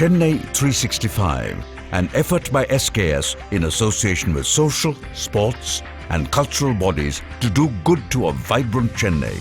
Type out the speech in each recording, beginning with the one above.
Chennai 365, an effort by SKS in association with social, sports and cultural bodies to do good to a vibrant Chennai.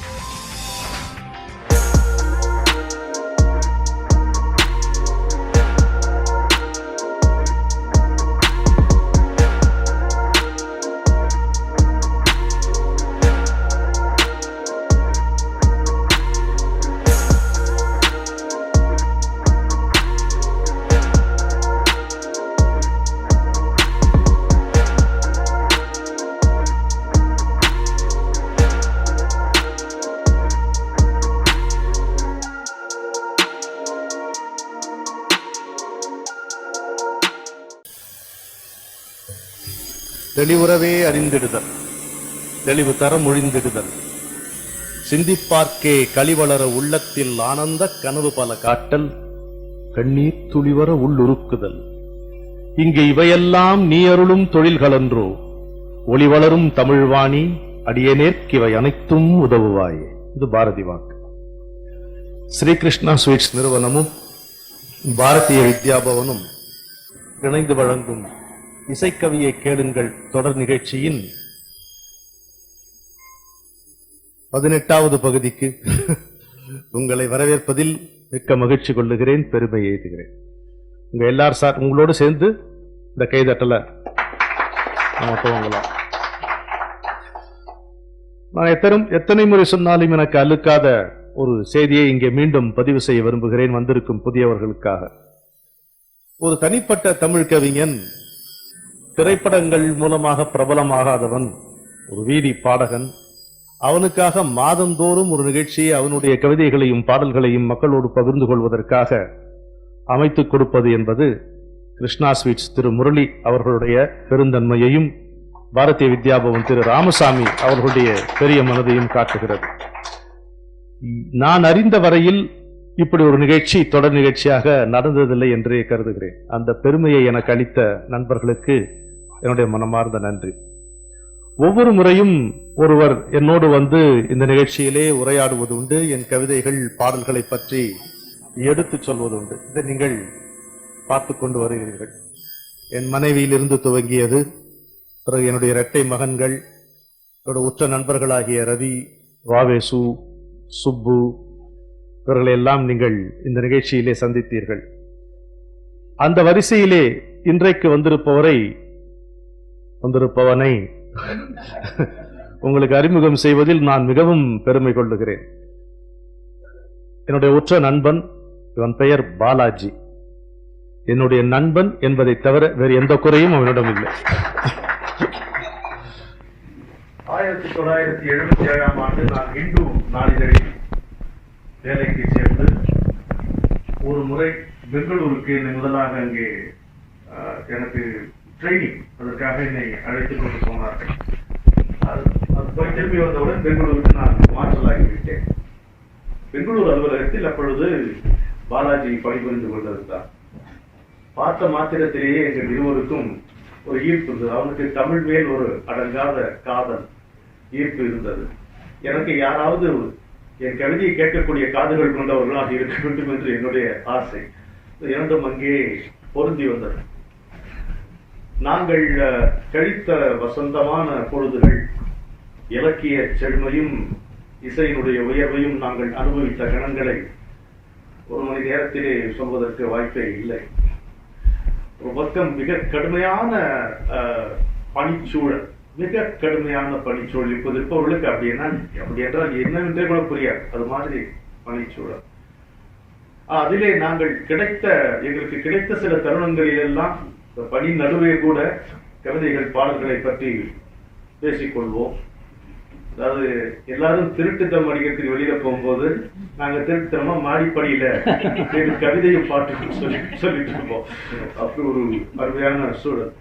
தெளிவுறவே அறிந்திடுதல், தெளிவு தர மொழிந்திடுதல், சிந்திப்பார்க்கே களிவளர உள்ளத்தில் ஆனந்த கனவு பல காட்டல், கண்ணீர் துளிவர உள்ளுருக்குதல். இங்கு இவையெல்லாம் நீ அருளும் தொழில்களன்றோ, ஒளி வளரும் தமிழ்வாணி அடியேனேற்கிவை அனைத்தும் உதவுவாயே. இது பாரதி வாக்கு. ஸ்ரீகிருஷ்ணா ஸ்வீட்ஸ் நிறுவனமும் பாரதிய வித்யாபவனும் இணைந்து வழங்கும் இசைக்கவியை கேளுங்கள் தொடர் நிகழ்ச்சியின் 18வது பகுதிக்கு உங்களை வரவேற்பதில் மிக்க மகிழ்ச்சி கொள்ளுகிறேன், பெருமை எய்துகிறேன். உங்க எல்லாரும் சார் உங்களோடு சேர்ந்து இந்த கைதட்டல நம்ம துவங்கலாம். நான் எத்தனை முறை சொன்னாலும் எனக்கு அழுக்காத ஒரு செய்தியை இங்கே மீண்டும் பதிவு செய்ய விரும்புகிறேன் வந்திருக்கும் புதியவர்களுக்காக. ஒரு தனிப்பட்ட தமிழ் கவிஞன், திரைப்படங்கள் மூலமாக பிரபலமாகாதவன், ஒரு வீதி பாடகன், அவனுக்காக மாதந்தோறும் ஒரு நிகழ்ச்சியை அவனுடைய கவிதைகளையும் பாடல்களையும் மக்களோடு பகிர்ந்து கொள்வதற்காக அமைத்துக் கொடுப்பது என்பது கிருஷ்ணா ஸ்வீட்ஸ் திரு முரளி அவர்களுடைய பெருந்தன்மையையும் பாரதிய வித்யாபவன் திரு ராமசாமி அவர்களுடைய பெரிய மனதையும் காட்டுகிறது. நான் அறிந்த வரையில் இப்படி ஒரு நிகழ்ச்சி தொடர் நிகழ்ச்சியாக நடந்ததில்லை என்றே கருதுகிறேன். அந்த பெருமையை எனக்கு அளித்த நண்பர்களுக்கு என்னுடைய மனமார்ந்த நன்றி. ஒவ்வொரு முறையும் ஒருவர் என்னோடு வந்து இந்த நிகழ்ச்சியிலே உரையாடுவது உண்டு, என் கவிதைகள் பாடல்களை பற்றி எடுத்து சொல்வது உண்டு. இதை நீங்கள் பார்த்து கொண்டு வருகிறீர்கள். என் மனைவியிலிருந்து துவங்கியது, பிறகு என்னுடைய இரட்டை மகன்கள், என்னுடைய உற்ற நண்பர்களாகிய ரவி, வாவேசு, சுப்பு, இவர்களை எல்லாம் நீங்கள் இந்த நிகழ்ச்சியிலே சந்தித்தீர்கள். அந்த வரிசையிலே இன்றைக்கு வந்திருப்பவனை உங்களுக்கு அறிமுகம் செய்வதில் நான் மிகவும் பெருமை கொள்ளுகிறேன். என்னுடைய உற்ற நண்பன், இவன் பெயர் பாலாஜி. என்னுடைய நண்பன் என்பதை தவிர வேறு எந்த குறையும் அவனிடம் இல்லை. 1977ஆம் ஆண்டு நான் இந்து நாளிதழில் வேலைக்கு சேர்ந்து ஒரு முறை பெங்களூருக்கு என்னை முதலாக அங்கே எனக்கு ட்ரைனிங், அதற்காக என்னை அழைத்துக் கொண்டு போனார்கள். அது போய் திரும்பி வந்தவுடன் பெங்களூருக்கு நான் மாற்றலாகிவிட்டேன். பெங்களூர் அலுவலகத்தில் அப்பொழுது பாலாஜி பணிபுரிந்து கொண்டிருந்தார். பார்த்த மாத்திரத்திலேயே எங்கள் இருவருக்கும் ஒரு ஈர்ப்பு இருந்தது. அவனுக்கு தமிழ் மேல் ஒரு அடங்காத காதல் ஈர்ப்பு இருந்தது. எனக்கு யாராவது என் கவிதையை கேட்கக்கூடிய காதுகள் கொண்டவர்களாக இருக்க வேண்டும் என்று என்னுடைய ஆசை. இரண்டும் அங்கே பொருந்தி வந்தது. நாங்கள் கழித்த வசந்தமான பொழுதுகள், இலக்கிய செழுமையும் இசையினுடைய உயர்வையும் நாங்கள் அனுபவித்த கணங்களை ஒரு மணி நேரத்திலே சொல்வதற்கு வாய்ப்பே இல்லை. ஒரு பக்கம் மிக கடுமையான பணிச்சூழல், மிக கடுமையான பணிச்சூழல். இப்போது இருப்பவர்களுக்கு அப்படி என்றால் என்னவென்றே கூட புரியாது. அது மாதிரி பணிச்சூழல். அதிலே எங்களுக்கு கிடைத்த சில தருணங்களிலெல்லாம் பணி நடுவே கூட கவிதைகள் பாடல்களை பற்றி பேசிக்கொள்வோம். அதாவது எல்லாரும் திருட்டுத்தம் அடிக்கிறதுக்கு வெளியில போகும்போது நாங்க திருட்டுத்தனமா மாடிப்படியில கவிதையும் பாட்டு சொல்லிட்டு இருப்போம். அப்படி ஒரு அருமையான சூழல்.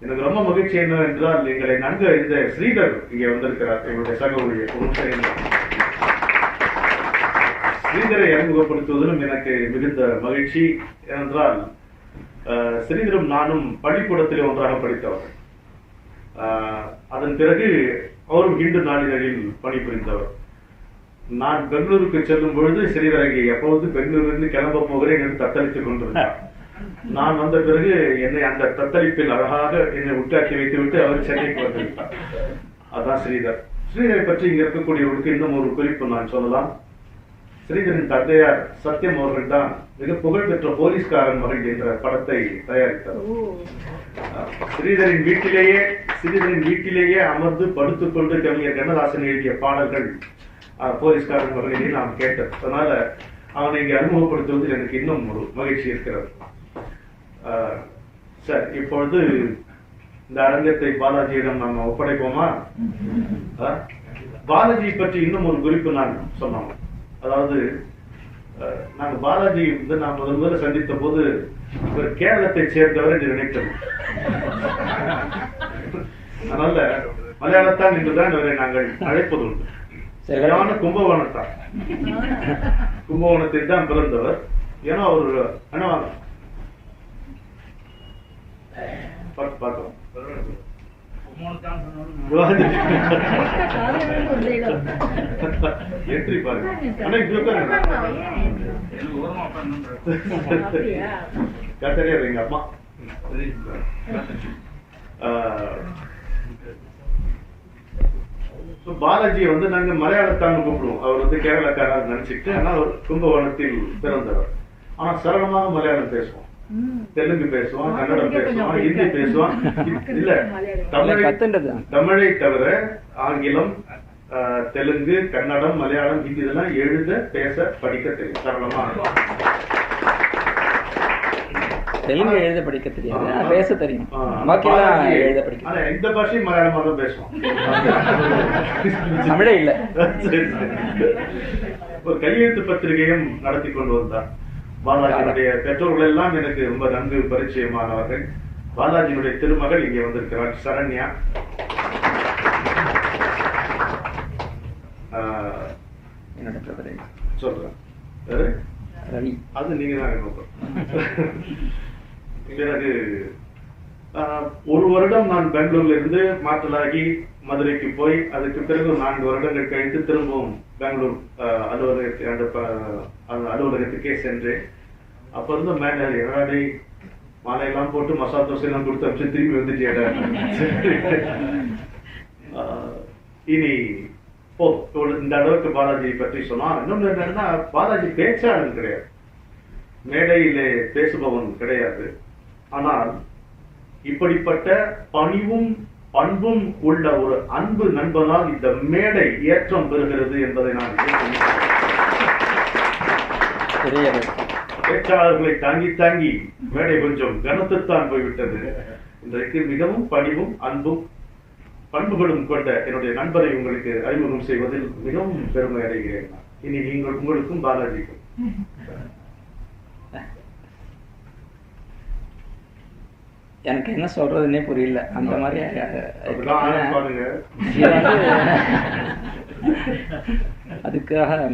எனக்கு ரொம்ப மகிழ்ச்சி என்னவென்றால், எங்களை நன்கு இந்த ஸ்ரீதர் இங்கே வந்திருக்கிறார், எங்களுடைய சக ஊழியர். ஸ்ரீதரை அறிமுகப்படுத்துவதிலும் எனக்கு மிகுந்த மகிழ்ச்சி. ஏனென்றால் ஸ்ரீதரும் நானும் பள்ளிக்கூடத்திலே ஒன்றாக படித்தவர்கள். அதன் பிறகு அவரும் இந்து நாளிதழில் பணிபுரிந்தவர். நான் பெங்களூருக்கு செல்லும் பொழுது ஸ்ரீதர் அங்கே எப்போது பெங்களூரிலிருந்து கிளம்ப போகிறேன் என்று தத்தளித்துக் கொண்டிருந்தார். நான் வந்த பிறகு என்னை அந்த தத்தளிப்பில் அழகாக என்னை உட்காட்டி வைத்துவிட்டு அவர் சென்னைக்கு வந்துவிட்டார். அதான் ஸ்ரீதர். ஸ்ரீதரை பற்றி இங்க இருக்கக்கூடியவர்களுக்கு இன்னும் ஒரு குறிப்பு நான் சொல்லலாம். ஸ்ரீதரின் தந்தையார் சத்யம் அவர்கள் தான் மிக புகழ்பெற்ற போலீஸ்காரன் மகள் என்ற படத்தை தயாரித்தார். ஸ்ரீதரின் வீட்டிலேயே அமர்ந்து படுத்துக் கொண்டு கவிஞர் கண்ணதாசன் எழுதிய பாடல்கள் போலீஸ்காரன் மகளிலே நாம் கேட்டது. அதனால அவனை இங்கே அறிமுகப்படுத்துவதில் எனக்கு இன்னும் ஒரு மகிழ்ச்சி இருக்கிறது. சார், இப்பொழுது இந்த அரங்கத்தை பாலாஜியிடம் நம்ம ஒப்படைப்போமா? பாலாஜி பற்றி இன்னும் ஒரு குறிப்பு நான் சொன்னோம். அதாவது நாங்க பாலாஜி வந்து நான் முதல்ல சந்தித்த போது இவர் கேரளத்தை சேர்ந்தவர் என்று நினைத்தோம். அதனால மலையாளத்தான் என்றுதான் இவரை நாங்கள் அழைப்பது உண்டு. சரியான கும்பகோணத்தான், கும்பகோணத்தில் தான் பிறந்தவர். ஏன்னா அவர் பார்க்கலாம் என்ட்ரி பாருங்க. எங்க அம்மா பாலாஜியை வந்து நாங்க மலையாளத்தான் கூப்பிடுவோம். அவர் வந்து கேரளக்காரர் நினைச்சுக்கிட்டு, ஆனா அவர் கும்பகோணத்தில் பிறந்தவர். ஆனா சரளமாக மலையாளம் பேசுவோம், தெலுங்கு பேசுவான், கன்னடம் பேசுவான், ஹிந்தி பேசுவான். இல்ல தமிழை தவிர ஆங்கிலம், தெலுங்கு, கன்னடம், மலையாளம், ஹிந்தி இதெல்லாம் எழுத பேச படிக்க தெரியும் சரளமா. தெலுங்கு எழுத படிக்க தெரியாது, பேச தெரியும். எழுத படிக்க இந்த பாஷையும் மலையாளமாக தான் பேசுவோம், தமிழே இல்ல. ஒரு கையெழுத்து பத்திரிகையும் நடத்தி கொண்டு வந்தார். பாலாஜியுடைய பெற்றோர்கள் எல்லாம் எனக்கு ரொம்ப நன்கு பரிச்சயமானவர்கள். பாலாஜியுடைய திருமகள் இங்கே வந்திருக்கிறார், சரண்யா. சொல்றேன், அது நீங்க தான். பிறகு ஒரு வருடம் நான் பெங்களூர்ல இருந்து மாற்றலாகி மதுரைக்கு போய், அதுக்கு பிறகு 4 வருடங்கள் கழித்து திரும்பவும் பெங்களூர் அலுவலகத்துக்கே சென்றேன். அப்ப இருந்த மேனேஜர் என்னாடி மாலையெல்லாம் போட்டு மசாலா தோசை எல்லாம் கொடுத்து அமிச்சு திரும்பி வந்துட்டேன். இனி இந்த அளவுக்கு பாலாஜியை பற்றி சொன்னா, இன்னொன்று என்னன்னா, பாலாஜி பேச்சாளன் கிடையாது, மேடையிலே பேசுபவன் கிடையாது. ஆனால் இப்படிப்பட்ட பணிவும் பண்பும் உள்ள ஒரு அன்பு நண்பனால் இந்த மேடை ஏற்றம் பெறுகிறது என்பதை நான் பேச்சாளர்களை தாங்கி தாங்கி மேடை கொஞ்சம் கனத்துத்தான் போய்விட்டது. இன்றைக்கு மிகவும் பணிவும் அன்பும் பண்புகளும் கொண்ட என்னுடைய நண்பரை உங்களுக்கு அறிமுகம் செய்வதில் மிகவும் பெருமை அடைகிறேன். இனி நீங்கள் உங்களுக்கும் பாலாஜிக்கும் எனக்கு என்ன சொல்றதுன்னே புரியல. அந்த மாதிரி அதுக்காக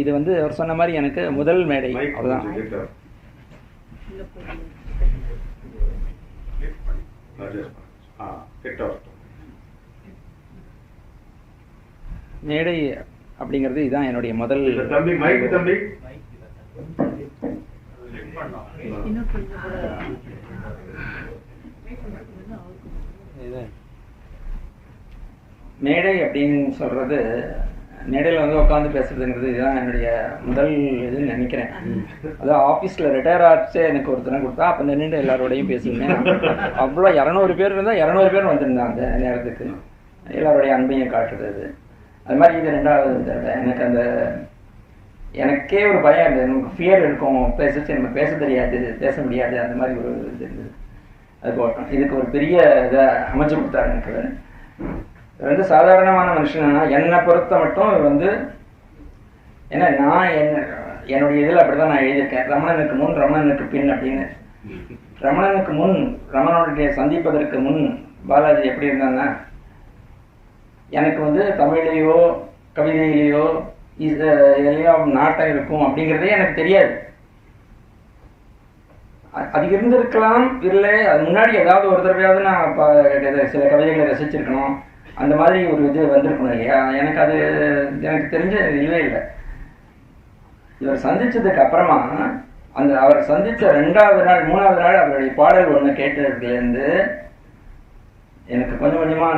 இது வந்து அவர் சொன்ன மாதிரி எனக்கு முதல் மேடை. அவ்வளவுதான். மேடை அப்படிங்கிறது இதுதான் என்னுடைய முதல். மேடை அப்படின்னு சொல்றது, மேடையில் வந்து உட்காந்து பேசுறதுங்கிறது இதுதான் என்னுடைய முதல் இதுன்னு நினைக்கிறேன். அதாவது ஆஃபீஸில் ரிட்டையர் ஆச்சு எனக்கு ஒரு தினம் கொடுத்தா, அப்போ நின்று எல்லாரோடையும் பேசினேன். அவ்வளோ 200 பேர் இருந்தால் 200 பேர் வந்திருந்தாங்க அந்த நேரத்துக்கு. எல்லாருடைய அன்பையும் காட்டுறது அது மாதிரி. இது 2வது தடவை. எனக்கு அந்த எனக்கே ஒரு பயம் இருந்தது, நமக்கு ஃபியர் இருக்கும், பேசிச்சு நம்ம பேச தெரியாது, பேச முடியாது, அந்த மாதிரி ஒரு இது இருந்தது. அது போட்டோம். இதுக்கு ஒரு பெரிய இதை அமைச்சு கொடுத்தாரு எனக்கு. வந்து சாதாரணமான மனுஷனா என்னை பொறுத்த மட்டும் வந்து, ஏன்னா நான் என்னுடைய இதில் அப்படிதான் நான் எழுதியிருக்கேன், ரமணனுக்கு முன் ரமணனுக்கு பின் அப்படின்னு. ரமணனுக்கு முன், ரமணனுடைய சந்திப்பதற்கு முன் பாலாஜி எப்படி இருந்தாங்கன்னா, எனக்கு வந்து தமிழ்லையோ கவிதையிலையோ இதுலையோ நாட்டம் இருக்கும் அப்படிங்கிறதே எனக்கு தெரியாது. அது இருந்திருக்கலாம், இல்லை அது முன்னாடி ஏதாவது ஒரு தடவையாவது நான் சில கவிதைகளை ரசிச்சிருக்கணும், அந்த மாதிரி ஒரு இது வந்திருக்கணும் இல்லையா. எனக்கு அது எனக்கு தெரிஞ்ச இல்லவே இல்லை. இவர் சந்திச்சதுக்கு அப்புறமா அவர் சந்தித்த 2வது நாள் 3வது நாள் அவருடைய பாடல் ஒன்று கேட்டதுலேருந்து எனக்கு கொஞ்சம் கொஞ்சமா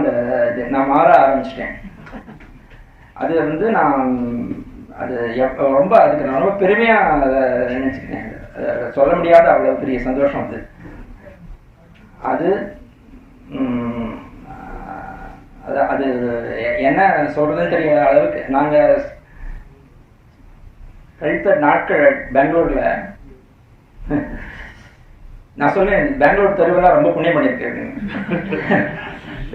நான் மாற ஆரம்பிச்சிட்டேன். அது வந்து நான் அது ரொம்ப அதுக்கு நான் ரொம்ப பெருமையா அதை நினைச்சுக்கிட்டேன். சொல்ல முடியாத அவ்வளவு பெரிய சந்தோஷம் அது. அது என்ன சொல்றதுன்னு தெரியாத அளவுக்கு நாங்க கழித்த நாட்கள் பெங்களூர்ல. நான் சொல்லேன், பெங்களூர் தெருவெல்லாம் ரொம்ப புண்ணியம் பண்ணியிருக்கேன்.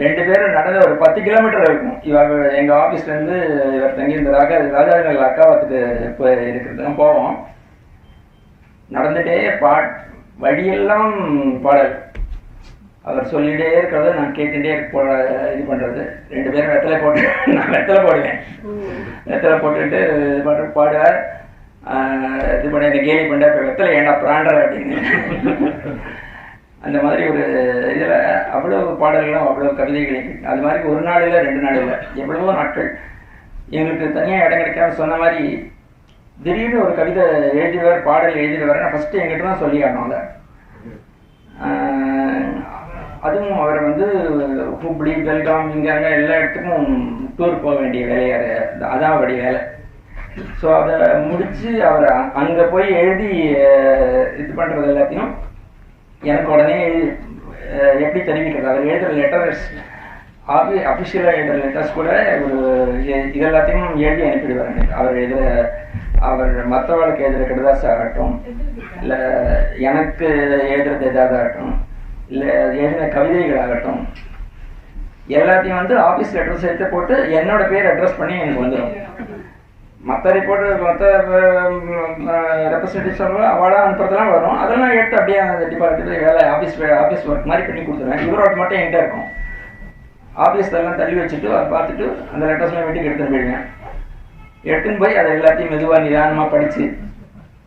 2 பேரும் நடந்த ஒரு 10 கிலோமீட்டர் இருக்கும். இவர் எங்க ஆபீஸ்ல இருந்து இவர் தங்கியிருந்ததாக ராஜாஜிநகர் அக்காவத்துக்கு இருக்கிறதுக்கு போவோம். நடந்துட்டே வழியெல்லாம் பாடல் அவர் சொல்லிட்டே இருக்கிறத நான் கேட்டுட்டே இது பண்றது. 2 பேரும் வெத்தலை போட்டு நான் வெத்தலை போடுவேன். வெத்தலை போட்டுட்டு பாடுவார். இது பண்ண இந்த கேலி பண்ண வெத்தலை ஏண்டா பிராண்டர் அப்படின்னு. அந்த மாதிரி ஒரு இதுல அவ்வளவு பாடல்களும் அவ்வளவு கவிதைகள். அது மாதிரி ஒரு நாள் இல்லை 2 நாள் இல்லை, எவ்வளவோ நாட்கள் எங்களுக்கு தனியாக இடம் கிடைக்காம சொன்ன மாதிரி திடீர்னு ஒரு கவிதை எழுதிடுவார், பாடல் எழுதிடுவார். நான் ஃபர்ஸ்ட் எங்கிட்ட தான் சொல்லி ஆகணும் அதை. அதுவும் அவர் வந்து ஹுப்ளி, பெல்காம், இங்கே எல்லா இடத்துக்கும் டூர் போக வேண்டிய வேலையார். அதான் அவருடைய வேலை. ஸோ அதை முடிச்சு அவர் அங்கே போய் எழுதி இது பண்ணுறது எல்லாத்தையும் எனக்கு உடனே எப்படி தெரிவிக்கிறது. அவர் எழுதுகிற லெட்டர்ஸ் அஃபிஷியலாக எழுதுகிற லெட்டர்ஸ் கூட ஒரு இது எல்லாத்தையும் எழுதி அனுப்பிடுவார் எனக்கு. அவர் மற்றவர்களுக்கு எழுதுகிற கடிதாசு ஆகட்டும், இல்லை எனக்கு எழுதுறது ஏதாவது ஆகட்டும், இல்லை எழுதின கவிதைகள் ஆகட்டும், எல்லாத்தையும் வந்து ஆஃபீஸ் லெட்டர்ஸ் எடுத்து போட்டு என்னோட பேர் அட்ரஸ் பண்ணி எனக்கு வந்துடும். மற்ற ரிப்போர்ட் மற்ற ரெப்ரஸன்டேட்டிவ் சொல்லுவோம் அவளாக அனுப்புறதுலாம் வரும். அதெல்லாம் எடுத்து அப்படியே அந்த டிபார்ட்மெண்ட் வேலை ஆஃபீஸ் ஒர்க் மாதிரி பண்ணி கொடுத்துருவேன். இவரோட மட்டும் என்கிட்ட இருக்கும். ஆஃபீஸ்லாம் தள்ளி வச்சுட்டு அதை பார்த்துட்டு அந்த லெட்டர்ஸ்லாம் வீட்டுக்கு எடுத்துன்னு போயிடுவேன். எடுத்துன்னு போய் அதை எல்லாத்தையும் மெதுவாக நிதானமாக படித்து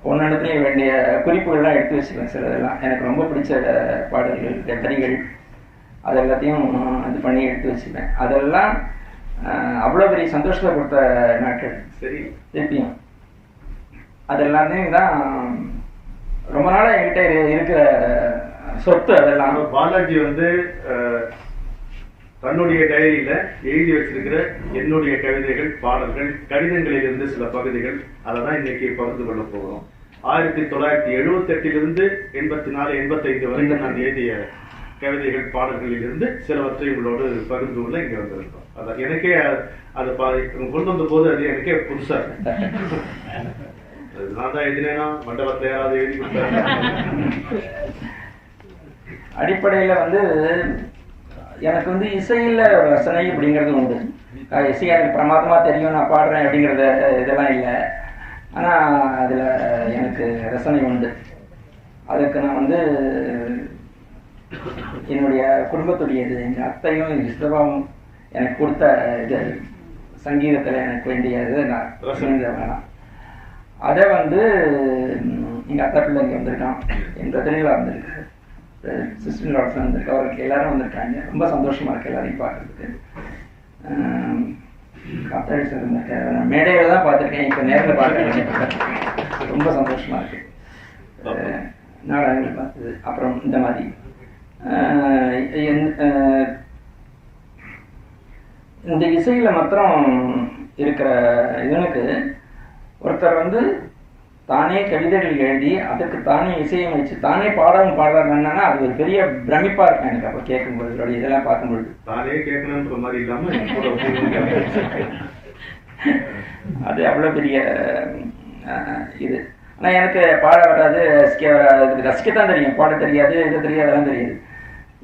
ஒன்றுத்துலேயும் வேண்டிய குறிப்புகள்லாம் எடுத்து வச்சுக்குவேன். சிலதெல்லாம் எனக்கு ரொம்ப பிடிச்ச பாடல்கள், வரிகள், அது எல்லாத்தையும் இது பண்ணி எடுத்து வச்சுப்பேன். அதெல்லாம் அவ்வளோ பெரிய சந்தோஷத்தை கொடுத்த நாட்கள். சரி, திருப்பியும் அது எல்லாத்தையும் தான் ரொம்ப நாளாக என்கிட்ட இருக்கிற சொத்து. அதெல்லாம் பாலாஜி வந்து தன்னுடைய டைரியில எழுதி வச்சிருக்கிற என்னுடைய கவிதைகள், பாடல்கள், கடிதங்களில் இருந்து சில பகுதிகள், அதை தான் இன்னைக்கு பகிர்ந்து கொள்ள போகிறோம். 1978 84 85 வரைக்கும் நான் எழுதிய கவிதைகள், பாடல்களில் இருந்து சிலவற்றை உங்களோடு பகிர்ந்து கொள்ள இங்க வந்திருக்கோம். அதான் எனக்கே அது கொண்டு வந்த போது அது எனக்கே புதுசா இருக்கு. நான் தான் எழுதினேன்னா மண்டபத்தை யாராவது எழுதி கொடுத்தாங்க. அடிப்படையில வந்து எனக்கு வந்து இசையில் ரசனை அப்படிங்கிறது உண்டு. இசை எனக்கு பிரமாதமா தெரியும், நான் பாடுறேன் அப்படிங்கிறத இதெல்லாம் இல்லை. ஆனா அதுல எனக்கு ரசனை உண்டு. அதுக்கு நான் வந்து என்னுடைய குடும்பத்துடையது, எங்கள் அத்தையும் எங்கள் சித்தப்பாவும் எனக்கு கொடுத்த இது சங்கீதத்தில் எனக்கு வேண்டியது நான் வேணாம். அதை வந்து எங்கள் அத்தை பிள்ளை இங்கே வந்திருக்கான், என் பிரதனையில் வந்திருக்கு, சிஸ்டர் லாட்ஸில் வந்திருக்கு, அவருக்கு எல்லாரும் வந்திருக்காங்க. ரொம்ப சந்தோஷமா இருக்கு எல்லாரையும் பார்க்கறதுக்கு. காத்தாடி சார் இருந்திருக்கேன், மேடையில் தான் பார்த்துருக்கேன், இப்போ நேரில் பார்க்க ரொம்ப சந்தோஷமா இருக்கு. நாடகங்கள் பார்த்தது, அப்புறம் இந்த மாதிரி இந்த இசையில மாத்திரம் இருக்கிற இதனுக்கு ஒருத்தர் வந்து தானே கவிதைகள் எழுதி அதுக்கு தானே இசையமைச்சு தானே பாடவும் பாடுறாருன்னா அது ஒரு பெரிய பிரமிப்பா இருக்கும் எனக்கு. அப்ப கேட்கும்போது இதெல்லாம் பார்க்கும்பொழுது தானே கேட்கணுன்ற மாதிரி இல்லாம அது அவ்வளவு பெரிய இது. ஆனா எனக்கு பாட வராது, ரசிக்கத்தான் தெரியும், பாட தெரியாது, இது தெரியாது, அதெல்லாம் தெரியாது.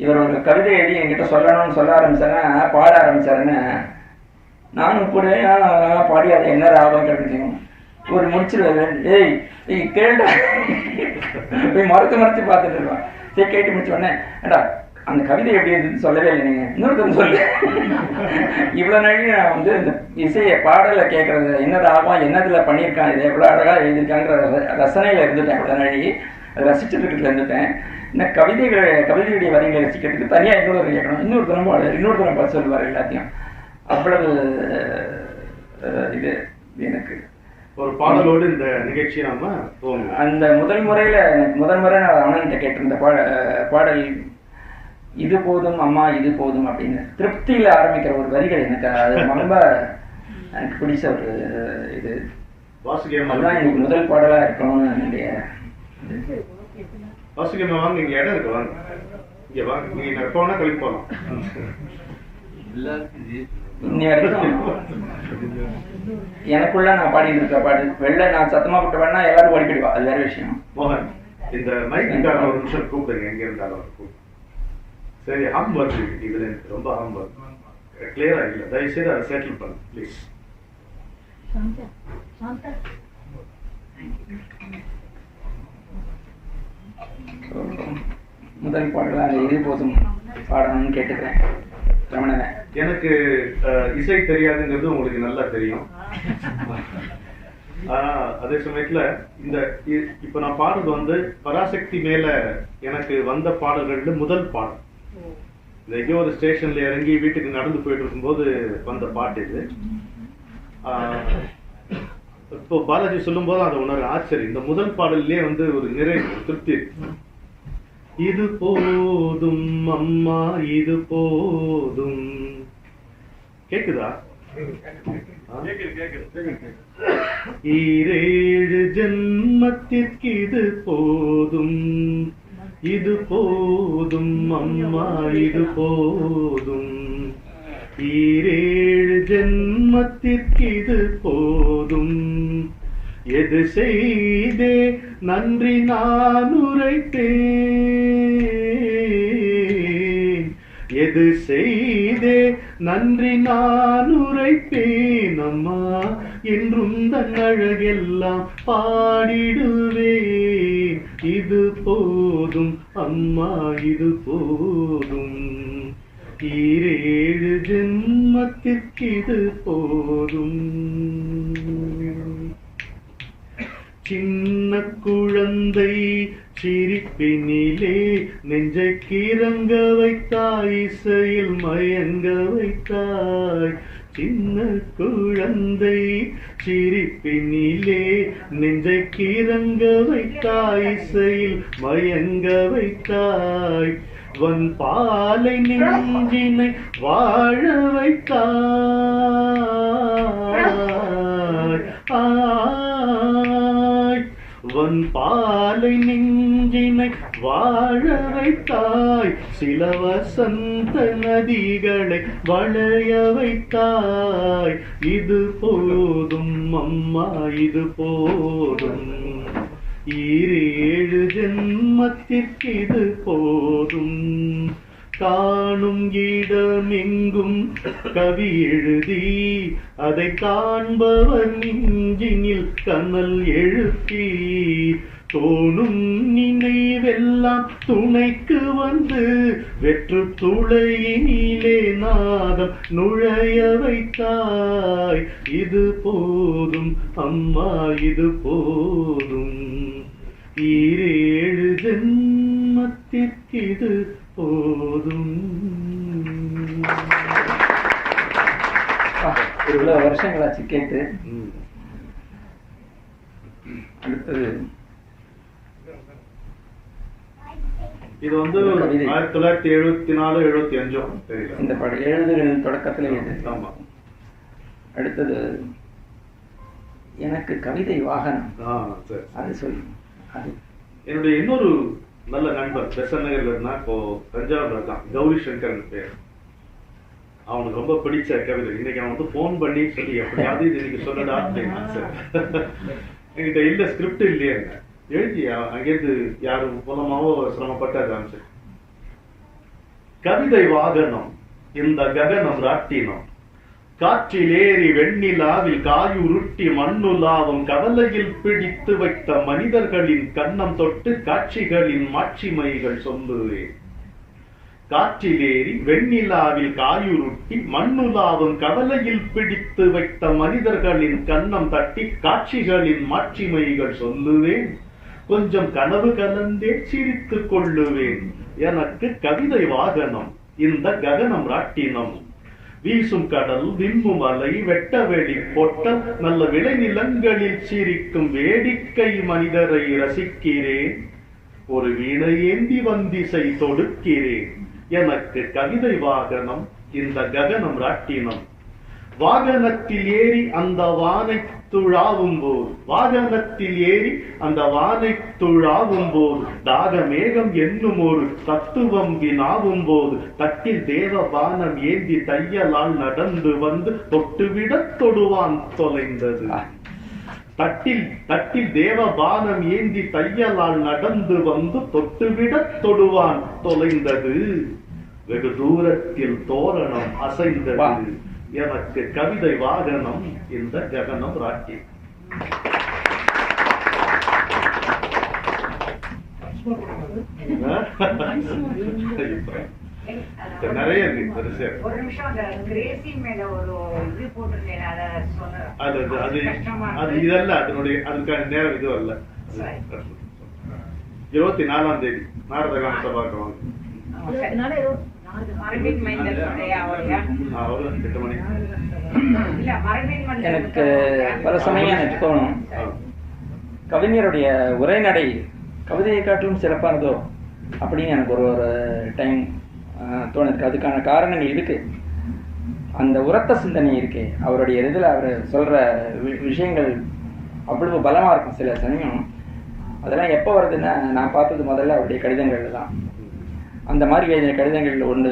இவர் ஒரு கவிதை எழுதி என்கிட்ட சொல்லணும்னு சொல்ல ஆரம்பிச்சாருன்னா, பாட ஆரம்பிச்சாருன்னு நானும் கூட பாடி அதை என்ன ராகம் கிடைக்கும் ஒரு முடிச்சிருவேன். ஏய் கேள்டா போய் மறைச்சு பார்த்துட்டு இருப்பான். சரி கேட்டு முடிச்ச உடனே ஏடா அந்த கவிதை எப்படி இருந்துன்னு சொல்லவே இல்லை, நீங்க இன்னொருத்தர் சொல்லு. இவ்வளவு நாளைக்கு நான் வந்து இந்த இசையை பாடலை கேட்கறது என்ன ராகம் என்னதுல பண்ணியிருக்கான், இதை எவ்வளவு அழகா எழுதியிருக்காங்கிற ரசனையில இருந்துட்டேன். இவ்வளவு நாளைக்கு அதை ரசிச்சுட்டு இருக்கிறதுல இருந்துட்டேன். இன்னும் கவிதையுடைய வரிகளை ரசிக்கிறதுக்கு தனியா இன்னொரு கேட்கணும், இன்னொருத்தரம் பார்த்து சொல்லுவார் எல்லாத்தையும். அவ்வளவு இது எனக்கு ஒரு பாடலோடு இந்த நிகழ்ச்சியை நாம துவங்குவோம். அந்த முதல் முறை நான் அண்ணன்கிட்ட கேட்டிருந்த பாடல் இது போதும் அம்மா இது போதும் அப்படின்னு திருப்தியில ஆரம்பிக்கிற ஒரு வரிகள் எனக்கு அது ரொம்ப எனக்கு பிடிச்ச ஒரு இது. அதுதான் எனக்கு முதல் பாடலா இருக்கணும்னு என்னுடைய. வாசுகேமா வாங்க, இங்க இடம் இருக்கு, வாங்க இங்க வாங்க, நீங்க எப்ப வேணா கழிப்பு போகலாம். இன்னி வரைக்கும் எனக்குள்ள நான் பாடிட்டு இருக்க பாடு வெளில நான் சத்தமா போட்டு பாடினா எல்லாரும் ஓடி போயிடுவா, அது வேற விஷயம். மோகன், இந்த மைக்காக ஒரு நிமிஷம் கூப்பிடுங்க, எங்க இருந்தாலும் சரி. ஹம் வருது இதுல, எனக்கு ரொம்ப ஹம் வருது, கிளியரா இல்ல, தயவுசெய்து அதை செட்டில் பண்ணு ப்ளீஸ். முதல் பாடல அந்த இது போதும் பாடணும்னு கேட்டுக்கிறேன் ரமணனை. எனக்கு இசை தெரியாதுங்கிறது உங்களுக்கு நல்லா தெரியும். அதே சமயத்துல இந்த இப்ப நான் பாடுறது வந்து பராசக்தி மேல எனக்கு வந்த பாடல்கள்ல முதல் பாடல். இந்த எங்கேயோ ஒரு ஸ்டேஷன்ல இறங்கி வீட்டுக்கு நடந்து போயிட்டு இருக்கும்போது வந்த பாட்டு இது. இப்போ பாலாஜி சொல்லும் போது அதை உணர்வு ஆச்சரியம். இந்த முதல் பாடல்லே வந்து ஒரு நிறைவு, திருப்தி. இது போதும் அம்மா இது போதும். கேக்குதா? ஈரேழு ஜென்மத்திற்கு இது போதும், இது போதும் அம்மா இது போதும். ஈரேழு ஜென்மத்திற்கு இது போதும். எது செய்தே நன்றி நான் உரைத்தேன், எது செய்தே நன்றி நான் உரைப்பேன் அம்மா. என்றும் தன் அழகெல்லாம் பாடிடுவேன். இது போதும் அம்மா இது போதும். ஈரேழு ஜென்மத்திற்கு இது போதும். சின்ன குழந்தை சிரிப்பினிலே நெஞ்சை கிறங்க வைத்தாய், இசையில் மயங்க வைத்தாய். சின்ன குழந்தை சிரிப்பினிலே நெஞ்சை கிறங்க வைத்தாய், இசையில் மயங்க வைத்தாய். வன் பாலை நெஞ்சினை வாழ வைத்தாய். வன் பாலை நெஞ்சினை வாழ வைத்தாய். சில வசந்த நதிகளை வளைய வைத்தாய். இது போதும் அம்மா இது போதும். ஈரேழு ஜென்மத்திற்கு இது போதும். காணும் இடமெங்கும் கவி எழுதி அதை காண்பவர் நெஞ்சினில் கனல் எழுப்பி. தோணும் நினைவெல்லாம் துணைக்கு வந்து வெற்று துளையினிலே நாதம் நுழைய வைத்தாய். இது போதும் அம்மா இது போதும். ஈரேழு ஜென்மத்திற்கு இது போதும். இவ்வளவு வருஷங்களாச்சு கேட்டு. அடுத்தது இது வந்து 1974-75 தெரியல. இந்த படம் 70 தொடக்கத்துல இது. ஆமா. அடுத்தது எனக்கு கவிதை வாகனம். அது சொல்லி அது என்னுடைய இன்னொரு நல்ல நண்பர் பெசன் நகர்ல இருந்தா, இப்போ தஞ்சாவூர்ல இருக்கான், கௌரி சங்கர் பேர். அவனுக்கு ரொம்ப பிடிச்ச கவிதை. இன்னைக்கு அவன் வந்து போன் பண்ணி சொல்லி எப்படியாவது இது இன்னைக்கு சொல்லடா அப்படின்னு. என்கிட்ட இல்ல, ஸ்கிரிப்ட் இல்லையே, எழுதி அங்கிருந்து யாரும் மூலமாவோ சிரமப்பட்டு காமிச்சு. கவிதை வாகனம் இந்த ககனம் ராட்டினம், காற்றில் ஏறி வெண்ணிலாவில் காயுருட்டி மண்ணுலாவும் கவலையில் பிடித்து வைத்த மனிதர்களின் கண்ணம் தொட்டு காட்சிகளின் மாட்சிமைகள் சொல்லுவேன். காற்றில் ஏறி வெண்ணிலாவில் காயுருட்டி மண்ணுலாவும் கவலையில் பிடித்து வைத்த மனிதர்களின் கண்ணம் தட்டி காட்சிகளின் மாட்சிமைகள் சொல்லுவேன். கொஞ்சம் கனவு கலந்தே சிரித்துக் கொள்ளுவேன். எனக்கு கவிதை வாகனம் இந்த ககனம் ராட்டினம், வீசும் கடல் விம்மும் அலை வெட்டவெளி பொட்டல் நல்ல விளைநிலங்களில் சீரிக்கும் வேடிக்கை மனிதரை ரசிக்கிறேன். ஒரு வீணை ஏந்தி வந்திசை தொடுக்கிறேன். எனக்கு கவிதை வாகனம் இந்த ககனம் ராட்டினம். வாகனத்தில் ஏறி அந்த வானை துழாவும் போது, வாகனத்தில் ஏறி அந்த வானை துழாவும் போது, தாக மேகம் என்னும் ஒரு தத்துவம் வினாவும் போது, தட்டில் தேவ பானம் ஏந்தி தையலால் நடந்து வந்து தொட்டுவிடத் தொடுவான் தொலைந்தது. தட்டில் தேவ பானம் ஏந்தி தையலால் நடந்து வந்து தொட்டுவிடத் தொடுவான் தொலைந்தது. வெகு தூரத்தில் தோரணம் அசைந்தது. எனக்கு கவிதை வாகனம் இந்த ககனம் ராட்டி. நிறைய இருக்கு. ஒரு நிமிஷம் அந்த கிரேசி மேல ஒரு இது போட்டிருக்கேன், அது இதல்ல, அதுக்கான நேரம் இது அல்ல. 24ஆம் தேதி நாரதகான சபாக்கு வாங்க. எனக்கு பல சமயம் எனக்கு தோணும், கவிஞருடைய உரைநடை கவிதையை காட்டிலும் சிறப்பானதோ அப்படின்னு எனக்கு ஒரு டைம் தோணுது. அதுக்கான காரணங்கள் இருக்கு. அந்த உரத்த சிந்தனை இருக்கு அவருடைய இதில். அவர் சொல்ற விஷயங்கள் அவ்வளவு பலமா இருக்கும். சில சமயம் அதெல்லாம் எப்போ வருதுன்னா, நான் பார்த்தது முதல்ல அவருடைய கடிதங்கள் தான். அந்த மாதிரி எழுதின கடிதங்கள் ஒன்று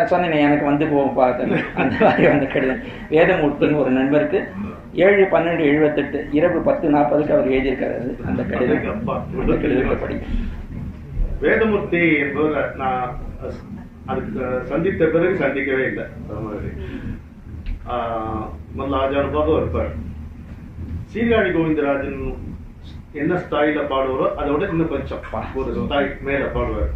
சொன்னேன், எனக்கு வந்து போகும் பார்த்தேன். அந்த மாதிரி வந்த கடிதம் வேதமூர்த்தின்னு ஒரு நண்பருக்கு 7/12/78 இரவு 10:40 அவர் எழுதியிருக்காரு. அந்த கடிதத்தை படி வேதமூர்த்தி என்பவர் நான் அதுக்கு சந்தித்த பிறகு சந்திக்கவே இல்லை. முதல்ல ஆஜானுபாக இருப்பார். சீர்காழி கோவிந்தராஜன் என்ன ஸ்டைல பாடுவாரோ அதோட இன்னும் கொஞ்சம் ஒரு ஸ்டாய் மேல பாடுவார்.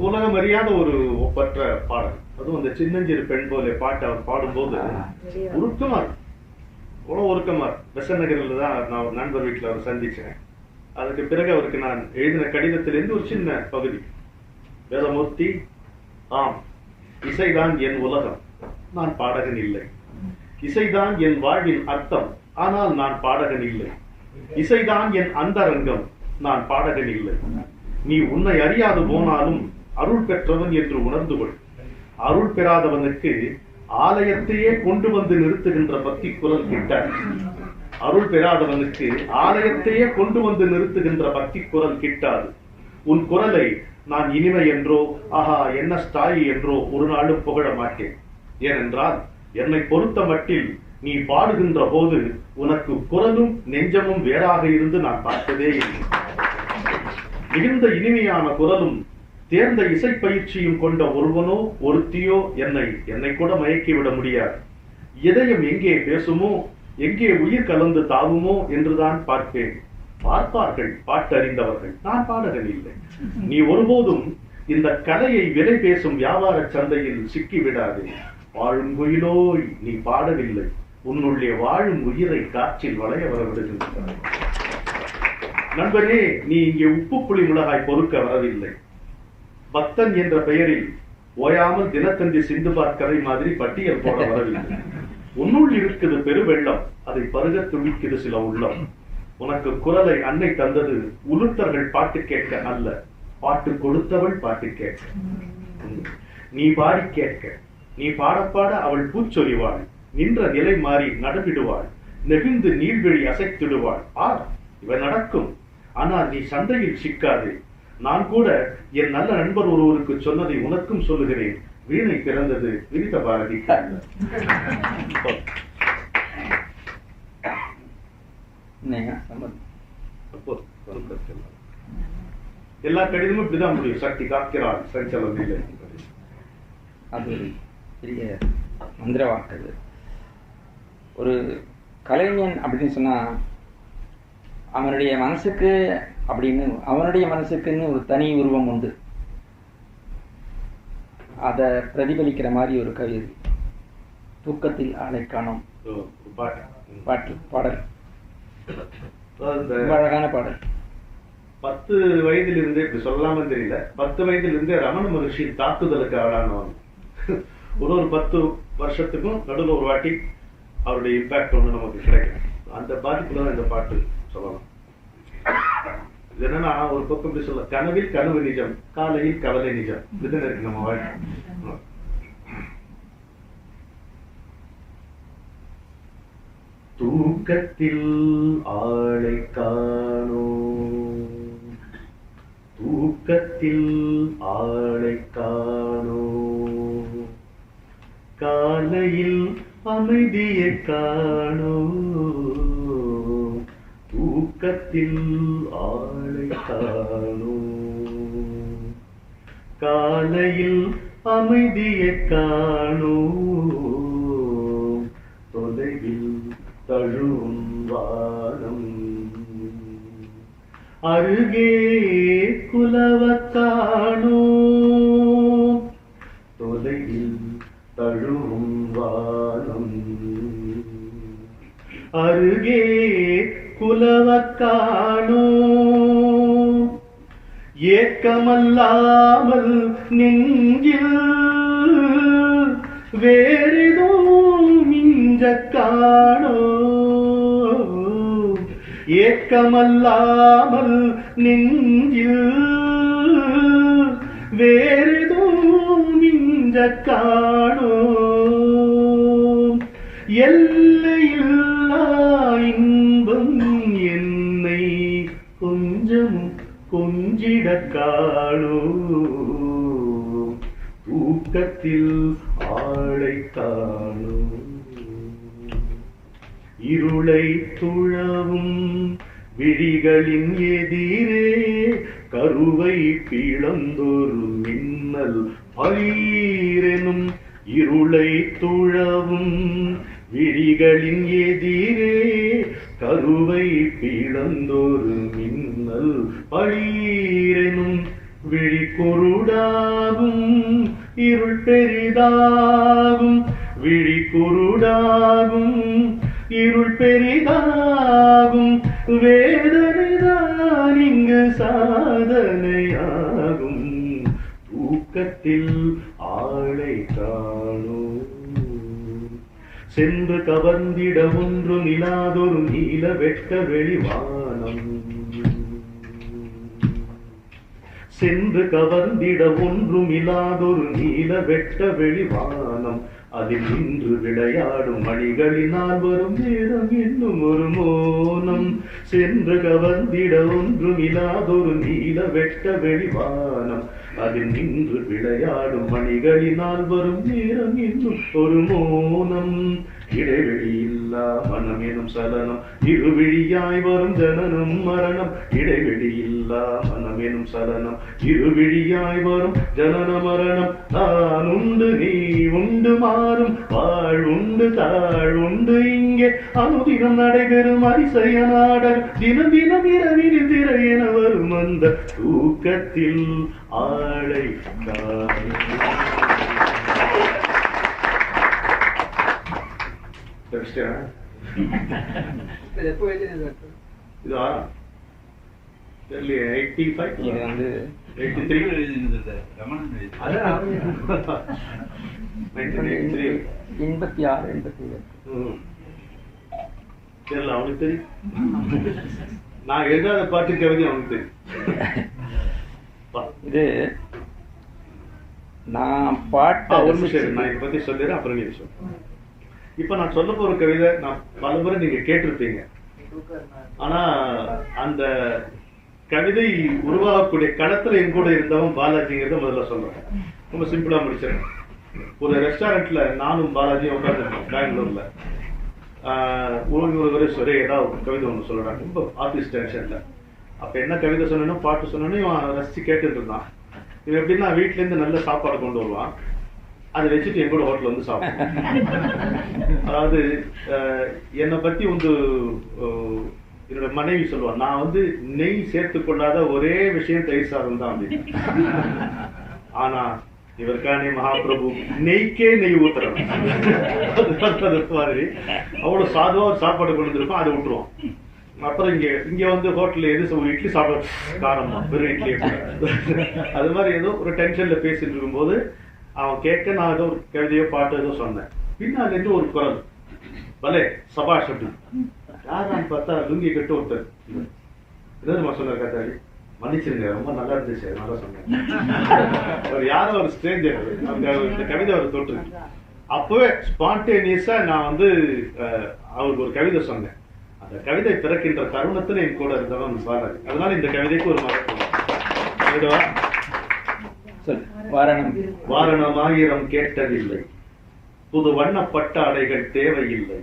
உலகம் அறியாத ஒரு ஒப்பற்ற பாடல். அதுவும் அந்த சின்னஞ்சிறு பெண் போல பாட்டு அவர் பாடும்போது உருக்கமா இவ்வளவு உருக்கமா. பெசன் நகரில் தான் நான் ஒரு நண்பர் வீட்டில் அவர் சந்திச்சேன். அதுக்கு பிறகு அவருக்கு நான் எழுதின கடிதத்திலிருந்து ஒரு சின்ன பகுதி. வேதமூர்த்தி, ஆம், இசைதான் என் உலகம், நான் பாடகன் இல்லை. இசைதான் என் வாழ்வின் அர்த்தம், ஆனால் நான் பாடகன் இல்லை. இசைதான் என் அந்தரங்கம், நான் பாடகன் இல்லை. நீ உன்னை அறியாது போனாலும் அருள் பெற்றவன் என்று உணர்ந்து கொள். அருள் பெறாதவனுக்கு ஆலயத்தையே கொண்டு வந்து நிறுத்துகின்ற பக்தி குரல் கிட்டாது. அருள் பெறாதவனுக்கு ஆலயத்தையே கொண்டு வந்து நிறுத்துகின்ற பக்தி குரல் கிட்டாது. உன் குரலை நான் இனிமை என்றோ ஆஹா என்ன ஸ்டாயி என்றோ ஒரு நாளும் புகழ மாட்டேன். ஏனென்றால் என்னை பொறுத்த மட்டில் நீ பாடுகின்ற போது உனக்கு குரலும் நெஞ்சமும் வேறாக இருந்து நான் பார்த்ததே இல்லை. மிகுந்த இனிமையான குரலும் தேர்ந்த இசை பயிற்சியும் கொண்ட ஒருவனோ ஒருத்தியோ என்னை கூட மயக்கிவிட முடியாது. இதயம் எங்கே பேசுமோ, எங்கே உயிர் கலந்து தாவுமோ என்றுதான் பார்ப்பேன். பார்ப்பார்கள் பாட்டறிந்தவர்கள், நான் பாடகன் இல்லை. நீ ஒருபோதும் இந்த கலையை விலை பேசும் வியாபார சந்தையில் சிக்கிவிடாதே. வாழும் குயிலோய், நீ பாடவில்லை. உன்னுள்ளே வாழும் உயிரை காற்றில் வளைய வர விடுகின்றாய். நண்பனே, நீ இங்கே உப்பு புளி மிளகாய் பொறுக்க வரவில்லை. பக்தன் என்ற பெயரில் ஓயாமல் தினத்தந்தி சிந்துபாத் கதை மாதிரி பட்டியல் போட வரவில்லை. உன்னுள் இருக்குது பெருவெள்ளம், அதை பருக துடிக்குது சில உள்ளம். உனக்கு குரலை அன்னை தந்தது உளுத்தர்கள் பாட்டு கேட்க அல்ல, பாட்டு கொடுத்தவள் பாட்டு கேட்க. நீ பாடி கேட்க, நீ பாடப்பாட அவள் பூச்சொலிவாள். நின்ற நிலை மாறி நடமிடுவாள், நெகிழ்ந்து நீள்வெளி அசைத்திடுவாள். இவன் நடக்கும், ஆனால் நீ சந்தையில் சிக்காதே. நான் கூட என் நல்ல நண்பர் ஒருவருக்கு சொன்னதை உனக்கும் சொல்லுகிறேன். வீணை பிறந்தது விரித பாரதி. எல்லா கடிதமும் இப்படிதான் முடியும். சக்தி காக்கிறாள் சஞ்சலம் இல்லை. அது ஒரு பெரிய மந்திர வாக்கு. ஒரு கலைஞன் அப்படின்னு சொன்னா அவனுடைய மனசுக்கு அப்படின்னு அவனுடைய மனசுக்குன்னு ஒரு தனி உருவம் உண்டு. அதை பிரதிபலிக்கிற மாதிரி ஒரு கவிதை. தூக்கத்தில் ஆளை காணோம் பாடல், அழகான பாடல். 10 வயதிலிருந்தே, இப்படி சொல்லாம தெரியல, 10 வயதிலிருந்தே ரமண மகர்ஷி தாக்குதலுக்கு ஆளானவன். ஒரு 10 வருஷத்துக்கும் நடுவில் ஒரு வாட்டி அவருடைய இம்பாக்ட் ஒன்று நமக்கு கிடைக்கும். அந்த பாதிப்புல தான் இந்த பாட்டு சொல்லலாம். இது என்னன்னா ஒரு பக்கம் இப்படி சொல்ல, கனவில் கனவு நிஜம், காலையில் கவலை நிஜம், இதுன்னு இருக்கு நம்ம வாழ்க்கை. தூக்கத்தில் ஆளை காணோம், தூக்கத்தில் ஆளை காணோம், காலையில் அமைதியை காணோம், தூக்கத்தில் ஆளை காணோம், காலையில் அமைதியை காணோம், தொலைவில் தழுவும் வானம், அருகே குலவக் காணோம், தொலைவில் தழுவும் வானம், அருகே குலவக் காணோம், ஏக்கமல்லாமல் நெஞ்சில் வேறெதோ மிஞ்சக் காணோம், ஏக்கமல்லாமல் நெஞ்சில் வேறெதோ மிஞ்சக் காணோம், எல்லையில்லா இன்பம் என்னை கொஞ்சம் கொஞ்சிடக் காணோம், தூக்கத்தில் ஆளை காணோம், இருளை துழவும் விழிகளின் எதிரே கருவை பிளந்தொரு மின்னல் பயிரெனும், இருளை துழவும் விழிகளின் எதிரே கருவை பிளந்தொரு மின்னல் பயிரெனும், விழி குருடாகும் இருள் பெரிதாகும், விழி குருடாகும் இருள் பெரிதாகும், வேதனைதான் இங்கு சாதனையாகும், தூக்கத்தில் ஆளை காணோம், சென்று கவர்ந்திட ஒன்று நிலாதொரு நீல வெட்ட வெளிவானம், சென்று கவர்ந்திட ஒன்றும் இல்லாதொரு நீல வெட்ட வெளிவானம், அதில் நின்று விளையாடும் மணிகளினால் வரும் நேரம் இன்னும் ஒரு மோனம், சென்று கவர்ந்திட ஒன்றும் இல்லாதொரு நீல வெட்ட வெளிவானம், அதில் நின்று விளையாடும் மணிகளினால் வரும் நேரம் இன்னும் ஒரு மோனம், இடைவெளி இல்லா மனம் எனும் சலனம், இருவிழியாய் வரும் ஜனனம் மரணம், இடைவெளி இல்லா மனம் எனும் சலனம், இருவிழியாய் வரும் ஜனன மரணம், நான் உண்டு நீ உண்டு மாறும் வாழ்வுண்டு தாழ்வுண்டு, இங்கே அனுதினம் நடைபெறும் அதிசய நாடகம், தினம் தினம் இரவினில் திரையென வரும் அந்த தூக்கத்தில் ஆளை காணோம். அவனுக்கு தெரியும், நான் எழுதாத பாட்டு கவிதை அவனுக்கு தெரியும். இது நான் பாட்டு நான் இதை பத்தி சொல்லிடுறேன், அப்புறம் நீங்க சொல்லுங்க. இப்ப நான் சொல்ல போற கவிதை நான் பலமுறை நீங்க கேட்டிருப்பீங்க. ஆனா அந்த கவிதை உருவாகக்கூடிய களத்துல என் கூட இருந்தவன் பாலாஜிங்கிறத முதல்ல சொல்றேன். ரொம்ப சிம்பிளா முடிச்சிடறேன். ஒரு ரெஸ்டாரண்ட்ல நானும் பாலாஜியும் உட்காந்துருக்கோம் பெங்களூர்ல. ஒரு சொல்லி ஏதாவது கவிதை ஒன்று சொல்றாங்க, ரொம்ப ஆர்டிஸ்ட் டென்ஷன்ல. அப்ப என்ன கவிதை சொன்னோம் பாட்டு சொன்னோன்னு இவன் ரசிச்சு கேட்டுட்டு இருந்தான். இவன் எப்படின்னா வீட்டுல இருந்து நல்ல சாப்பாடு கொண்டு வருவான், அதை வச்சுட்டு என் கூட ஹோட்டல் வந்து சாப்பிடுவான். அதாவது என்னை பத்தி வந்து என்னோட மனைவி சொல்லுவான், நான் வந்து நெய் சேர்த்து கொள்ளாத ஒரே விஷயம் தயிர் சாதம் தான் அப்படின்னு. ஆனா இவருக்கானே மகாபிரபு நெய்க்கே நெய் ஊத்துறோம். மாதிரி அவ்வளவு சாதுவா ஒரு சாப்பாடு கொண்டு வந்திருக்கோம், அதை விட்டுருவோம். அப்புறம் இங்க வந்து ஹோட்டல்ல எது இட்லி சாப்பிட காரமா வெறும் இட்லி. அது மாதிரி ஏதோ ஒரு டென்ஷன்ல பேசிட்டு இருக்கும்போது அவன் கேட்க நான் ஏதோ ஒரு கவிதையோ பாட்டு ஏதோ சொன்னேன். பின்னால் இருந்து ஒரு குரல், பலே சபாஷ் அப்படி. யாரான்னு பார்த்தா லுங்கி கட்டு ஒருத்தர். என்ன சொன்னார் காத்தாடி, மன்னிச்சிருங்க ரொம்ப நல்லா இருந்துச்சு, நல்லா சொன்னேன். அவர் யாரோ ஒரு ஸ்ட்ரேஞ்சர், இந்த கவிதை அவர் தொற்று. அப்பவே ஸ்பான்டேனியஸா நான் வந்து அவருக்கு ஒரு கவிதை சொன்னேன். அந்த கவிதை பிறக்கின்ற தருணத்துல என் கூட இருந்தவன் பாரதி. அதனால இந்த கவிதைக்கு ஒரு மகத்துவம். வாரணம் ஆயிரம் கேட்டதில்லை, புது வண்ணப்பட்ட அடைகள் தேவையில்லை.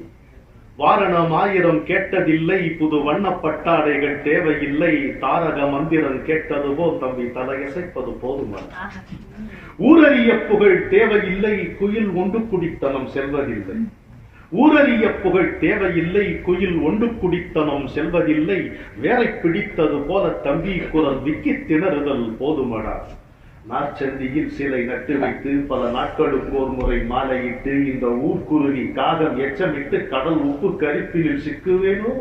வாரணம் ஆயிரம் கேட்டதில்லை, புது வண்ணப்பட்ட அடைகள் தேவையில்லை. தாரக மந்திரம் கேட்டது போல் தம்பி தலையசைப்பது போதுமான. ஊரறிய புகழ் தேவையில்லை, குயில் ஒன்று குடித்தனம் செல்வதில்லை. ஊரறிய புகழ் தேவையில்லை, குயில் ஒன்று குடித்தனம் செல்வதில்லை. வேரை பிடித்தது போல தம்பி குரல் விக்கி திணறுதல் போதுமடா. நாற்சந்தியில் சிலை நட்டு வைத்து பல நாட்களுக்கு ஒரு முறை மாலையிட்டு இந்த ஊர்க்குருவி காகம் எச்சமிட்டு கடல் உப்பு கரிப்பினில் சிக்குவேனோ.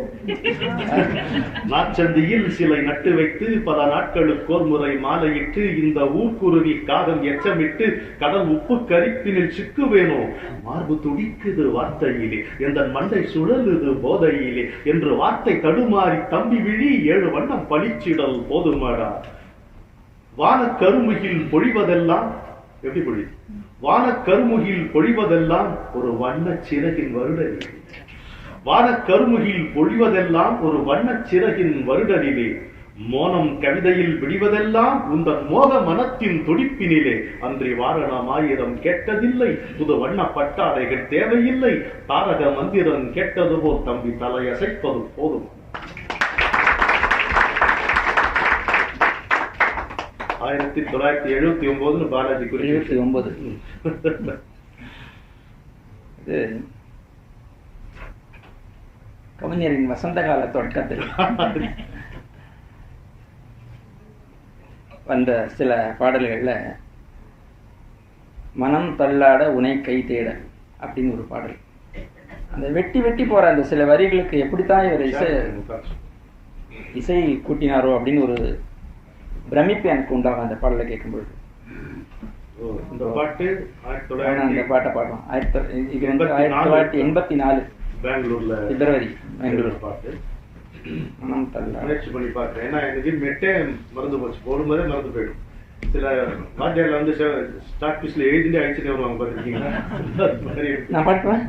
நாற்சந்தியில் சிலை நட்டு வைத்து பல நாட்களுக்கு ஒரு முறை மாலையிட்டு இந்த ஊர்க்குருவி காகம் எச்சமிட்டு கடல் உப்பு கரிப்பினில் சிக்குவேனோ. மார்பு துடிக்குது வார்த்தையிலே, எந்த மண்டை சுழலுது போதையிலே என்று வார்த்தை தடுமாறி தம்பி விழி 7 வண்ணம் பளிச்சிடல் போதுமாடா. வான கருமுகில் பொழிவதெல்லாம் எப்படி பொழிது? வான கருமுகில் பொழிவதெல்லாம் ஒரு வண்ண சிறகின் வருடலிலே. வான கருமுகில் பொழிவதெல்லாம் ஒரு வண்ண சிறகின் வருடலிலே. மோனம் கவிதையில் விடிவதெல்லாம் உந்தன் மோக மனத்தின் துடிப்பினிலே. அன்றி வாரணம் ஆயிரம் கேட்டதில்லை, புது வண்ண பட்டாடைகள் தேவையில்லை. தாரக மந்திரம் கேட்டது போல் தம்பி தலையசைப்பது போதும். 1979 பாலாஜி குறிப்பிட்டு 79. இது கவிஞரின் வசந்த கால தொடக்கத்தில் வந்த சில பாடல்கள்ல மனம் தள்ளாட உனை கை தேட அப்படின்னு ஒரு பாடல். அந்த வெட்டி வெட்டி போற அந்த சில வரிகளுக்கு எப்படித்தான் இவர் இசை கூட்டினாரோ அப்படின்னு ஒரு பிரமிப்பு எனக்கு உண்டாகும் அந்த பாடலை கேட்கும்பொழுது. இந்த பாட்டு அந்த பாட்டை பாடுறோம். இது வந்து 1984 பெங்களூர்ல, பிப்ரவரி, பெங்களூர் பாட்டு. மனம் தள்ளாட முயற்சி பண்ணி பார்த்தேன். ஏன்னா எனக்கு மெட்டே மறந்து போச்சு, போடும்போதே மறந்து போயிடும். சில வாத்தியார்ல வந்து ஸ்டார்ட் பீஸ்ல எழுதிட்டு அழிச்சுட்டு வருவாங்க, பாத்துருக்கீங்களா? நான் பாட்டுவேன்,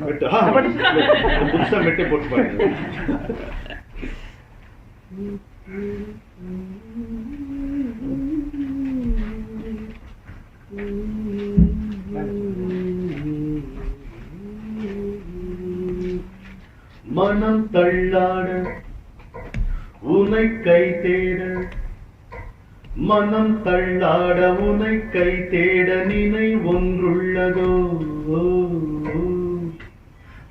புதுசா மெட்டே போட்டு பாருங்க. மனம் தள்ளாட உனை கை தேட, மனம் தள்ளாட உனை கை தேட நினை ஒன்றுள்ளதோ.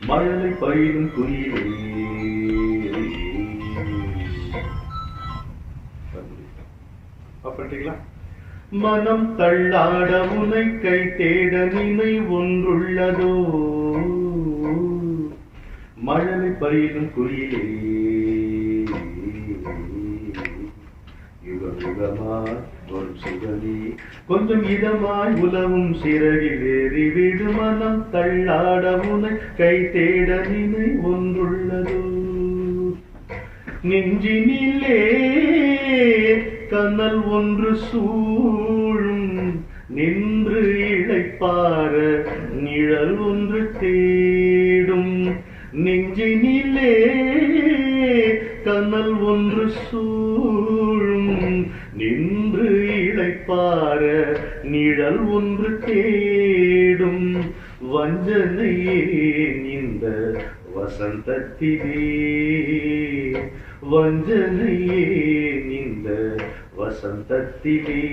மழலை பயிலும் குயிலே. அப்படிங்களா? மனம் தள்ளாட உனை கை தேட நினை ஒன்றுள்ளதோ. மழலை பயிலும் குயிலே. யுகமாய் ஒரு சுகமே கொஞ்சம் இதமாய் உலவும் சிறகில் ஏறிவிடு. மனம் தள்ளாட உனை கை தேட நினை ஒன்றுள்ளதோ. நெஞ்சினிலே கனல் ஒன்று சூழும், நின்று இளைப்பார நிழல் ஒன்று தேடும். நெஞ்சினிலே கனல் ஒன்று சூழும், நின்று இளைப்பார நிழல் ஒன்று தேடும். வஞ்சனையே இந்த வசந்தத்திலே, வஞ்சனையே இந்த வசந்தத்திலே.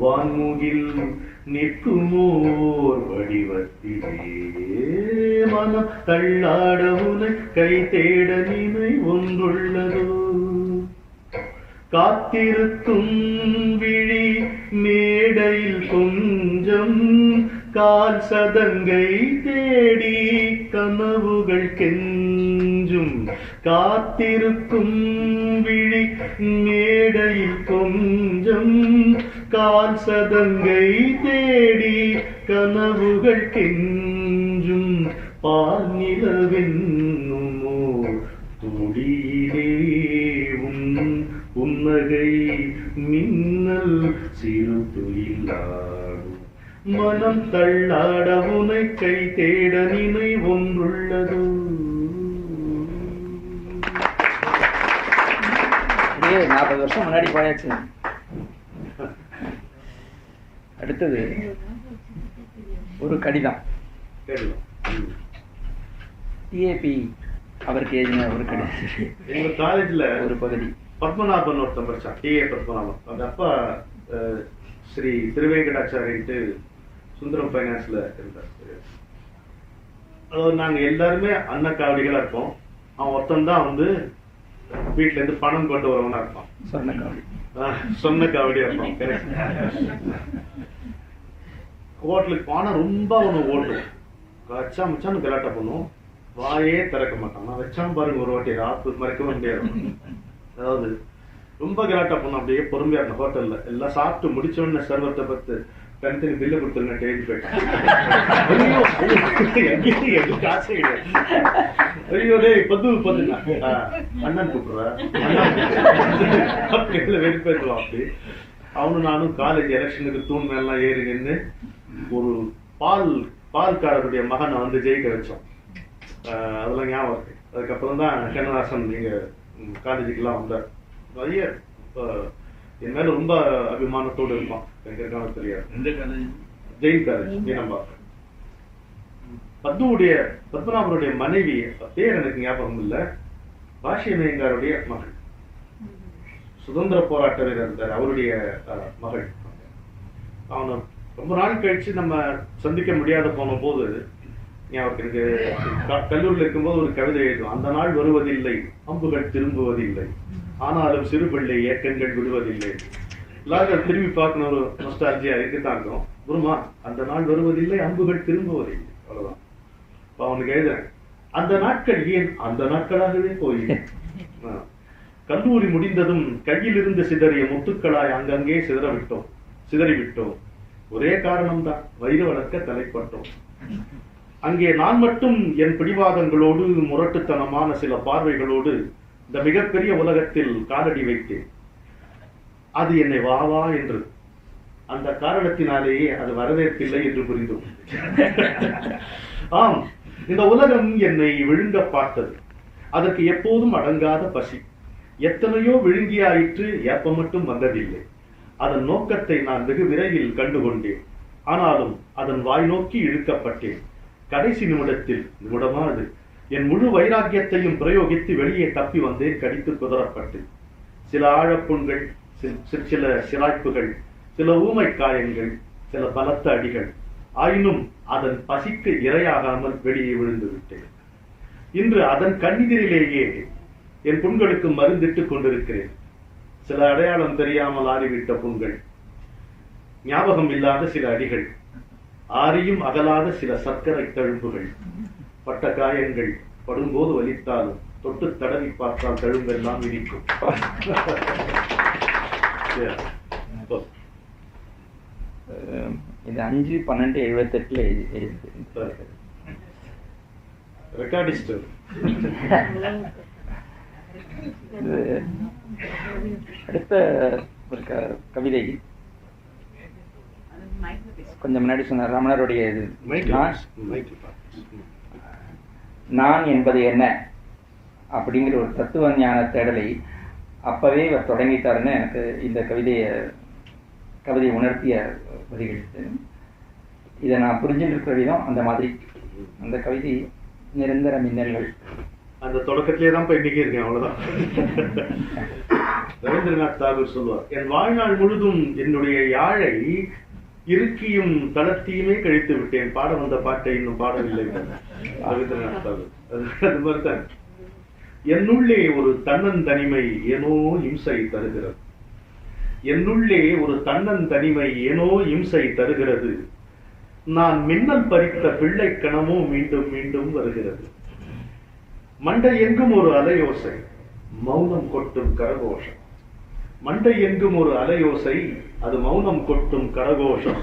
வான்முகில் நிற்குமோர் வடிவத்திலே. மனம் தள்ளாட உனை கை தேட நினை ஒன்றுள்ளதோ. காத்திருக்கும் விழி மேடையில் கொஞ்சம் கால் சதங்கை தேடி கனவுகள் கெஞ்சும். காத்திருக்கும் விழி மேடையில் கொஞ்சம் கால் சதங்கை தேடி கனவுகள் கெஞ்சும். பால் நிலவென்னுமோ துளியிலே புன்னகை மின்னல் சிறு துயிலாடும் மனம் தள்ளாட உனை கை தேட நினை ஒன்றுள்ளதோ. 40 வருஷம் முன்னாடி போயாச்சு. அடுத்தது ஒரு கடிதம். டிஏபி அவருக்கு எழுதின ஒரு கடிதம். எங்க காலேஜ்ல ஒரு பகுதி பத்மநாபன் ஒருத்தன் படிச்சான், டிஏ பத்மநாபன். அந்த அப்பா ஸ்ரீ திருவேங்கடாச்சாரிட்டு சுந்தரம் பைனான்ஸ்ல இருந்தார். அதாவது நாங்க எல்லாருமே அன்னக்காவடிகளா இருப்போம். அவன் ஒருத்தன் தான் வந்து வீட்டுல இருந்து பணம் கொண்டு வரவனா இருப்பான். சொன்ன காவடியா இருப்பான். ஹோட்டலுக்கு போனா ரொம்ப அவனை ஓட்டும், கச்சா மச்சான்னு கலாட்டா பண்ணுவோம், வாயே திறக்க மாட்டான். நான் வச்சான் பாருங்க ஒரு வாட்டி ராத்து மறைக்கவே முடியாது. அதாவது ரொம்ப கலாட்டா பண்ணும். அப்படியே பொறுமையா இருந்த ஹோட்டல்ல எல்லாம் சாப்பிட்டு முடிச்ச உடனே சர்வத்தை பத்து தனித்தனி பில்ல கொடுத்துருங்க எழுதி போயிட்டான். காசே கிடையாது. ஐயோ டே பதுங்க அண்ணன் கூப்பிடுறா அப்படி வெடிப்பேற்றுவான். அப்படி அவனும் நானும் காலேஜ் எலெக்ஷனுக்கு தூண் மேலாம் ஏறி நின்று ஒரு பால்காரருடைய மகனை வந்து ஜெயிக்க வச்சோம். அதெல்லாம் ஞாபகம் இருக்கு. அதுக்கப்புறம் தான் கண்ணதாசன் நீங்க காலேஜுக்கெல்லாம் வந்தார். நிறைய என் மேல ரொம்ப அபிமானத்தோடு இருப்பான். எனக்கு இருக்கான தெரியாது. ஜெயின் காலேஜ் மீனம்பா. பத்மநாபருடைய மனைவி பேர் எனக்கு ஞாபகம் இல்லை, பாஷியமேங்காருடைய மகள், சுதந்திர போராட்ட வீரர் இருந்தார், அவருடைய மகள். அவனை ரொம்ப நாள் கழிச்சு நம்ம சந்திக்க முடியாத போன போது எனக்கு கல்லூரியில் இருக்கும்போது ஒரு கவிதை எழுதும். அந்த நாள் வருவதில்லை, அம்புகள் திரும்புவதில்லை, ஆனாலும் சிறுபிள்ளை ஏக்கங்கள் விடுவதில்லை. எல்லாரும் திரும்பி பார்க்கணும், ஒரு நொஸ்டால்ஜியா இருக்குதான் இருக்கும். குருமா அந்த நாள் வருவதில்லை, அம்புகள் திரும்புவதில்லை, அவ்வளவுதான். அவனுக்கு எழுதுறேன், அந்த நாட்கள் ஏன் அந்த நாட்களாகவே போய் கல்லூரி முடிந்ததும் கையிலிருந்து சிதறிய முத்துக்களாய் அங்கங்கே சிதறிவிட்டோம். ஒரே காரணம்தான், வயிறு வளர்க்க தலைப்பட்டோம். அங்கே நான் மட்டும் என் பிடிவாதங்களோடு முரட்டுத்தனமான சில பார்வைகளோடு இந்த மிகப்பெரிய உலகத்தில் காலடி வைத்தேன். அது என்னை வா வா என்று, அந்த காரணத்தினாலேயே அது வரவேற்பில்லை என்று புரிந்தோம். ஆம், இந்த உலகம் என்னை விழுங்க பார்த்தது. அதற்கு எப்போதும் அடங்காத பசி. எத்தனையோ விழுங்கியாயிற்று, ஏப்ப மட்டும் வந்ததில்லை. அதன் நோக்கத்தை நான் வெகு விரைவில் கண்டுகொண்டேன். ஆனாலும் அதன் வாய் நோக்கி இழுக்கப்பட்டேன். கடைசி நிமிடமானது என் முழு வைராக்கியத்தையும் பிரயோகித்து வெளியே தப்பி வந்தேன், கடித்து குதறப்பட்டு. சில ஆழப்புண்கள், சில சிராய்ப்புகள், சில ஊமை காயங்கள், சில பலத்த அடிகள். ஆயினும் அதன் பசிக்கு இரையாகாமல் வெளியே விழுந்து விட்டேன். இன்று அதன் கண்ணெதிரிலேயே என் புண்களுக்கு மருந்திட்டுக் கொண்டிருக்கிறேன். சில அடையாளம் தெரியாமல் ஆறிவிட்ட புண்கள், ஞாபகம் இல்லாத சில அடிகள், ஆறியும் அகலாத சில சர்க்கரை தழும்புகள், பட்ட காயங்கள் படும்போது வலித்தாலும் தொட்டு தடவி பார்த்தால் தழும்பெல்லாம் விதிக்கும். இது 5/12/78 ரெக்கார்டிஸ்ட். அடுத்த ஒரு கவிதை கொஞ்சம் முன்னாடி சொன்ன ரமணருடைய இது, நான் என்பது என்ன அப்படிங்கிற ஒரு தத்துவ ஞான தேடலை அப்பவே இவர் தொடங்கிட்டாருன்னு எனக்கு இந்த கவிதை உணர்த்திய வரிகள். இதை நான் புரிஞ்சுட்டு இருக்கிற விதம் அந்த மாதிரி. அந்த கவிதை நிரந்தர மின்னல்கள். அந்த தொடக்கத்திலே தான் போய் இன்னைக்கு இருக்கேன், அவ்வளவுதான். ரவீந்திரநாத் தாகூர் சொல்லுவார், என் வாழ்நாள் முழுதும் என்னுடைய யாழை இருக்கியும் தளர்த்தியுமே கழித்து விட்டேன், பாட வந்த பாட்டை இன்னும் பாடவில்லை. ரவீந்திரநாத் தாகூர் அது மாதிரிதான். என்னுள்ளே ஒரு தன்னந்தனிமை ஏனோ இம்சை தருகிறது. என்னுள்ளே ஒரு தன்னந்தனிமை ஏனோ இம்சை தருகிறது. நான் மின்னல் பறித்த பிள்ளை கணமோ மீண்டும் மீண்டும் வருகிறது. மண்டை எங்கும் ஒரு அலையோசை, மௌனம் கொட்டும் கரகோஷம். மண்டை எங்கும் ஒரு அலையோசை, அது மௌனம் கொட்டும் கரகோஷம்.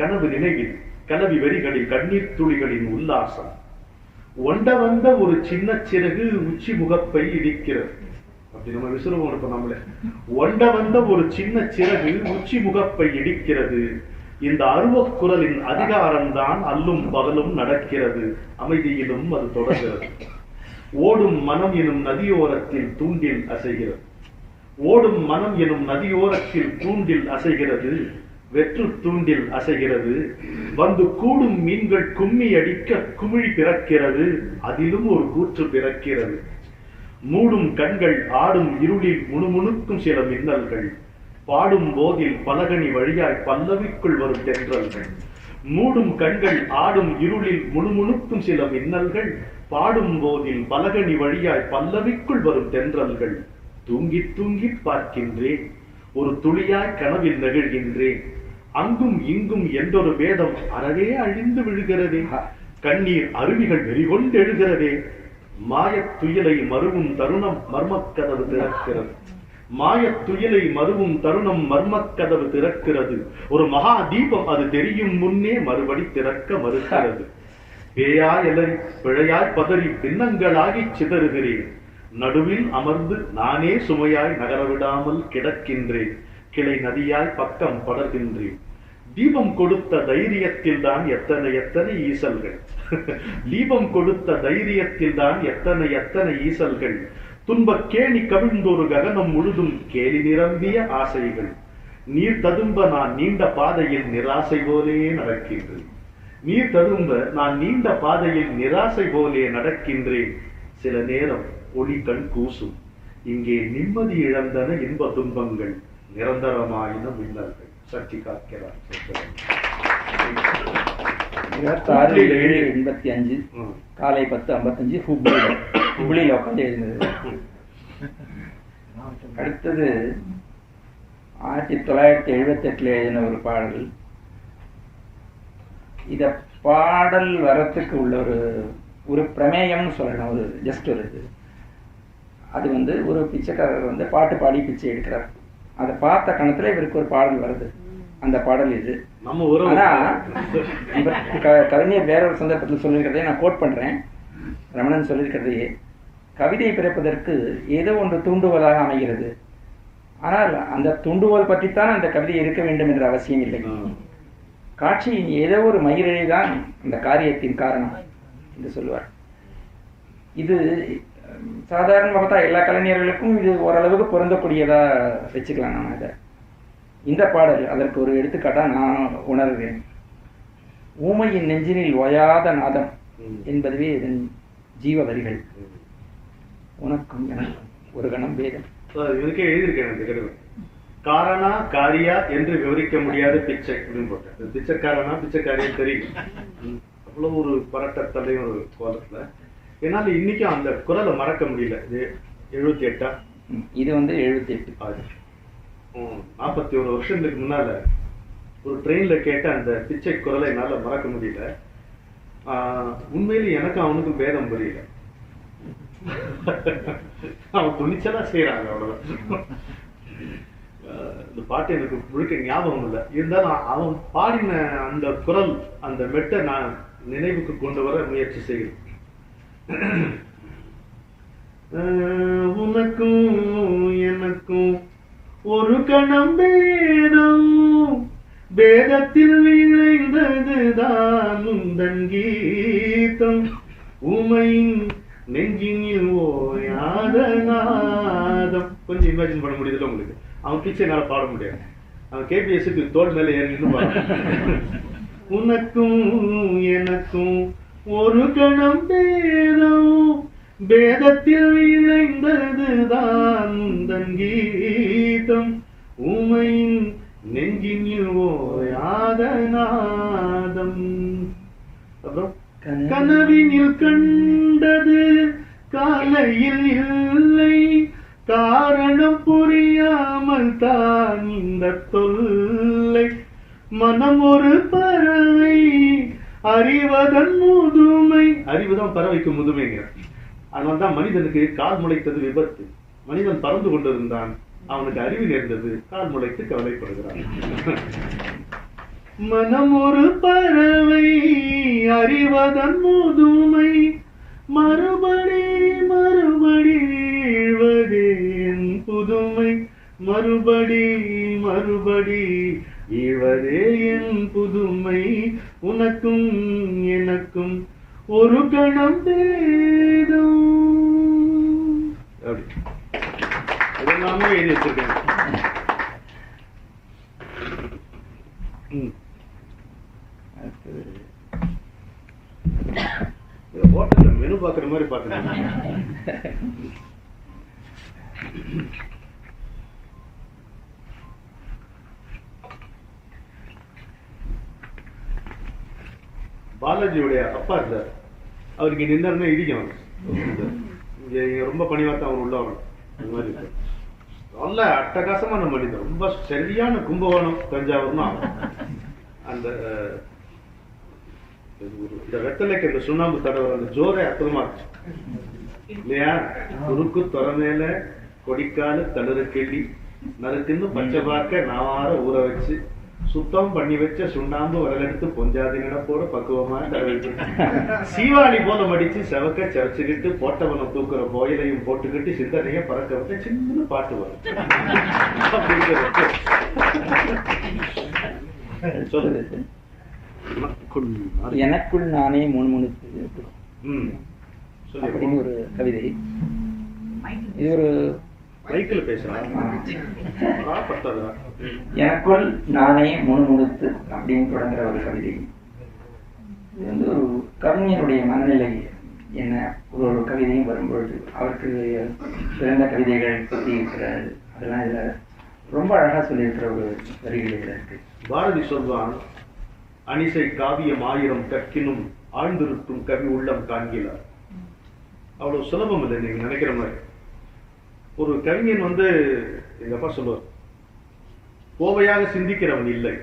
கனவு நினைவில் கனவி வெறிகளில் கண்ணீர் துளிகளின் உல்லாசம். ஒண்ட வந்த ஒரு சின்ன சிறகு உச்சி முகப்பை இடிக்கிறது. அப்படி நம்ம விசுரவம் இருப்போம் நம்மளே. ஒண்ட வந்த ஒரு சின்ன சிறகு உச்சி முகப்பை இடிக்கிறது. இந்த அருவக்குரலின் அதிகாரம்தான் அல்லும் பகலும் நடக்கிறது. அமைதியிலும் அது தொடர்கிறது. ஓடும் மனம் எனும் நதியோரத்தில் தூண்டில் அசைகிறது. ஓடும் மனம் எனும் நதியோரத்தில் தூண்டில் அசைகிறது. வெற்று தூண்டில் அசைகிறது. வந்து கூடும் மீன்கள் கும்மி அடிக்க குமிழி பிறக்கிறது. அதிலும் ஒரு கூற்று பிறக்கிறது. மூடும் கண்கள் ஆடும் இருளில் முணுமுணுக்கும் சில மின்னல்கள். பாடும் போதில் பலகனி வழியாய் பல்லவிக்குள் வரும் தென்றல்கள். மூடும் கண்கள் ஆடும் இருளில் முணுமுணுக்கும் சில மின்னல்கள். பாடும் போதில் பலகனி வழியாய் பல்லவிக்குள் வரும் தென்றல்கள். தூங்கி தூங்கி பார்க்கின்றேன், ஒரு துளியாய் கனவில் நெகிழ்கின்றேன். அங்கும் இங்கும் என்றொரு வேதம் அறவே அழிந்து விழுகிறதே. கண்ணீர் அருவிகள் வெறிகொண்டு எழுகிறதே. மாயத் துயிலை மருவும் தருணம் மர்மக்கதவு திறக்கிறது. மாயத் துயிலை மருவும் தருணம் மர்மக்கதவு திறக்கிறது. ஒரு மகா தீபம் அது தெரியும் முன்னே மறுபடி திறக்க மறுக்கிறது. பேயாய் எலறி பிழையாய் பதறி பின்னங்களாகி சிதறுகிறேன். நடுவில் அமர்ந்து நானே சுமையாய் நகரவிடாமல் கிடக்கின்றேன். கிளை நதியாய் பக்கம் படர்கின்றேன். தீபம் கொடுத்த தைரியத்தில் தான் எத்தனை எத்தனை ஈசல்கள். தீபம் கொடுத்த தைரியத்தில் தான் எத்தனை எத்தனை ஈசல்கள். துன்பக் கேணி கவிழ்ந்தொரு ககனம் முழுதும் கேலி நிரம்பிய ஆசைகள். நீர் ததும்ப நான் நீண்ட பாதையில் நிராசை போலே நடக்கின்றேன். நீர் ததும்ப நான் நீண்ட பாதையில் நிராசை போலே நடக்கின்றேன். சில நேரம் ஒளி கண் கூசும். இங்கே நிம்மதி இழந்தன இன்ப துன்பங்கள். நிரந்தரமாயின மின்னல்கள். சக்தி காக்கிறார். 26/7/85 காலை 10:55 ஹுப்ளியில் உட்காந்து எழுந்தது. அடுத்தது 1978 எழுதின ஒரு பாடல். இத பாடல் வரத்துக்கு உள்ள ஒரு பிரமேயம்னு சொல்லணும். ஒரு ஜஸ்ட் ஒரு இது. அது ஒரு பிச்சைக்காரர் பாட்டு பாடி பிச்சை எடுக்கிறார். அதை பார்த்த கணத்துல இவருக்கு ஒரு பாடல் வருது. அந்த பாடல் இது. ஆனா கவிஞர் வேற ஒரு சந்தர்ப்பத்தில் சொல்லியிருக்கிறதே நான் கோட் பண்றேன். ரமணன் சொல்லியிருக்கிறதையே, கவிதை பிறப்பதற்கு ஏதோ ஒன்று தூண்டுவதாக அமைகிறது. ஆனால் அந்த தூண்டுவல் பற்றித்தான் அந்த கவிதை இருக்க வேண்டும் என்ற அவசியம் இல்லை. காட்சியின் ஏதோ ஒரு மயிரிழைதான் அந்த காரியத்தின் காரணம் என்று சொல்லுவார். இது சாதாரணமாக பார்த்தா எல்லா கலைஞர்களுக்கும் இது ஓரளவுக்கு பொருந்தக்கூடியதா வச்சுக்கலாம். நான் இதை இந்த பாடல் அதற்கு ஒரு எடுத்துக்காட்டா நான் உணர்கிறேன். ஊமையின் நெஞ்சினில் ஓயாத நாதம் என்பதுவே இதன் ஜீவ வரிகள். உனக்கும் எனக்கும் ஒரு கணம் பேதம். இதுக்கே எழுதியிருக்கேன். காரணா காரியா என்று விவரிக்க முடியாத பிச்சை அப்படின்னு போட்டேன். பிச்சைக்காரனா பிச்சைக்காரியா தெரியும். அவ்வளவு ஒரு பரட்டத்தலையும் ஒரு கோலத்துல. என்னால இன்னைக்கும் அந்த குரலை மறக்க முடியல. இது 78. இது 78. 41 வருஷத்துக்கு முன்னால ஒரு ட்ரெயின்ல கேட்ட அந்த பிச்சை குரலை என்னால மறக்க முடியல. உண்மையில எனக்கும் அவனுக்கும் பேதம் புரியல. அவன் துணிச்சலா செய்யறாங்க, அவ்வளவுதான். இந்த பாட்டு எனக்கு முழுக்க ஞாபகம் இல்லை. இருந்தாலும் அவன் பாடின அந்த குரல், அந்த மெட்டை நான் நினைவுக்கு கொண்டு வர முயற்சி செய்கிறேன். உனக்கும் எனக்கும் ஒரு கணம் பேதம், பேதத்தில் விளைந்ததுதான் உந்தன் கீதம். உமையின் நெஞ்சினில் ஓயாத நாதம். கொஞ்சம் இமேஜின் பண்ண முடியுதுல்ல உங்களுக்கு? அவன் பிச்சை என்னால பாட முடியாது. அவன் கேபிஎஸ்க்கு தோல் மேல ஏறின்னு பாடு. உனக்கும் எனக்கும் ஒரு கணம் பேதம், பேதத்தில் விளைந்ததுதான் உந்தன் கீதம். உமையின் நெஞ்சினில் ஓயாத நாதம். அப்புறம் கனவினில் கண்டது காலையில் இல்லை, காரணம் புரியாமல் தான் இந்த தொல்லை. மனம் ஒரு பறவை அறிவதன் முதுமை. அறிவுதான் பறவைக்கு முதுமைங்க. அதனால்தான் மனிதனுக்கு கால் முளைத்தது விபத்து. மனிதன் பறந்து கொண்டிருந்தான், அவனுக்கு அறிவு நேர்ந்தது, கால் முளைத்து கவலைப்படுகிறான். மனம் ஒரு பறவை அறிவதன் முதுமை, மறுபடி மறுபடி வீழ்வதேன் புதுமை, மறுபடி மறுபடி வீழ்வதே என் புதுமை, உனக்கும் எனக்கும் ஒரு கணம் பேதம். அப்படி இதெல்லாமே எழுதி வச்சிருக்கேன். ஹோட்டல்ல மெனு பாக்குற மாதிரி பாக்குறேன். பாலாஜியுடைய அப்பா இருந்தார். அவருக்கு நின்று இடிக்கும். ரொம்ப பணிவார்த்த அவர் உள்ள வரணும். அந்த மாதிரி இருக்கு. நல்ல அட்டகாசமான மனிதர். ரொம்ப சரியான கும்பகோணம் தஞ்சாவூர்னா அந்த இந்த வெத்தலைக்கு அந்த சுண்ணாம்பு தடவை அந்த ஜோரே அற்புதமா இருக்கு இல்லையா? குறுக்கு தொரமேல கொடிக்கால தளர கிள்ளி நறுக்குன்னு பச்சை பார்க்க நாவார ஊற வச்சு சுத்தம் பண்ணி வச்ச சுண்ணாம்பு வரலெடுத்து பொஞ்சாதி நினைப்போட பக்குவமா தடவிட்டு சீவாளி போல மடிச்சு செவக்க சரைச்சுக்கிட்டு போட்டவனம் தூக்குற கோயிலையும் போட்டுக்கிட்டு சிந்தனைய பறக்க விட்டு சின்ன பாட்டு வரும். சொல்லுது எனக்குள் நானே முணுமுணுத்து அப்படின்னு ஒரு கவிதை. இது ஒரு மைக்கில் பேசுறான். எனக்குள் நானே முணுமுணுத்து அப்படின்னு தொடங்குற ஒரு கவிதை. இது வந்து ஒரு கவிஞருடைய மனநிலை என்ன. ஒரு கவிதையும் வரும்பொழுது அவருக்கு சிறந்த கவிதைகள் பற்றி இருக்கிறாரு. அதெல்லாம் இதுல ரொம்ப அழகா சொல்லியிருக்கிற ஒரு வரிகள் இதுல இருக்கு. பாரதி சொல்வான், அணிசை காவியம் 1000 கற்கினும் ஆழ்ந்திருக்கும் கவி உள்ளம் காண்கிறார். அவ்வளவு சுலபம் இல்லை நீங்க நினைக்கிற மாதிரி. ஒரு கவிஞன் வந்து எங்க அப்பா சொல்லுவார், கோவையாக சிந்திக்கிறவன் இல்லை,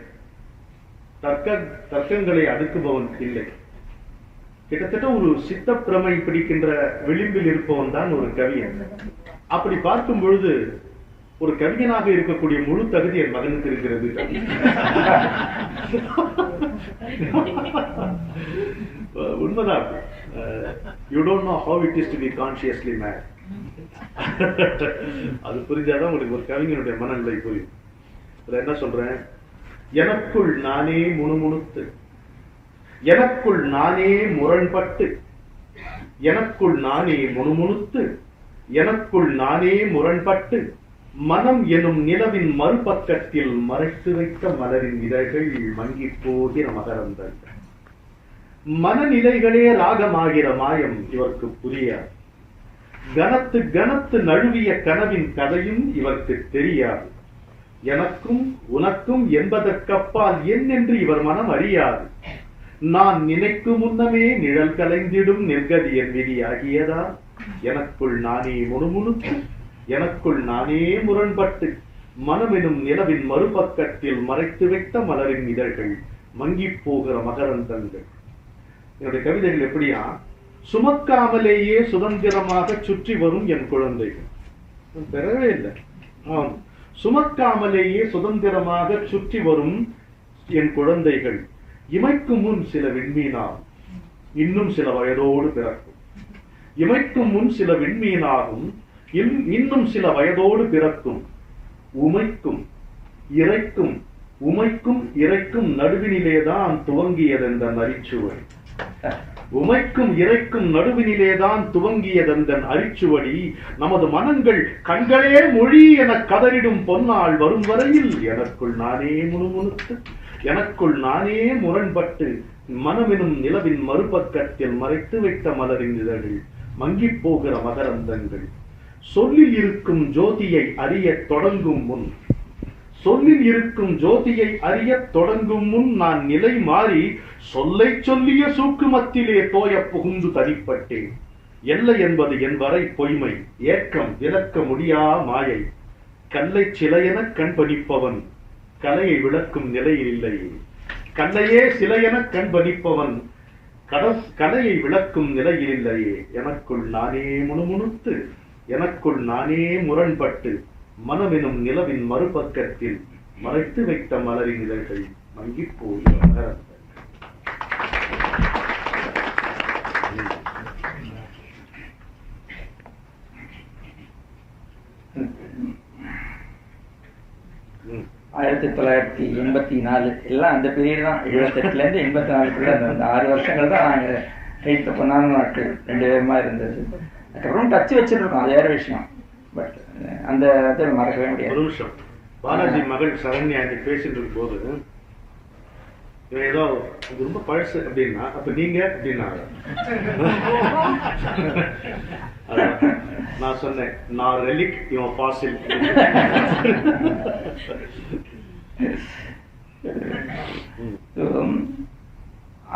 தர்க்கங்களை அடுக்குபவன் இல்லை. கிட்டத்தட்ட ஒரு சித்தப்பிரமை பிடிக்கின்ற விளிம்பில் இருப்பவன் தான் ஒரு கவிஞன். அப்படி பார்க்கும் பொழுது ஒரு கவிஞனாக இருக்கக்கூடிய முழு தகுதி என் மகனுக்கு இருக்கிறது. உண்மைதான். You don't know how it is to be consciously made. அது புரிஞ்சாதான் உங்களுக்கு ஒரு கவிஞனுடைய மனநிலை புரியும். இதுல என்ன சொல்றேன், எனக்குள் நானே முணுமுணுத்து, எனக்குள் நானே முரண்பட்டு, எனக்குள் நானே முணுமுணுத்து, எனக்குள் நானே முரண்பட்டு, மனம் எனும் நிலவின் மறுபக்கத்தில் மறைத்து வைத்த மலரின் இதழ்கள் மங்கி போகிற மகரந்தங்கள். மனநிலைகளே ராகமாகிற மாயம் இவருக்கு புரியாது. கனத்து கனத்து நழுவிய கனவின் கதையும் இவருக்கு தெரியாது. எனக்கும் உனக்கும் என்பதற்கப்பால் என்னென்று இவர் மனம் அறியாது. நான் நினைக்கும் முன்னமே நிழல் கலைந்திடும் நிர்கதி என் விதியாகியதா. எனக்குள் நானே முணுமுணுத்து, எனக்குள் நானே முரண்பட்டு, மனமெனும் நிலவின் மறுபக்கத்தில் மறைத்து வைத்த மலரின் இதழ்கள் மங்கி போகிற மகரந்தங்கள். என்னுடைய கவிதைகள் எப்படியா, சுமக்காமலேயே சுதந்திரமாக சுற்றி வரும் என் குழந்தைகள். பெறவே இல்லை. சுமக்காமலேயே சுதந்திரமாக சுற்றி வரும் என் குழந்தைகள் இமைக்கும் முன் சில விண்மீனாகும், இன்னும் சில வயதோடு பிறக்கும். இமைக்கும் முன் சில விண்மீனாகும், இன்னும் சில வயதோடு பிறக்கும். உமைக்கும் இறைக்கும், உமைக்கும் இறைக்கும் நடுவினிலேதான் துவங்கியதென்ற நரிச்சுவடி. உமைக்கும் இறைக்கும் நடுவினிலேதான் துவங்கியதெந்தன் அரிச்சுவடி. நமது மனங்கள் கண்களே மொழி என கதறிடும் பொன்னாள் வரும் வரையில் எனக்குள் நானே முணுமுணுத்து, எனக்குள் நானே முரண்பட்டு, மனமெனும் நிலவின் மறுபக்கத்தில் மறைத்து வைத்த மலரின் இதழ்கள் மங்கி போகிற மகரந்தங்கள். சொல்லில் இருக்கும் ஜோதியை அறிய தொடங்கும் முன், சொல்லில் இருக்கும் ஜோதியை அறிய தொடங்கும் முன் நான் நிலை மாறி சொல்லை சொல்லிய சூக்குமத்திலே தோய புகுந்து தனிப்பட்டேன். எல்லை என்பது என் வரை பொய்மை, ஏக்கம் விளக்க முடியா மாயை. கல்லை சிலையென கண்பணிப்பவன் கலையை விளக்கும் நிலையில் இல்லை. கல்லையே சிலையென கண்பணிப்பவன் கலையை விளக்கும் நிலையில் இல்லையே. எனக்குள் நானே முணுமுணுத்து, எனக்குள் நானே முரண்பட்டு, மனமெனும் நிலவின் மறுபக்கத்தில் மறைத்து வைத்த மலரின் இதழ்கள் மங்கி போய் 1984 எல்லாம் அந்த பீரியட் தான். 78லேருந்து 84க்குள்ள அந்த 6 வருஷங்கள் தான் நாங்கள் ரைட்டில் பொன்னான நாட்கள் 2 பேருமா இருந்தது. அதுக்கப்புறம் டச் வச்சுருக்கோம், அது வேறு விஷயம். பட் அந்த இதை மறக்கவே முடியாது. ஒரு நிமிஷம், பாலாஜி மகள் சரண்யா இன்னைக்கு பேசிட்டு இருக்கும் போது இவன் ஏதோ இது ரொம்ப பழசு அப்படின்னா, அப்ப நீங்க அப்படின்னா நான் சொன்னேன், நான் ரெலிக் இவன் ஃபாசில்.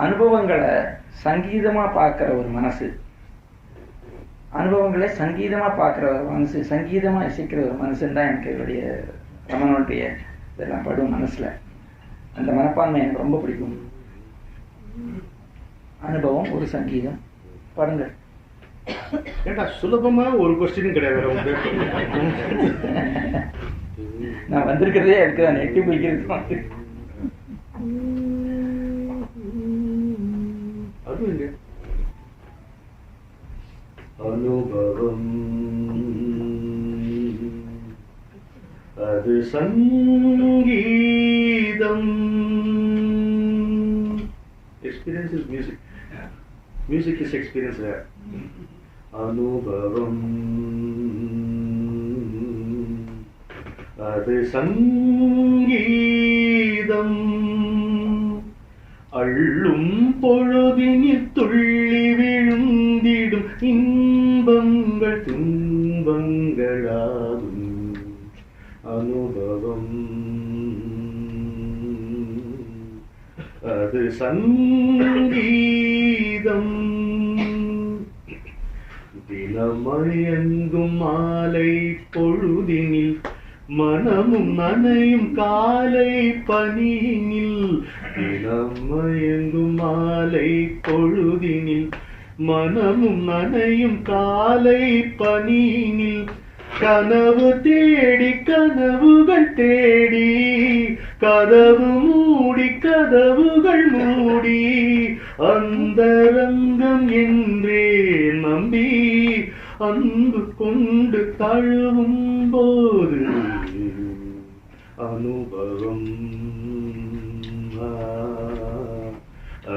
அனுபவங்களை சங்கீதமா பார்க்கிற ஒரு மனசு, அனுபவங்களை சங்கீதமா பார்க்கிற ஒரு மனசு, சங்கீதமா இசைக்கிற ஒரு மனுஷன் தான் எனக்கு என்னுடைய ரமணனுடைய இதெல்லாம் படும் மனசுல. அந்த மனப்பான்மை எனக்கு ரொம்ப பிடிக்கும். அனுபவம் ஒரு சங்கீதம் பாருங்கள். ஏண்டா சுலபமா ஒரு கொஸ்டினும் கிடையாது. நான் வந்திருக்கிறதே அதுக்கு தான், எட்டி போய்க்கிறது. அனுபவம் அது சங்கீதம். Experience is music. Music is experience there. அனுபவம் அது சங்கீதம். அள்ளும் பொழுதினில் துள்ளி விழுந்திடும் இன்பங்கள் துன்பங்களாகும். அனுபவம் அது சங்கீதம். தினமயங்கும் மாலை பொழுதினில் மனமும் நனையும் காலை பனியினில். தினமயங்கும் மாலை பொழுதினில் மனமும் நனையும் காலை பனியினில். கனவு தேடி கனவுகள் தேடி கதவு மூடி கதவுகள் மூடி அந்தரங்கம் என்றே நம்பி அன்பு கொண்டு தழுவும் போது அனுபவம்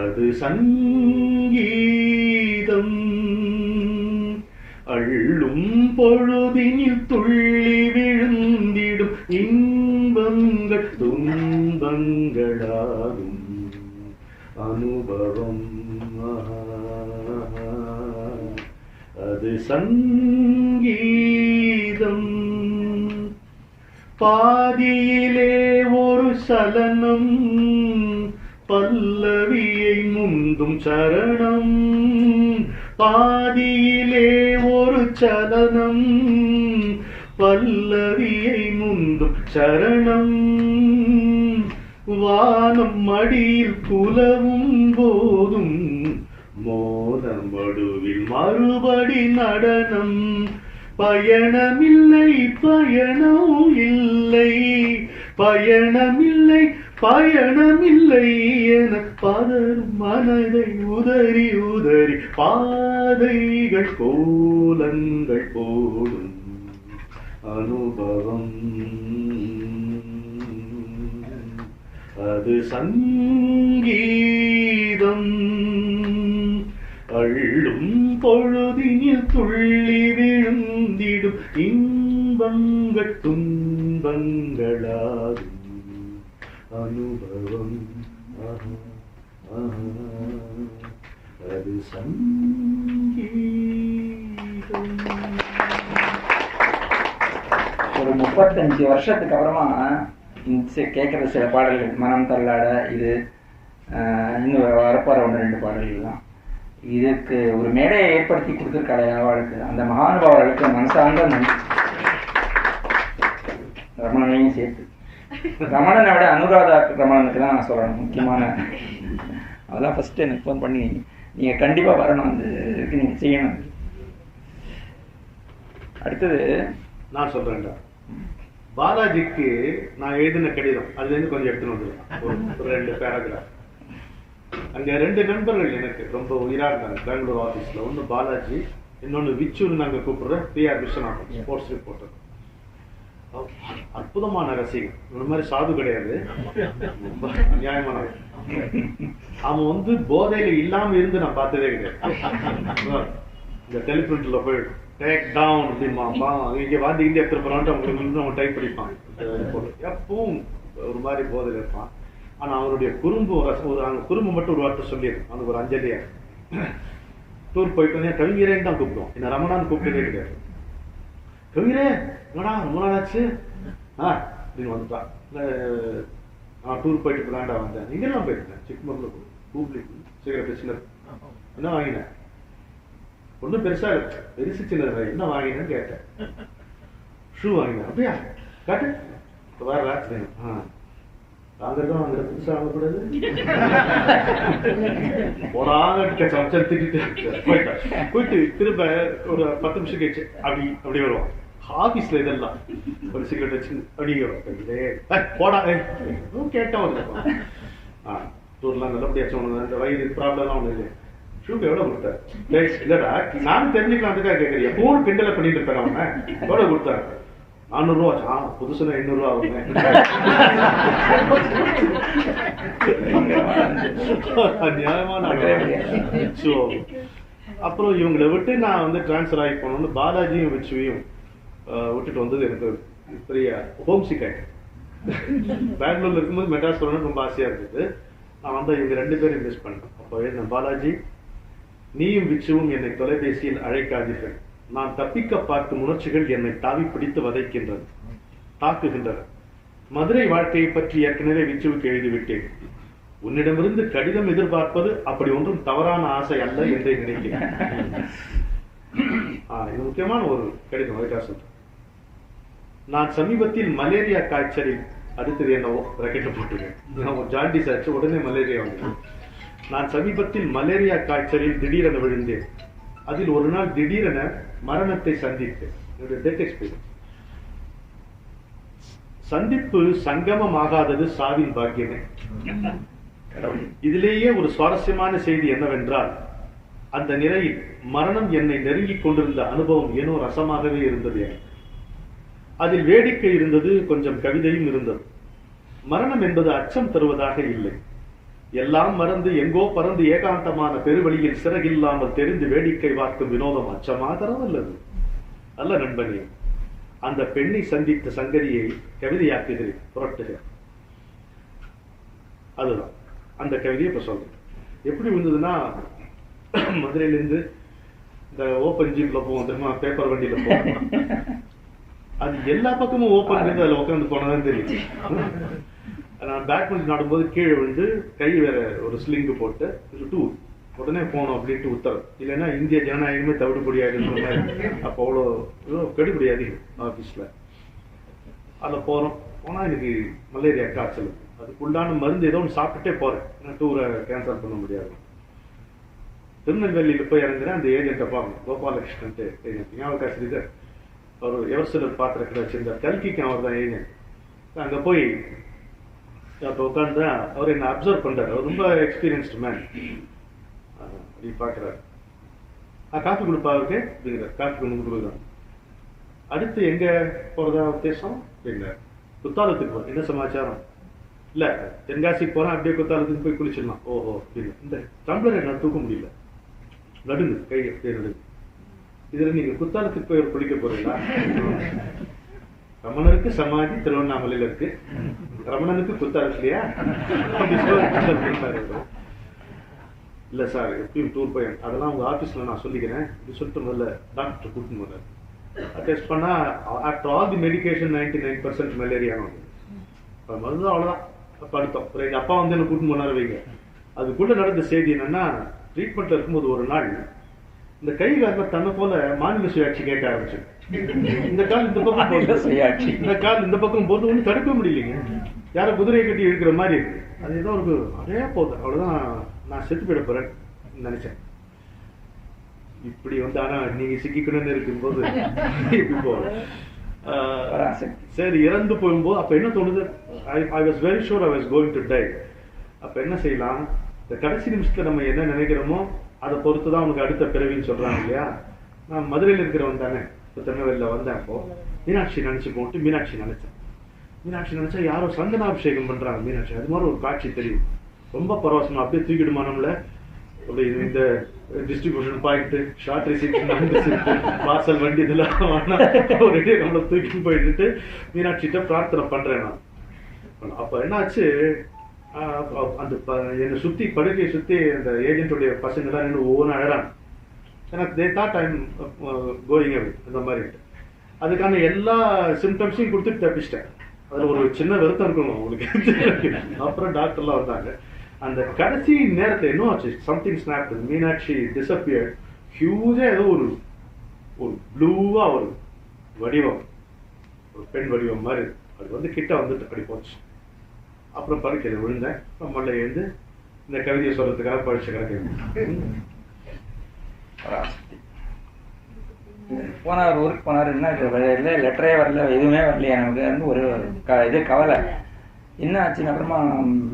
அது சங்கீதம். அள்ளும் பொழுதினில் துள்ளி விழுந்திடும் இன்பங்கள் துன்பங்களாகும். அனுபவம் அது சங்கீதம். பாதியிலே ஒரு சலனம் பல்லவியை முந்தும் சரணம். பாதியிலே ஒரு சலனம் பல்லவியை முந்தும் சரணம். வானம் மடியில் குலவும் போதும் மோனம் மடுவில் மறுபடி நடனம். பயணமில்லை பயணம் இல்லை பயணமில்லை பயணமில்லை என பதரும் மனதை உதறி உதறி பாதைகள் கோலங்கள் போடும். அனுபவம் அது சங்கீதம். அள்ளும் பொழுதினில் துள்ளி விழுந்திடும் இன்பங்கள் துன்பங்களாகும். அனுபவம் அது சங்கீதம். ஒரு 35 வருஷத்துக்கு அப்புறமா கேட்குற சில பாடல்கள், மனம் தள்ளாட, இது இன்னும் வரப்போற 1-2 பாடல்கள்லாம், இதுக்கு ஒரு மேடையை ஏற்படுத்தி கொடுத்துருக்காரு அவளுக்கு, அந்த மகானுபாவர்களுக்கு மனசார்ந்த நன்றி. ரமணனையும் சேர்த்து, ரமணனை விட அனுராதா ரமணனுக்கு தான் நான் சொல்லணும் முக்கியமான. அதெல்லாம் ஃபர்ஸ்ட் எனக்கு ஃபோன் பண்ணி நீங்க கண்டிப்பா வரணும், அந்த இதுக்கு நீங்க செய்யணும். அடுத்தது நான் சொல்றேன்டா, பாலாஜிக்கு நான் எழுதின கடிதம் அதுல இருந்து கொஞ்சம் எடுத்துன்னு வந்துருக்கேன். ஒரு 2 பேராகிராஃப். அங்க 2 நண்பர்கள் எனக்கு ரொம்ப உயிரா இருந்தாங்க பெங்களூர் ஆபீஸ்ல. ஒன்னு பாலாஜி, இன்னொன்னு விச்சூர் நாங்க கூப்பிடுற PR விஸ்வநாதன், ஸ்போர்ட்ஸ் ரிப்போர்ட்டர். அற்புதமான ரசிகன். இந்த மாதிரி சாது கிடையாது, ரொம்ப நியாயமான. அவன் வந்து போதையில இல்லாம இருந்து நான் பார்த்ததே கிடையாது. இந்த டெலிபிரிண்ட்ல போய் டேக் டவுன் அப்படிமா இங்க வந்து இந்தியா திருப்பறான்ட்டு அவங்களுக்கு அவன் டைப் படிப்பான். எப்பவும் ஒரு மாதிரி போதையில இருப்பான். ஆனா அவனுடைய குறும்பு அந்த குறும்பு மட்டும் ஒரு வார்த்தை சொல்லியிருக்கான். அவனுக்கு ஒரு அஞ்சலியா டூர் போயிட்டு வந்து கவிஞரேன்னு தான் கூப்பிடுவோம். என்ன ரமணான்னு கூப்பிட்டதே கிடையாது. கவிஞரே என்னடா ரொம்ப நாள் ஆச்சு அப்படின்னு வந்துட்டான். நான் டூர் போயிட்டு போலாண்டா வந்தேன். இங்கெல்லாம் போயிருக்கேன், சிக்மங்களூர், ஹூப்ளி, சில என்ன வாங்கினேன்? ஒன்றும் பெருசா இருக்கு, பெருசு சின்னது. என்ன வாங்கினேன்னு கேட்டேன். ஷூ வாங்கினேன். அப்படியா காட்டு வேற வாங்குறதும் வாங்குற புதுசா வாங்கக்கூடாது போயிட்டு திரும்ப ஒரு 10 நிமிஷம் கழிச்சு அப்படி வருவான். ஆபீஸ்ல இதெல்லாம் ஒரு சிகரெட் வச்சு அப்படி போடா கேட்டா வந்து டூர்லாம் நல்லபடியாச்சும் ஒண்ணு இந்த வயிறு ப்ராப்ளம்லாம் ஒண்ணு இல்லை. ஷூக்கு எவ்வளவு கொடுத்தாரு? இல்லடா நானும் தெரிஞ்சுக்கலாம் அதுக்காக கேட்கறேன். எப்பவும் கிண்டலை பண்ணிட்டு இருப்பேன். அவன் எவ்வளவு கொடுத்தாரு? 400 ரூபா. புதுசுல 800 ரூபா ஆகுங்க. நியாயமான. அப்புறம் இவங்களை விட்டு நான் வந்து டிரான்ஸ்பர் ஆகி போனோம்னு பாலாஜியும் விச்சுவையும் விட்டுட்டு வந்தது எனக்கு பெரிய ஹோம் சிக் ஆயிட்டேன். பெங்களூர்ல இருக்கும்போது மெட்ராஸ் போகணும்னு ரொம்ப ஆசையா இருந்தது. நான் வந்து இவங்க 2 பேரும் மிஸ் பண்ணேன். அப்போ என்ன பாலாஜி, நீயும் விச்சுவும் என்னை தொலைபேசியில் அழைக்காதீர்கள். நான் தப்பிக்க பார்க்கும் உணர்ச்சிகள் என்னை தாவி பிடித்து வதைக்கின்றன, தாக்குகின்றன. மதுரை வாழ்க்கையை பற்றி ஏற்கனவே விச்சுவுக்கு எழுதிவிட்டேன். உன்னிடமிருந்து கடிதம் எதிர்பார்ப்பது அப்படி ஒன்றும் தவறான ஆசை அல்ல என்றே நினைக்கிறேன். இது முக்கியமான ஒரு கடிதம். அதுக்காக நான் சமீபத்தில் மலேரியா காய்ச்சலில் அடுத்தது என்னவோ ராக்கெட்டை போட்டுருக்கேன். ஜாண்டிஸ் ஆச்சு, உடனே மலேரியா வந்து. நான் சமீபத்தில் மலேரியா காய்ச்சலில் திடீரென விழுந்தேன். அதில் ஒரு நாள் திடீரென மரணத்தை சந்தித்தேன். Death experience. சந்திப்பு சங்கமமாகாதது சாவின் பாக்கியமே. இதிலேயே ஒரு சுவாரஸ்யமான செய்தி என்னவென்றால், அந்த நிலையில் மரணம் என்னை நெருங்கிக் கொண்டிருந்த அனுபவம் ஏனோ ரசமாகவே இருந்தது. அதில் வேடிக்கை இருந்தது, கொஞ்சம் கவிதையும் இருந்தது. மரணம் என்பது அச்சம் தருவதாக இல்லை. எல்லாம் மறந்து எங்கோ பறந்து ஏகாந்தமான பெருவழியில் சிறகில்லாமல் தெரிந்து வேடிக்கை பார்க்கும் வினோதம் அச்சமா தரவல்லது அல்ல நண்பனே. அந்த பெண்ணை சந்தித்த சங்கதியை கவிதையாக்குகிறேன், புரட்டுகிறேன். அதுதான் அந்த கவிதையை இப்ப சொல்றேன். எப்படி இருந்ததுன்னா, மதுரையிலிருந்து இந்த ஓப்பன் ஜீப்ல போவோம் தெரியுமா, பேப்பர் வண்டியில போவோம். அது எல்லா பக்கமும் ஓப்பன் இருந்து அதுல உட்காந்து போனதான் தெரியும். நான் பேட்மிண்டன் ஆடும்போது கீழே விழுந்து கை வேற ஒரு ஸ்லிங்கு போட்டு டூர் உடனே போனோம் அப்படின்ட்டு உத்தரவு. இல்லைன்னா இந்திய ஜனநாயகமே தவிடுபடியாதுன்ற மாதிரி. அப்போ அவ்வளோ கெடுபடி அதிகம் ஆஃபீஸில். அதில் போகிறோம். போனால் எனக்கு மலேரியா காய்ச்சல். அதுக்குண்டான மருந்து ஏதோ ஒன்று சாப்பிட்டுட்டே போகிறேன். நான் டூரை கேன்சல் பண்ண முடியாது. திருநெல்வேலியில் போய் இறங்குறேன். அந்த ஏஜென்ட்டை பார்க்கணும், கோபாலகிருஷ்ணன்ட்டு ஏஜென்ட். ஞாபகம் இது அவர் எவர்சிலர் பாத்திர கடை வச்சிருந்தார். கல்கிக்கு அவர் தான் ஏஜென்ட். அங்கே போய் அப்போ உட்காந்து அவர் என்ன அப்சர்வ் பண்றாரு. அவர் ரொம்ப எக்ஸ்பீரியன்ஸ்டு மேன். அப்படி பார்க்குறாரு. காஃபி கொடுப்பா அவருக்கு அப்படிங்கிறார். காஃபி கொண்டு கொடுக்குறாங்க. அடுத்து எங்க போறதா உத்தேசம் அப்படிங்கிறார். குத்தாலத்துக்கு போறோம். என்ன சமாச்சாரம்? இல்ல தென்காசிக்கு போறேன், அப்படியே குத்தாலத்துக்கு போய் குளிச்சிடலாம். ஓஹோ அப்படின்னு. இந்த டம்ளர் என்ன தூக்க முடியல, நடுங்கு, கை அப்படியே நடுங்கு. இதுல நீங்க குத்தாலத்துக்கு போய் ஒரு குளிக்க போறீங்களா? ரமணனுக்கு சமாதி திருவண்ணாமலையில இருக்கு, ரமணனுக்கு குத்தாலத்துலையா? இல்ல சார், எப்பயும் டூர் போய் அதெல்லாம் உங்க ஆபீஸ்ல நான் சொல்லிக்கிறேன் இப்படி சொல்லிட்டு முதல்ல டாக்டர் கூட்டின்னு போறாரு. டெஸ்ட் பண்ணா after all the medication 99% malaria மருந்து. அவ்வளவுதான் படுத்தோம். எங்க அப்பா வந்து என்ன கூட்டின்னு போனாரு வைங்க. அதுக்குள்ள நடந்த செய்தி என்னன்னா, ட்ரீட்மெண்ட்ல இருக்கும்போது ஒரு நாள் இந்த கை கால தன்னை போல மாநில சுயாட்சி கேட்க ஆரம்பிச்சு. இந்த கால் இந்த பக்கம் போகுது, இந்த கால் இந்த பக்கம் போது ஒன்றும் தடுக்க முடியலைங்க. யாரோ குதிரையை கட்டி இருக்கிற மாதிரி இருக்கு. அது ஏதோ ஒரு அதே போகுது. அவ்வளவுதான், நான் செத்து போயிட போறேன்னு நினைச்சேன். இப்படி வந்து ஆனா நீங்க சிக்கிக்கணும்னு இருக்கும்போது இப்படி போகும். சரி, இறந்து போகும்போது அப்ப என்ன தோணுது, I was very sure I was going to die. அப்ப என்ன செய்யலாம், இந்த கடைசி நிமிஷத்துல நம்ம என்ன நினைக்கிறோமோ அதை பொறுத்துதான் உனக்கு அடுத்த பிறவின்னு சொல்றாங்க இல்லையா. நான் மதுரையில இருக்கிறவன் தானே, இப்ப திருநெல்வேலியில வந்தேன். அப்போ மீனாட்சி நினைச்சு போட்டு மீனாட்சி நினைச்சா யாரோ சந்தனாபிஷேகம் பண்றாங்க மீனாட்சி, அது மாதிரி ஒரு காட்சி தெரியும். ரொம்ப பரவசமா அப்படியே தூக்கிடுமா நம்மள, அப்படி இந்த டிஸ்ட்ரிபியூஷன் பாயிண்ட், ஷார்ட் ரிசீப்ஷன், வாசல் வண்டி இதெல்லாம் ரெடியா நம்மள தூக்கிட்டு போயிட்டு மீனாட்சிட்ட பிரார்த்தனை பண்றேன் நான். அப்ப என்னாச்சு, அந்த என்னை சுத்தி படுக்கையை சுத்தி அந்த ஏஜென்ட்டுடைய பசங்க எல்லாம் நின்று ஒவ்வொன்றும் அழறாங்க. எனக்கு they thought I am going away அந்த மாதிரி. அதுக்கான எல்லா சிம்டம்ஸையும் கொடுத்துட்டு தப்பிச்சிட்டேன். அதுல ஒரு சின்ன வருத்தம் இருக்கணும் உங்களுக்கு. அப்புறம் டாக்டர்லாம் வந்தாங்க. அந்த கடைசி நேரத்தில் என்ன ஆச்சு, சம்திங் ஸ்னாப், மீனாட்சி டிஸப்பியர். ஹியூஜா ஏதோ ஒரு ப்ளூவா ஒரு வடிவம், ஒரு பெண் வடிவம் மாதிரி அது வந்து கிட்ட வந்துட்டு அப்படி போச்சு. அப்புறம் படுக்கையில் விழுந்தேன். நம்மள எழுந்து இந்த கவிதையை சொல்றதுக்காக படிச்ச கிடக்கு. போனார், ஊருக்கு போனாருன்னா இல்லை, லெட்டரே வரல, எதுவுமே வரலையா நமக்கு வந்து ஒரு இது கவலை. என்ன ஆச்சுன்னு அப்புறமா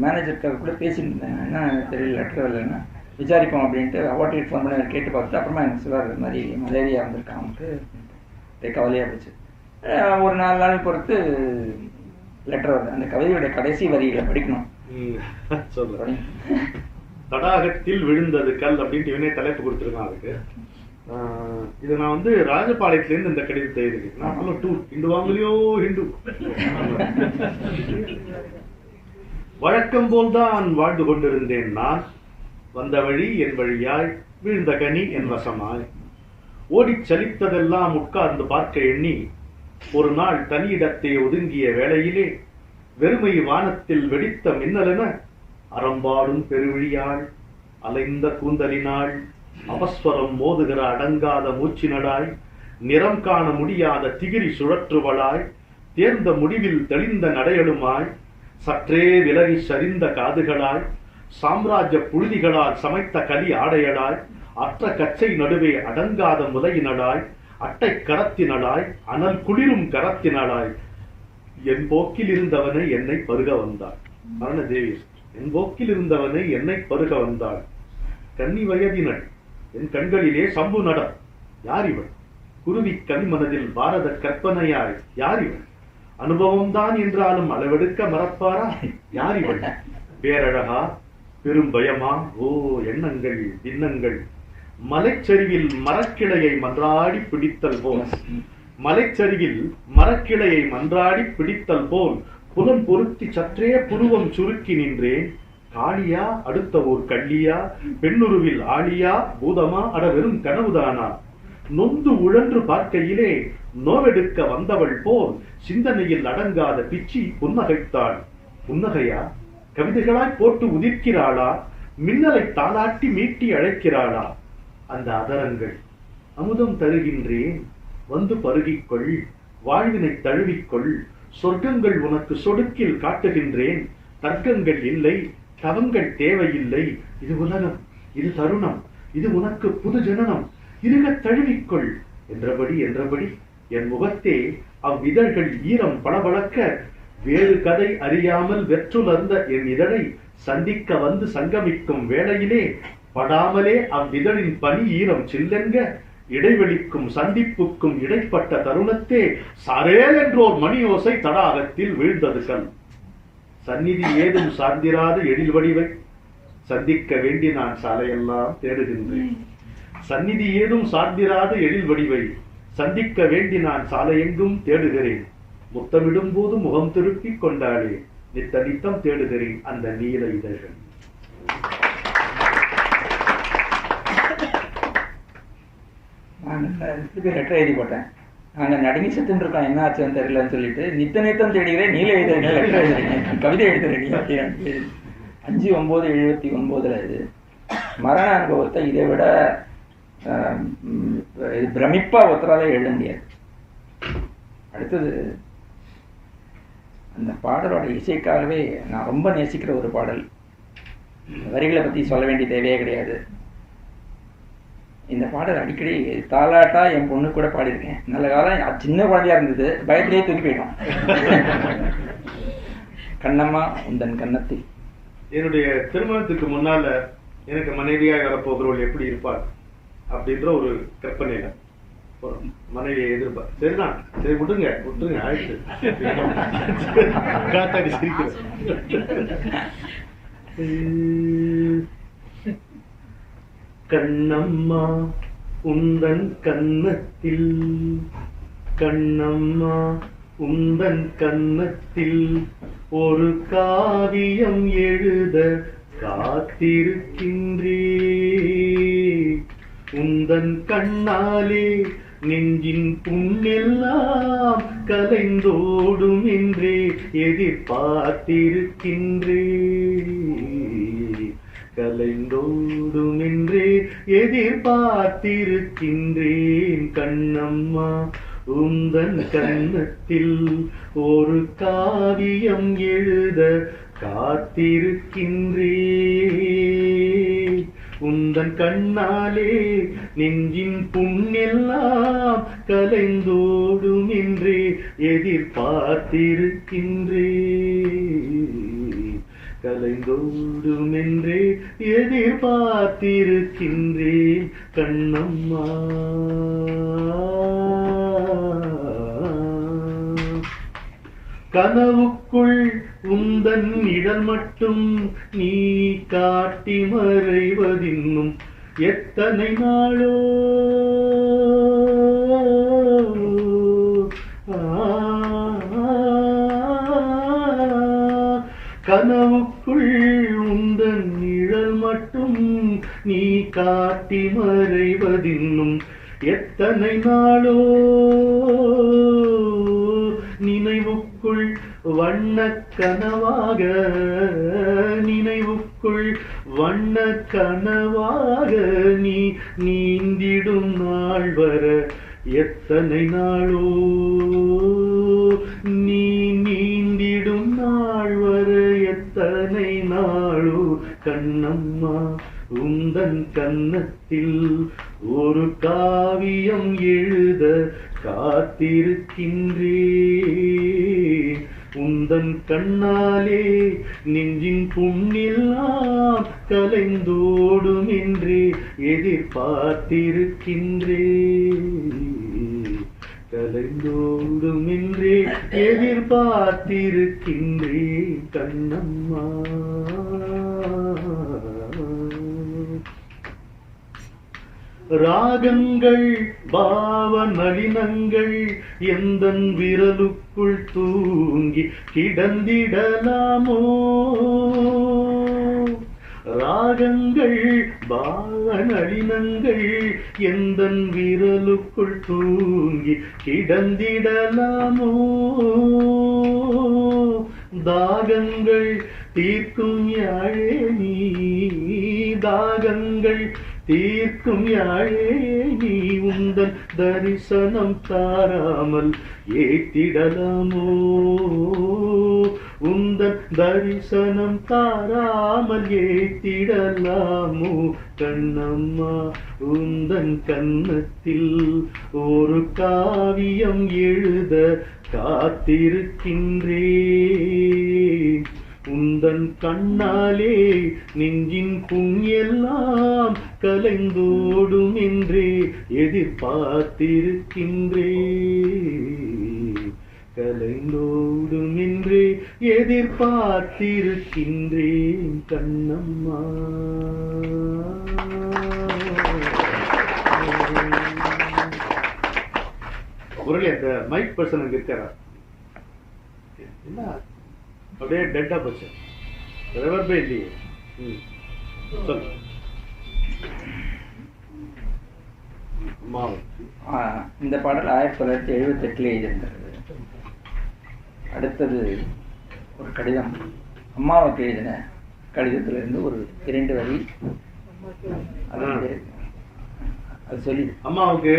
மேனேஜர்கிட்ட கூட பேசிட்டு இருந்தேன். என்ன தெரியல, லெட்டர் வரலன்னா விசாரிப்போம் அப்படின்ட்டு ஹோட்டலுக்கு ஃபோன் பண்ணி கேட்டு பார்த்துட்டு அப்புறமா எனக்கு சொல்லுவார், இது மாதிரி மலேரியா வந்திருக்கான் அவனுக்கு, கவலையாக போச்சு. ஒரு 4 நாள் பொறுத்து லெட்டர் வருது. அந்த கவிதையோட கடைசி வரிகளை படிக்கணும். சொல்றேன். தடாகத்தில் விழுந்தது கல் அப்படின்ட்டு இவனே தலைப்பு கொடுத்துருக்கான் அதுக்கு. இது நான் வந்து ராஜபாளையத்திலேருந்து இந்த கடிதத்தை எழுதிருக்கேன். நான் ஹிண்டு வாங்கலையோ ஹிண்டு. வழக்கம் போல்தான் வாழ்ந்து கொண்டிருந்தேன் நான், வந்த வழி என் வழியாய், வீழ்ந்த கனி என் வசமாய், ஓடிச் சலித்ததெல்லாம் உட்கார்ந்து பார்க்க எண்ணி, ஒரு நாள் தனியிடத்தை ஒதுங்கிய வேளையிலே வெறுமை வானத்தில் வெடித்த மின்னலென அறம்பாடும் பெருவிழியாள், அலைந்த கூந்தலினாள், அபஸ்வரம் மோதுகிற அடங்காத மூச்சினடாய், நிறம் காண முடியாத திகிரி சுழற்றுவளாய், தேர்ந்த முடிவில் தெளிந்த நடையலுமாய், சற்றே விலகி சரிந்த காதுகளாய், சாம்ராஜ்ய புழுதிகளால் சமைத்த கலி ஆடையடாய், அற்ற கச்சை நடுவே அடங்காத முலையினடாய், அட்டை கரத்தினடாய், அனல் குளிரும் கரத்தினடாய், என் போக்கில் இருந்தவனை என்னை பருக வந்தாள். மரண தேவி, என் போக்கில் இருந்தவனை என்னை பருக வந்தாள். கன்னி வயதினள், என் கண்களிலே சம்பு நடம், யார் இவள்? குருவி கனிமனதில் பாரத கற்பனையாய், யார் இவள்? அனுபவம்தான் என்றாலும் அளவெடுக்க மறப்பாரா, யார் இவள்? பேரழகா, பெரும் பயமா, ஓ எண்ணங்கள் பின்னங்கள், மலைச்சரிவில் மரக்கிளையை மன்றாடி பிடித்தல் போல், மலைச்சரிவில் மரக்கிளையை மன்றாடி பிடித்தல் போல் புலன் பொருத்தி சற்றே புருவம் சுருக்கி நின்றேன். காளியா, அடுத்த ஓர் கள்ளியா, பெண்ணுருவில் ஆளியா, பூதமா, அட வெறும் கனவுதானா? நொந்து உழன்று பார்க்கையிலே நோவெடுக்க வந்தவள் போல் சிந்தனையில் அடங்காத பிச்சி புன்னகைத்தாள். புன்னகையா? கவிதைகளாய் போட்டு உதிர்க்கிறாளா? மின்னலை தாளாட்டி மீட்டி அழைக்கிறாளா? அந்த அதரங்கள், அமுதம் தருகின்றேன், வந்து பருகிக்கொள், வாழ்வினை தழுவிக்கொள், சொர்க்கங்கள் உனக்கு சொடுக்கில் காட்டுகின்றேன், தர்க்கங்கள் இல்லை, தவங்கள் தேவையில்லை, இது உலகம், இது தருணம், இது உனக்கு புது ஜனனம், இருக தழுவிக்கொள் என்றபடி என் முகத்தே அவ்விதழ்கள் ஈரம் பளபளக்க, வேறு கதை அறியாமல் வெற்றுலர்ந்த என் இதழை சந்திக்க வந்து சங்கமிக்கும் வேளையிலே படாமலே அவ்விதழின் பனி ஈரம் சில்லெங்க, இடைவெளிக்கும் சந்திப்புக்கும் இடைப்பட்ட தருணத்தே சாரேல் என்றோர் மணியோசை தடாகத்தில் வீழ்ந்தது கல். சந்நிதி ஏதும் சார்ந்திராத எழில் வடிவை சந்திக்க வேண்டி நான் சாலையெல்லாம் தேடுகின்றேன். சந்நிதி ஏதும் சார்ந்திராத எழில் வடிவை சந்திக்க வேண்டி நான் சாலையெங்கும் தேடுகிறேன். முத்தமிடும் போது முகம் திருப்பி கொண்டாடே நித்த நித்தம் தேடுகிறேன் அந்த நீல இதழ்கள். லெட்டர் எழுதி போட்டேன். நாங்கள் நடுங்கி செத்துன்னு இருக்கோம், என்ன ஆச்சுன்னு தெரியலன்னு சொல்லிட்டு நித்த நித்தம் தேடுகிறேன், நீல இதழ்கள் லெட்டர் எழுதுறேன், கவிதை எழுதுறேன். 5/9/79 இது மரண அனுபவத்தை இதை விட பிரமிப்பா ஒருத்தராலே எழுத முடியாது. அடுத்தது அந்த பாடலோட இசைக்காகவே நான் ரொம்ப நேசிக்கிற ஒரு பாடல். வரிகளை பத்தி சொல்ல வேண்டிய தேவையே கிடையாது. இந்த பாடல் அடிக்கடி தாலாட்டா என் பொண்ணு கூட பாடியிருக்கேன். நல்ல காலம் சின்ன குழந்தையா இருந்தது, பயத்திலேயே தூக்கி போயிட்டோம். கண்ணம்மா உந்தன் கன்னத்தில். என்னுடைய திருமணத்துக்கு முன்னால எனக்கு மனைவியாக வரப்போகிறவள் எப்படி இருப்பாள் அப்படின்ற ஒரு கற்பனையில மனைவியை எதிர்பார். சரிதான், சரி விட்டுருங்க ஆயிடுச்சு. காத்தாடி சிரிக்கிறேன். கண்ணம்மா உந்தன் கன்னத்தில், கண்ணம்மா உந்தன் கன்னத்தில் ஒரு காவியம் எழுத காத்திருக்கின்றே. உந்தன் கண்ணாலே நெஞ்சின் புண்ணெல்லாம் கலைந்தோடும் என்றே எதிர்பார்த்திருக்கின்றே. கலைந்தோடும் என்றே எதிர்பார்த்திருக்கின்றேன். கண்ணம்மா உந்தன் கன்னத்தில் ஒரு காவியம் எழுத காத்திருக்கின்றேன். உந்தன் கண்ணாலே நெஞ்சின் புண்ணெல்லாம் கலைந்தோடும் என்றே எதிர்பார்த்திருக்கின்றேன். கலைந்தோடும் என்றே எதிர்பார்த்திருக்கின்றேன். கண்ணம்மா கனவுக்குள் உந்தன் நிழல் மட்டும் நீ காட்டி மறைவதின்னும் எத்தனை நாளோ. கனவுக்குள் உந்தன் நிழல் மட்டும் நீ காட்டி மறைவதின்னும் எத்தனை நாளோ. நினைவுக்குள் வண்ணக் கனவாக, நினைவுக்குள் வண்ணக் கனவாக நீ நீந்திடும் நாள் வர எத்தனை நாளோ. நீ நீந்திடும் நாள் வர எத்தனை நாளோ. கண்ணம்மா உந்தன் கன்னத்தில் ஒரு காவியம் எழுத காத்திருக்கின்றேன். உந்தன் கண்ணாலே நெஞ்சின் புண்ணெல்லாம் கலைந்தோடும் என்றே எதிர்பார்த்திருக்கின்றேன். கலைந்தோடும் என்றே எதிர்பார்த்திருக்கின்றேன். கண்ணம்மா ராகங்கள் பாவ நளினங்கள் எந்தன் விரலுக்குள் தூங்கி கிடந்திடலாமோ. ராகங்கள் பாவ நளினங்கள் எந்தன் விரலுக்குள் தூங்கி கிடந்திடலாமோ. தாகங்கள் தீர்க்கும் யாழே நீ, தாகங்கள் தீர்க்கும் யாழே நீ உந்தன் தரிசனம் தாராமல் ஏத்திடலாமோ. உந்தன் தரிசனம் தாராமல் ஏத்திடலாமோ. கண்ணம்மா உந்தன் கன்னத்தில் ஒரு காவியம் எழுத காத்திருக்கின்றேன். உந்தன் கண்ணாலே நெஞ்சின் புண்ணெல்லாம் கலைந்தோடும் என்றே எதிர்பார்த்திருக்கின்றேன். கலைந்தோடும் என்றே எதிர்பார்த்திருக்கின்றேன். கண்ணம்மா முரளி, அந்த மைக் பர்சன் அங்க இருக்காரா? என்ன அப்படியே டெட்டா போச்சு, ரெவர்பே இல்லையே. சொல்லு. இந்த பாடல் 1978 எழுதியிருந்தது. அடுத்தது ஒரு கடிதம், அம்மாவுக்கு எழுதின கடிதத்திலிருந்து ஒரு 2 வரி அது சொல்லி அம்மாவுக்கு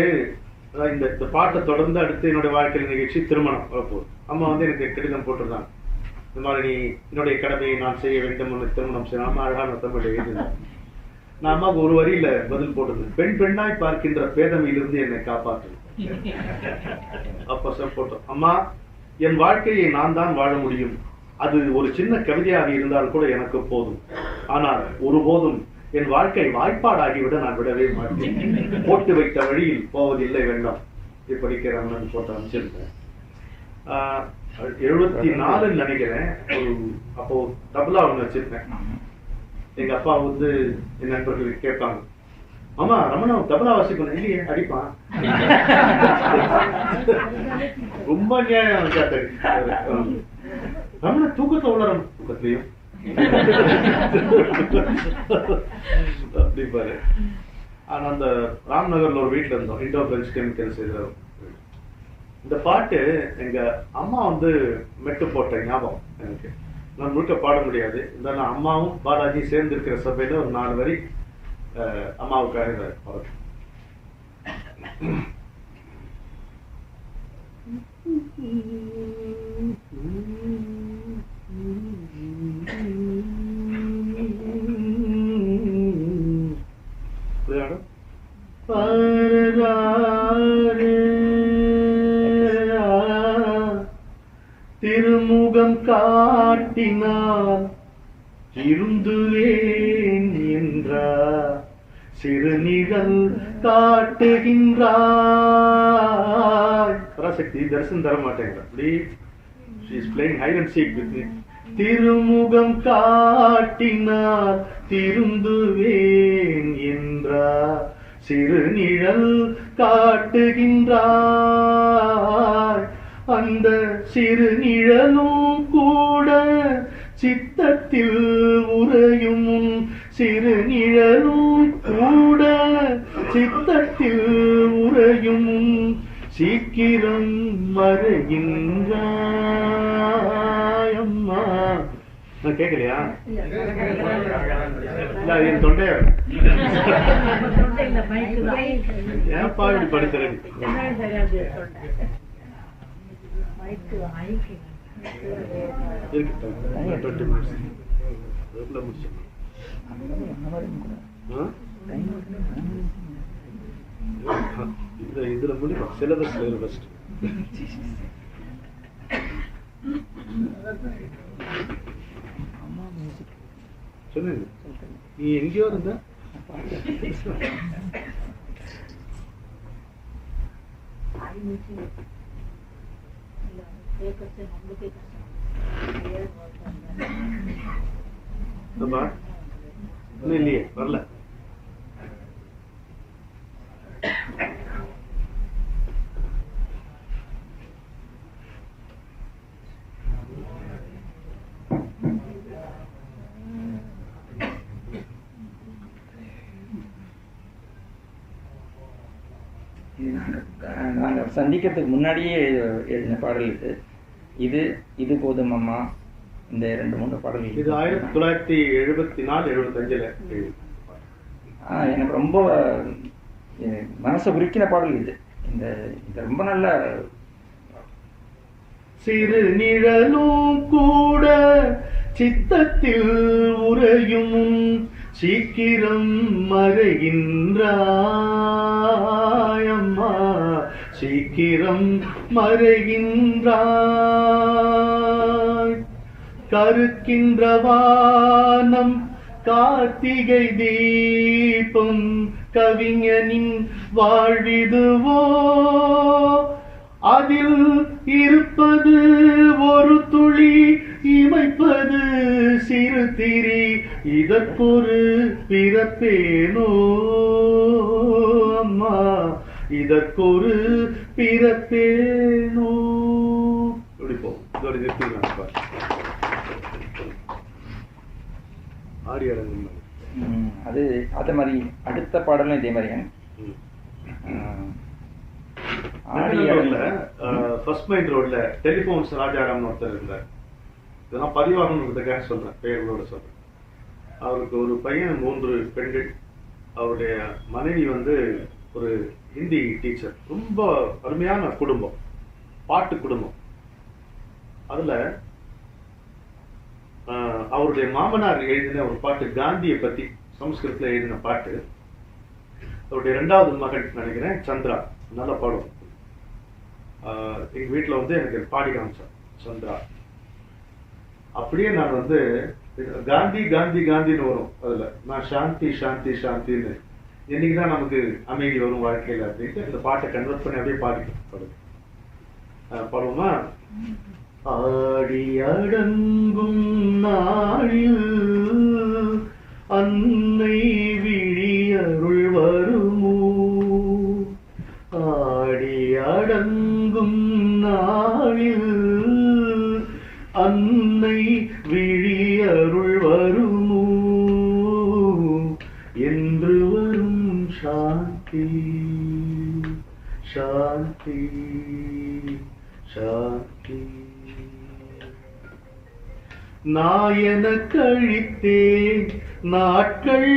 இந்த பாட்டை தொடர்ந்து அடுத்து என்னுடைய வாழ்க்கையில் நிகழ்ச்சி திருமணம் வரப்போகுது. அம்மா எனக்கு கடிதம் போட்டிருந்தாங்க, இந்த மாதிரி நீ என்னுடைய கடமையை நான் செய்ய வேண்டும், திருமணம் செய்யணும். அம்மா அழகான தமிழ் எழுதினாங்க. நான் அம்மாவுக்கு ஒரு வரியில பதில் போட்டிருந்தேன், பெண் பெண்ணாய் பார்க்கின்ற பேதமையிலிருந்து என்னை காப்பாற்று. அப்ப போட்டோம், அம்மா என் வாழ்க்கையை நான் தான் வாழ முடியும், அது ஒரு சின்ன கவிதையாக இருந்தால் கூட எனக்கு போதும். ஆனால் ஒருபோதும் என் வாழ்க்கை வாய்ப்பாடாகிவிட நான் விடவே மாட்டேன். போட்டு வைத்த வழியில் போவதில்லை, வேண்டாம். படிக்கிற ரமணன் போட்டோ அமைச்சிருக்கேன். 74 நினைக்கிறேன். அப்போ தபலா ஒன்று வச்சிருக்கேன். எங்க அப்பா வந்து என் நண்பர்களுக்கு கேட்பாங்க, மாமா ரமணா தபலா வாசிக்கணும். இல்லையே, அடிப்பான். ரொம்ப நியாயம் கேட்டாரு. ரமணா தூக்கத்தை உளரணும், தூக்கத்திலையும் அப்படிப்பாரு. ஆனா அந்த ராம்நகர்ல ஒரு வீட்டுல இருந்தோம், இண்டோ பிரெஞ்சு கெமிக்கல்ஸ். இந்த பாட்டு எங்க அம்மா வந்து மெட்டு போட்ட ஞாபகம் எனக்கு. நான் முழுக்க பாட முடியாது, இருந்தாலும் அம்மாவும் பாலாஜி சேர்ந்து இருக்கிற சபையில ஒரு 4 வரி அம்மாவுக்காக பாடுறேன். திருமுகம் காட்டினால் இருந்துவேன் என்றார், சிறுநிழல் காட்டுகின்றாய். பராசக்தி தரிசனம் தர மாட்டேங்கிற. She is playing hide and seek with me. திருமுகம் காட்டினால் திருந்துவேன் என்றார், சிறுநிழல் காட்டுகின்றாய். அந்த சிறுநிழலும் கூட சித்தத்தில் உறையும், சிறுநிழலும் கூட சித்தத்தில் உறையும், சீக்கிரம் மறைகின்றாய் அம்மா. நான் கேட்கலையா? இல்ல, என் தொண்டைய ஏன்ப்பா இப்படி படிக்கிறேன்? இதுல முடியும் சிலபஸ்ல ஃபர்ஸ்ட். சொல்லுங்க, நீ எங்கேயோ இருந்த? இல்லையே, வரல. நாங்கள் சந்திக்கிறதுக்கு முன்னாடியே எழுதின பாடல் இது. இது போதும் அம்மா, இந்த 2-3 பாடல்கள். இது 1974-75 எனக்கு ரொம்ப மனசை உருக்கின பாடல் இது. இந்த ரொம்ப நல்ல. சிறு நிழலும் கூட சித்தத்தில் உறையும், சீக்கிரம் மறைகின்றாய் அம்மா, சீக்கிரம் மறைகின்றாய். கருக்கின்ற வானம் கார்த்திகை தீபம், கவிஞனின் வாழ்விதுவோ, அதில் இருப்பது ஒரு துளி, இமைப்பது சிறு திரி, இதற்கொரு பிறப்பேனோ அம்மா, இதற்கொரு பிறப்பேனோ. இப்படி போகும். இதோட நிறுத்திடலாம். ஆடி அடங்கு. அது அதே மாதிரி அடுத்த பாடலும் இதே மாதிரி. ஃபர்ஸ்ட் மைண்ட் ரோட்ல டெலிபோன்ஸ் ராஜாராம்னு ஒருத்தர் இருந்தார். இதெல்லாம் பதிவாகணுன்றதுக்காக சொல்றேன், பெயர்களோட சொல்றேன். அவருக்கு ஒரு பையன், 3 பெண்கள். அவருடைய மனைவி வந்து ஒரு ஹிந்தி டீச்சர். ரொம்ப அருமையான குடும்பம், பாட்டு குடும்பம். அதுல அவருடைய மாமனார் எழுதின ஒரு பாட்டு, காந்தியை பத்தி சமஸ்கிருதத்துல எழுதின பாட்டு. அவருடைய 2வது மகள் நினைக்கிறேன், சந்திரா, நல்ல பாடும். எங்க வீட்டுல வந்து எனக்கு பாடி காமிச்சான் சந்திரா. அப்படியே நான் வந்து காந்தி காந்தி காந்தின்னு வரும் அதுல. நான் சாந்தி சாந்தி சாந்தின்னு என்னைக்குதான் நமக்கு அமைதி வரும் வாழ்க்கையில அப்படின்ட்டு இந்த பாட்டை கன்வெர்ட் பண்ணி அப்படியே பாடிட்டு பாடுவோமா? ஆடி அடங்கும் நாளில் அன்னை விழியருள் வருமோ, ஆடி அடங்கும் நாளில் அன்னை விழியருள் வருமோ, என்று வரும் சாந்தி சாந்தி சாந்தி. நாயன கழித்தேன் நாட்கள்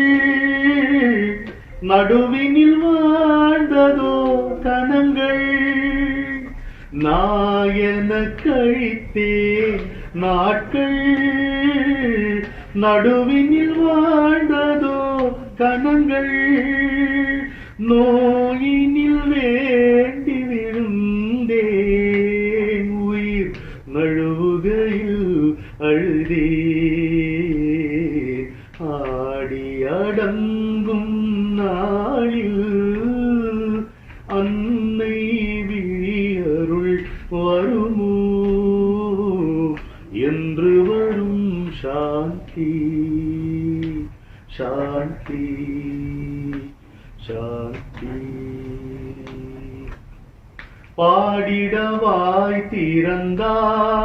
நடுவினில் வாழ்ந்ததோ கணங்கள், நாயன கழித்தேன் நாட்கள் நடுவினில் வாழ்ந்ததோ கணங்கள், நோயினில் வேண்டி விழுந்தேன் உயிர் நழுவுகையில் அழுதே, ஆடி அடங்கும் நாளில் அன்னை விழியருள் வருமோ, என்று வரும் சாந்தி சாந்தி சாந்தி. பாடிடவாய் திறந்தான்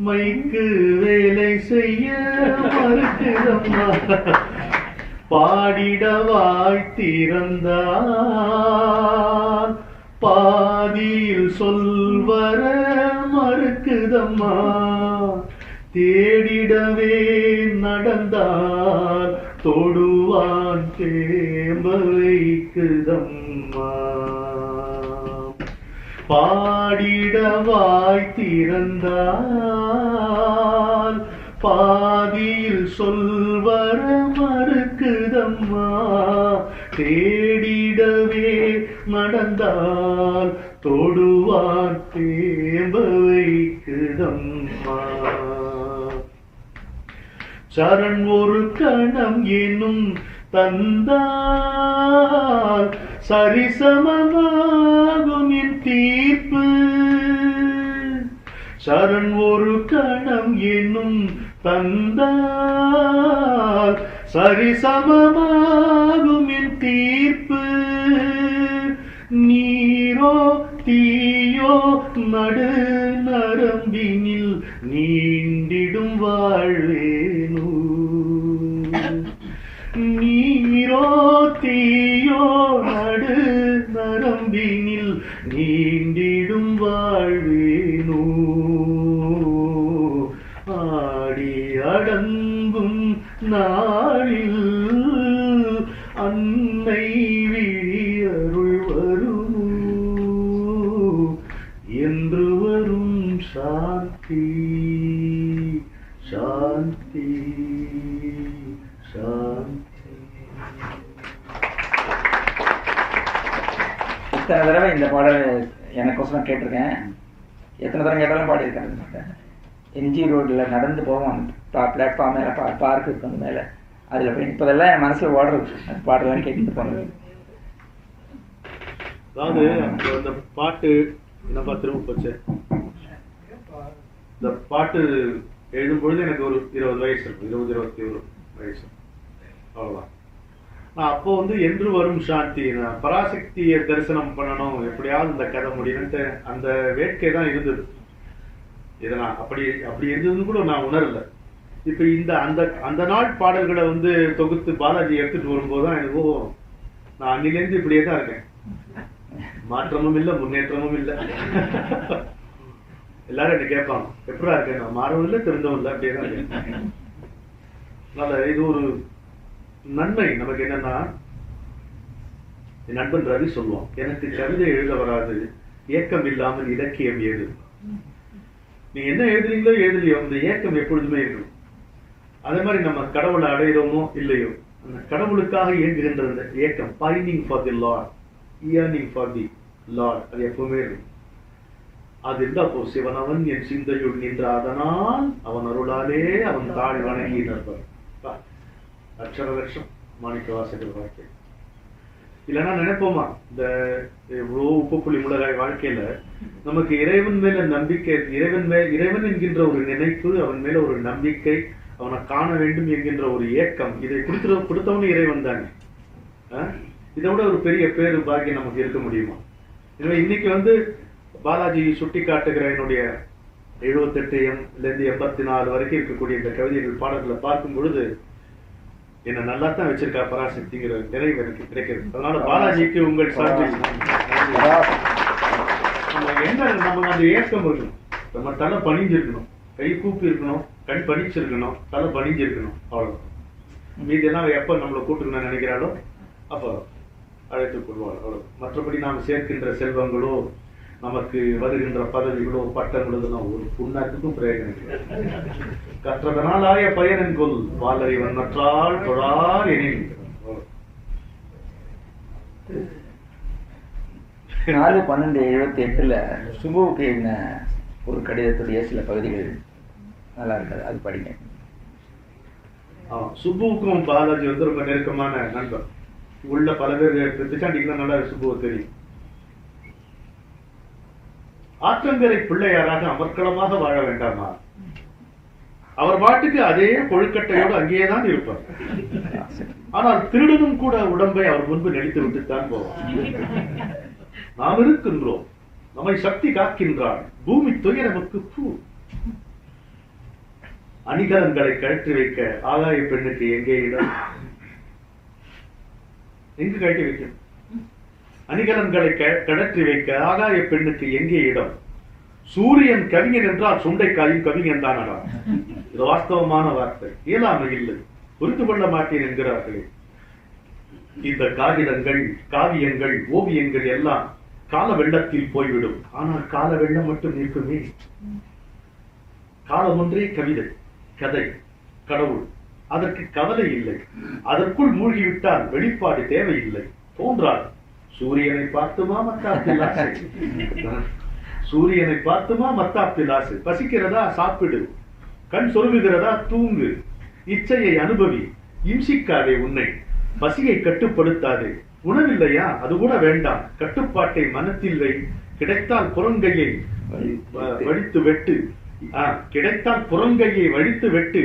மைக்கு வேலை செய்ய மறுக்குதம்மா, பாடிடவாய் திறந்தான் பாதியில் சொல்வர மறுக்குதம்மா, தேடிடவே நடந்தால் தொடுவான் தேம்ப வைக்குதம்மா, பாடிடவாய் திறந்தால் பாதியில் சொல்வர மறுக்குதம்மா, தேடிடவே நடந்தால் தொடுவான் தேம்ப வைக்குதம்மா. சரண் ஒரு கணம் எனும் தந்தால் சரிசமமாகும் என் தீர்ப்பு, சரண் ஒரு கணம் எனும் தந்தால் சரிசமமாகும் என் தீர்ப்பு, நீரோ தீயோ நடு நரம்பினில் நீண்டிடும் வாழ்வேனோ, நீரோ தீயோ நடு நரம்பினில் நீண்டிடும் வாழ்வேனோ, ஆடி அடங்கும் நாளில் அன்னை விழியருள் வருமோ, என்று வரும் சாந்தி சாந்தி சாந்தி. இத்தனை தடவை இந்த பாடல் எனக்கோசரம் கேட்டிருக்கேன், எத்தனை தடவை கேட்டாலும் பாடியிருக்கேன். எம்ஜி ரோட்டில் நடந்து போவோம், பிளாட்ஃபார்ம் மேலே பார்க் இருக்கு அந்த மேலே, அதில் போய் இப்போதெல்லாம் என் மனசில் ஓடுறது அந்த பாடலாம் கேட்டுட்டு போனது. அதாவது அந்த பாட்டு என்னப்பா திரும்ப போச்சு, இந்த பாட்டு எழுதும் பொழுது எனக்கு ஒரு 20 வயசு இருக்கும், 20-21 வயசு அவ்வளோதான். நான் அப்போ வந்து என்று வரும் சாந்தி, நான் பராசக்தியை தரிசனம் பண்ணணும், எப்படியாவது இந்த கதை முடியும்ட்டு அந்த வேட்கை தான் இருந்தது. இதை நான் அப்படி இருந்ததுன்னு கூட நான் உணரல. இப்ப இந்த அந்த நாள் பாடல்களை வந்து தொகுத்து பாலாஜி எடுத்துட்டு வரும்போதுதான் எனக்கு நான் அன்னிலேருந்து இப்படியே தான் இருக்கேன், மாற்றமும் இல்லை முன்னேற்றமும் இல்லை. எல்லாரும் என்ன கேட்பாங்க எப்படா இருக்கேன், நான் மாறவும் இல்லை திருந்தவும் இல்லை, அப்படியே தான் இருக்கேன். அதனால இது ஒரு நன்மை நமக்கு. என்னன்னா என் நண்பன் ரவி சொல்லுவான், எனக்கு கவிதை எழுத வராது, ஏக்கம் இல்லாமல் இலக்கியம் ஏது. நீங்க என்ன எழுதுறீங்களோ எழுதலையோ அந்த ஏக்கம் எப்பொழுதுமே இருக்கணும். அதே மாதிரி நம்ம கடவுளை அடையிறோமோ இல்லையோ அந்த கடவுளுக்காக இயங்குகின்ற அந்த ஏக்கம், pining for the Lord, yearning for the Lord, அது எப்பவுமே இருக்கும். அது இருந்தா போ, சிவனவன் என் சிந்தையுள் நின்ற அதனால் அவன் அருளாலே அவன் தாழ் வணங்கி நிற்பார். அக்ஷர லட்சம் மாணிக்க வாசகர் வாழ்க்கை. இல்லைன்னா நினைப்போமா இந்த இவ்வளோ உப்பு புளி மிளகாய் வாழ்க்கையில நமக்கு இறைவன் மேல நம்பிக்கை, இறைவன் என்கின்ற ஒரு நினைப்பு, அவன் மேல ஒரு நம்பிக்கை, அவனை காண வேண்டும் என்கின்ற ஒரு ஏக்கம், இதை கொடுத்தவனு இறைவன் தானே. இதை விட ஒரு பெரிய பேரு பாக்கியம் நமக்கு இருக்க முடியுமா? எனவே இன்னைக்கு பாலாஜி சுட்டி காட்டுகிற என்னுடைய 78 84 வரைக்கும் இருக்கக்கூடிய இந்த கவிதைகள் பாடல்களை பார்க்கும் பொழுது என்ன நல்லா தான் வச்சிருக்கா பராசக்திங்கிற நிறைவு எனக்கு கிடைக்கிறது. அதனால பாலாஜிக்கு உங்கள் சார்பில் நம்ம அந்த ஏக்கம் இருக்கணும், நம்ம தலை பணிஞ்சிருக்கணும், கை கூப்பி இருக்கணும், கண் பணிச்சிருக்கணும், தலை பணிஞ்சிருக்கணும். அவ்வளவு. மீதெல்லாம் எப்ப நம்மளை கூட்டுக்கணும்னு நினைக்கிறாளோ அப்ப அழைத்துக் கொள்வாள். அவ்வளவு. மற்றபடி நாம் சேர்க்கின்ற செல்வங்களோ நமக்கு வருகின்ற பதவிகளோ பட்டங்களோ ஒரு புண்ணாக்குக்கும் பிரயோஜனம். கற்றதனால் ஆய பயனென்கொள் வாலறிவன் நற்றால் தொழார் எனில். 4/12/78 சுபுவுக்கு எழுதின ஒரு கடிதத்துடைய சில பகுதிகள் நல்லா இருக்காது, அது படிங்க. சுப்புவுக்கும் பாலாஜி ரொம்ப நெருக்கமான நண்பர். உள்ள பல பேர் பிச்சாண்டிக்கு நல்லா சுப்புவை தெரியும். ஆற்றங்கரை பிள்ளையாராக அமர்க்களமாக வாழ வேண்டாமா? அவர் பாட்டுக்கு அதே கொழுக்கட்டையோடு அங்கேயேதான் இருப்பார். ஆனால் திருடனும் கூட உடம்பை அவர் முன்பு நெளித்து விட்டுத்தான் போவார். நாம் இருக்கின்றோம், நம்மை சக்தி காக்கின்றாள், பூமி துயரமுக்கு பூ. அணிகலன்களை கழற்றி வைக்க ஆகாய பெண்ணுக்கு எங்கே இடம்? எங்கு கழட்டி வைக்கும்? அணிகலன்களை கடற்றி வைக்க ஆகாய பெண்ணுக்கு எங்கே இடம்? சூரியன் கவிஞன் என்றால் சுண்டைக்காயும் கவிஞன் தானடா. இது வாஸ்தவமான வார்த்தை, இயலாமை இல்லை, புரிந்து கொள்ள மாட்டேன் என்கிறார்களே. இந்த காகிதங்கள், காவியங்கள், ஓவியங்கள் எல்லாம் கால வெள்ளத்தில் போய்விடும். ஆனால் கால வெள்ளம் மட்டும் இருக்குமே. காலம் ஒன்றே கவிதை, கதை, கடவுள். அதற்கு கவலை இல்லை. அதற்குள் மூழ்கிவிட்டால் வெளிப்பாடு தேவையில்லை, தோன்றாது. சூரியனை பார்த்துமா மத்தாப்பில் ஆசை? சூரியனை பார்த்துமா மத்தாப்பில் ஆசை? பசிக்கிறதா? சாப்பிடு. கண் சொருகுகிறதா? தூங்கு. இச்சையை அனுபவி, இம்சிக்காதே உன்னை. பசியை கட்டுப்படுத்தாதே. உணவில்லையா? அது கூட வேண்டாம். கட்டுப்பாட்டை மனத்தில் வை. கிடைத்தால் புறங்கையை வடித்து வெட்டு. கிடைத்தால் புறங்கையை வடித்து வெட்டு.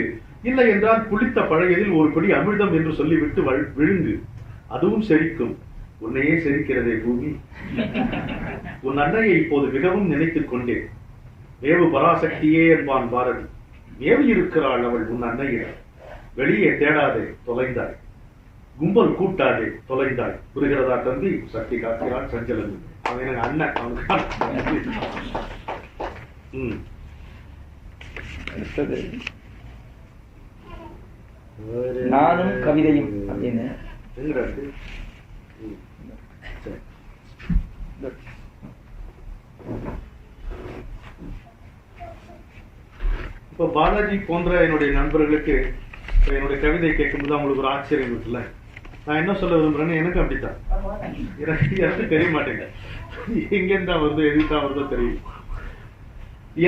இல்லை என்றால் புளித்த பழையதில் ஒரு படி அமிர்தம் என்று சொல்லிவிட்டு விழுங்கு. அதுவும் செரிக்கும். உன்னையே செரிக்கிறதே பூமி. உன் அன்னையை இப்போது மிகவும் நினைத்துக் கொண்டேன். மேவு பராசக்தியே என்பான் பாரதி. மேவி இருக்கிறாள் அவள் உன் அன்னையிடம். வெளியே தேடாதே, தொலைந்தாய். கும்பல் கூட்டாதே, தொலைந்தாய். புரிகிறதா தம்பி? சக்தி காக்கிறாள் சஞ்சலன். அவன் எனக்கு அண்ணன். அடுத்தது நானும் கவிதையும் அப்படின்னு. இப்ப பாலாஜி போன்ற என்னுடைய நண்பர்களுக்கு என்னுடைய கவிதை கேட்கும்போது அவங்களுக்கு ஒரு ஆச்சரியம் இருக்குல்ல. நான் என்ன சொல்ல விரும்புறேன்னு எனக்கு அப்படித்தான். எனக்கு தெரிய மாட்டேங்க, எங்கெந்தா வருதோ எதுதான் வருதோ தெரியும்.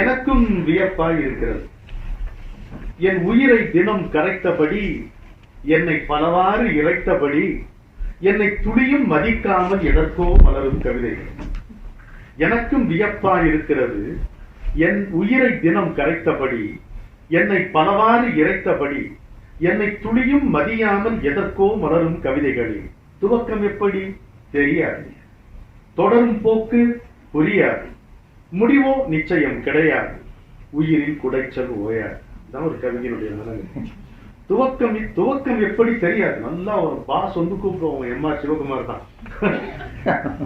எனக்கும் வியப்பாய் இருக்கிறது. என் உயிரை தினம் கரைத்தபடி, என்னை பலவாறு இறைத்தபடி, என்னை துளியும் மதிக்காமல் எதற்கோ மலரும் கவிதைகள். எனக்கும் வியப்பாய் இருக்கிறது. என் உயிரை தினம் கரைத்தபடி, என்னை பலவாறு இறைத்தபடி, என்னை துளியும் மதியாமல் எதற்கோ மலரும் கவிதைகளில் துவக்கம் எப்படி தெரியாது, தொடரும் போக்கு புரியாது, முடிவோ நிச்சயம் கிடையாது, உயிரில் குடைச்சல் ஓயாது. தான் ஒரு கவிஞனுடைய மனநிலை. துவக்கம் எப்படி தெரியாது. நல்லா ஒரு பாஸ் கூப்பிடுவாங்க. எம்ஆர் சிவகுமார் தான்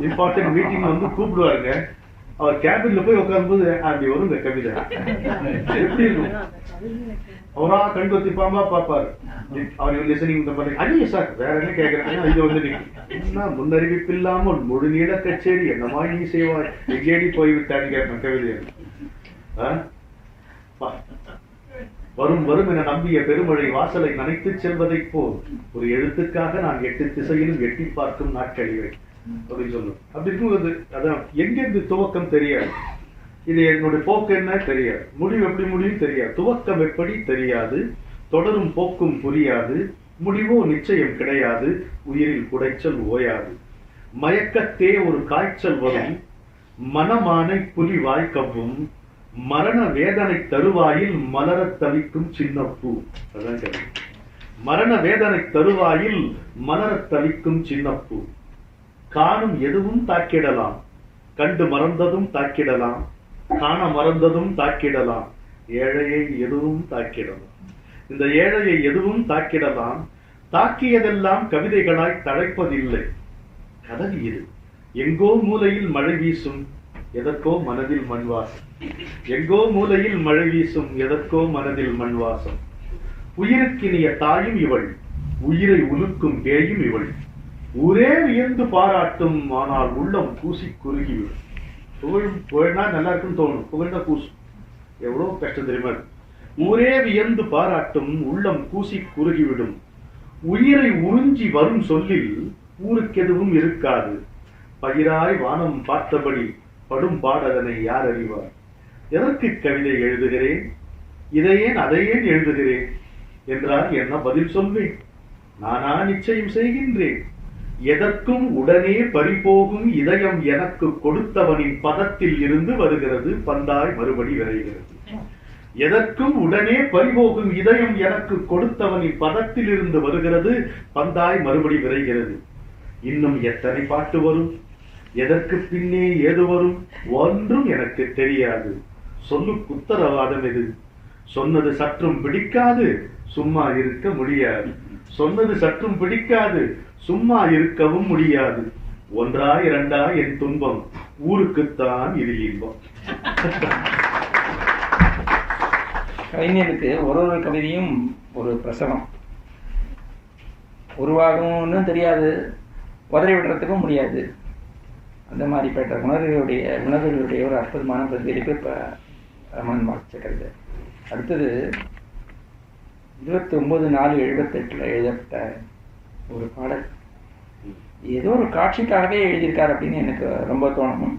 இம்பார்ட்டன்ட் மீட்டிங் கூப்பிடுவாருங்க. அவர் கேபின்ல போய் உட்காரும்போது அப்படி வரும் இந்த கவிதை. எப்படி இருக்கும்? அவரா கண் கொத்தி பாம்பா பாப்பாரு. அவர் லிசனிங் ஐயோ சார் வேற என்ன கேட்கறாங்க. இது முன்னறிவிப்பு இல்லாமல் முழு நீள கச்சேரி என்னமா நீ செய்வார், எங்கேடி போய்விட்டான்னு கேட்பேன் கவிதை. வரும் வரும் என நம்பிய பெருமழை வாசலை நனைத்து செல்வதை போல் ஒரு எழுத்துக்காக நான் 8 திசையிலும் எட்டி பார்க்கும் நாட்களிவை அப்படின்னு சொல்லும். அப்படி இருக்கும்போது அதான் எங்கிருந்து துவக்கம் தெரியாது. இது என்னுடைய போக்கு என்ன தெரியாது, முடிவு எப்படி முடியும் தெரியாது, துவக்கம் எப்படி தெரியாது, தொடரும் போக்கும் புரியாது, முடிவோ நிச்சயம் கிடையாது, உயிரில் குடைச்சல் ஓயாது. மயக்கத்தே ஒரு காய்ச்சல் வரும், மனமானை புலி வாய்க்கவும், மரண வேதனை தருவாயில் மலரத் தவிக்கும் சின்ன பூ. அதான் சரி. மரண வேதனை தருவாயில் மலரத் தவிக்கும் சின்ன பூ. காணும் எதுவும் தாக்கிடலாம், கண்டு மறந்ததும் தாக்கிடலாம், காண மறந்ததும் தாக்கிடலாம், ஏழையை எதுவும் தாக்கிடலாம். இந்த ஏழையை எதுவும் தாக்கிடலாம், தாக்கியதெல்லாம் கவிதைகளாய் தழைப்பதில்லை. கதவி இது எங்கோ மூலையில் மழை வீசும், எதற்கோ மனதில் மண்வாசம். எங்கோ மூலையில் மழை வீசும், எதற்கோ மனதில் மண்வாசம். உயிருக்கினிய தாயும் இவள், உயிரை உலுக்கும் பேயும் இவள். ஊரே வியந்து பாராட்டும், ஆனால் உள்ளம் கூசி குறுகிவிடும். புகழ்னா நல்லா இருக்குன்னு தோணும், புகழ்ந்தா கூசும். எவ்வளவு கஷ்டம் தெரியுமா? ஊரே வியந்து பாராட்டும், உள்ளம் கூசி குறுகிவிடும். உயிரை உறிஞ்சி வரும் சொல்லில் ஊருக்கு எதுவும் இருக்காது. பயிராய் வானம் பார்த்தபடி படும் பாடதனை யார் அறிவார்? எதற்கு கவிதை எழுதுகிறேன், இதையேன் அதையேன் எழுதுகிறேன் என்றால் என்ன பதில் சொல்வேன்? நானா நிச்சயம் செய்கின்றேன். எதற்கும் உடனே பறிபோகும் இதயம் எனக்கு கொடுத்தவனின் பதத்தில் இருந்து வருகிறது, பந்தாய் மறுபடி விரைகிறது. எதற்கும் உடனே பறிபோகும் இதயம் எனக்கு கொடுத்தவனின் பதத்தில் இருந்து வருகிறது, பந்தாய் மறுபடி விரைகிறது. இன்னும் எத்தனை பாட்டு வரும், எதற்கு பின்னே ஏது வரும், ஒன்றும் எனக்கு தெரியாது. சொல்லுக்கு உத்தரவாதம் எது? சொன்னது சற்றும் பிடிக்காது, சும்மா இருக்க முடியாது. சொன்னது சற்றும் பிடிக்காது, சும்மா இருக்கவும் முடியாது. ஒன்றா இரண்டா என் துன்பம், ஊருக்குத்தான் இது இன்பம். கவிஞருக்கு ஒரு ஒரு கவிதையும் ஒரு பிரசவம். உருவாகும்னு தெரியாது, உதறி விடுறதுக்கும் முடியாது. அந்த மாதிரிப்பட்ட உணர்வுகளுடைய ஒரு அற்புதமான பிரதிபலிப்பு இப்போ ரமணன் வாசிச்சிருக்கிறது. அடுத்தது 29/4/78 எழுதப்பட்ட ஒரு பாடல். ஏதோ ஒரு காட்சிக்காகவே எழுதியிருக்காரு அப்படின்னு எனக்கு ரொம்ப தோணும்.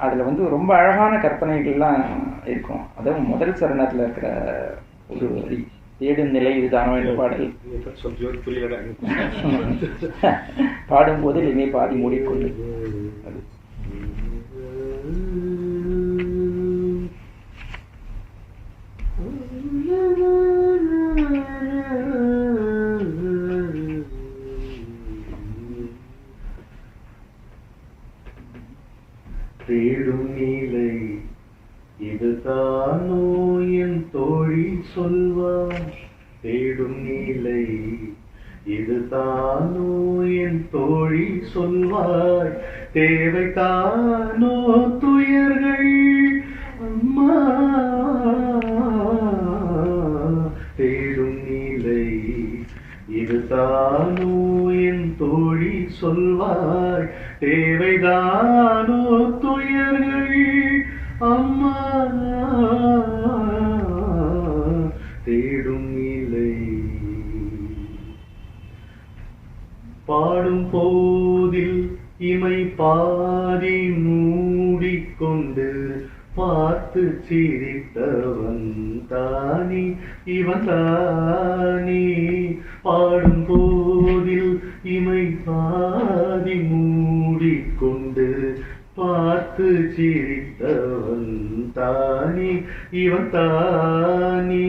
அதில் ரொம்ப அழகான கற்பனைகள்லாம் இருக்கும். அதுவும் முதல் சரணத்தில் இருக்கிற ஒரு வரி, தேடும் நிலை இதுதானோ என்ற பாடல். பாடும்போது இனிமே பாதி மூடிக்கொண்டு அது தேடும் நீலை இதுதானோ என் தோழி சொல்வார். தேடும் நீலை இதுதானோ என் தோழி சொல்வாய். தேவைதானோ துயர்கள் அம்மா. தேடும் நீலை இதுதானோ என் தோழி சொல்வாய். தேவைதானோ துயர்கள் அம்மா. தேடும் நிலை பாடும் போதில் இமை பாதி மூடிக்கொண்டு பார்த்து சிரித்தவன் தானி இவன் தானி. பாடும் போதில் இமை பாதி மூடிக்கொண்டு பார்த்து சிரித்தவன் தானி இவன் தானி.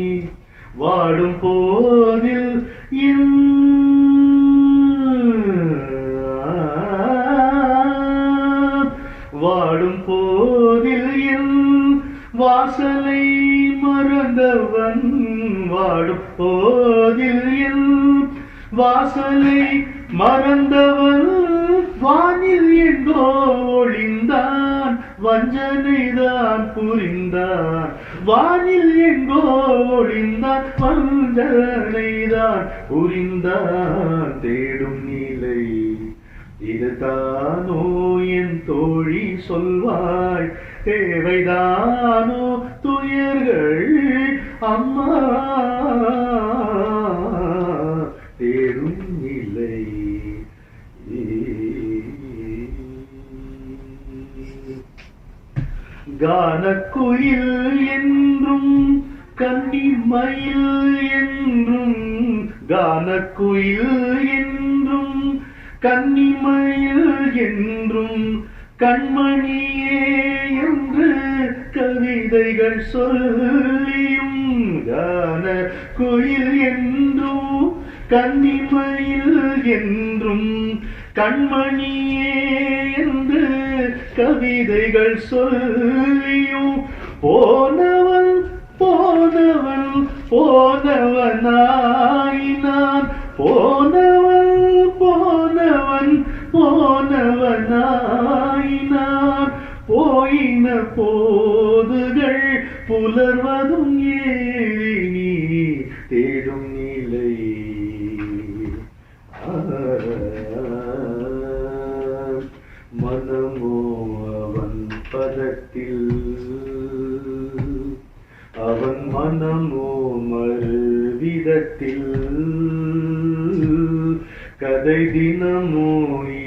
வாடும் போதில் வாடும் போதில் என் வாசலை மறந்தவன். வாடும் போதில் என் வாசலை மறந்தவன். வானில் எங்கோ ஒளிந்தான், வஞ்சனைதான் புரிந்தான். வானில் எங்கோ ஒளிந்தான், வஞ்சனைதான் புரிந்தான். தேடும் நிலை இதுதானோ என் தோழி சொல்வாய். தேவைதானோ துயர்கள் அம்மா. தேடும் நிலை கானக்குயில் என்றும் கண்ணி மயில் என்றும் கானக்குயில் என்றும் கன்னிமயில் என்றும் கண்மணியே என்று கவிதைகள் சொல்லியும் கான குயில் என்றும் கன்னிமயில் என்றும் கண்மணியே என்று கவிதைகள் சொல்லியும் போனவன் போனவன் போனவனாயினான் போனவன் போனவன் போனவனாயினான் போயின போதுகள் புலர்வதும் ஏறி நீ தேடும் நிலை மனமோ அவன் பதத்தில் அவன் மனமோ மறுவிதத்தில் கதை தினமோ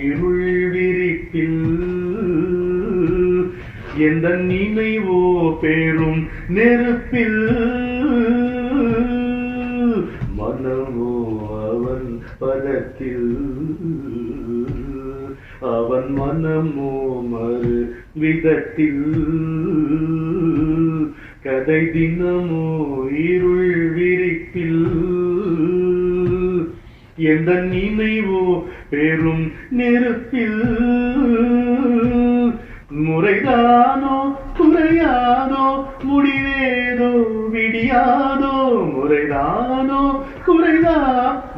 இருள் விரிப்பில் எந்த நினைவோ பேரும் நெருப்பில் மனமோ அவன் பதத்தில் அவன் மனமோ மறு விதத்தில் கதை தினமோ இருள் விரிப்பில் எந்த நினைவோ பெரும் நெருப்பில் முறைதானோ குறையாதோ முடிவேதோ விடியாதோ முறைதானோ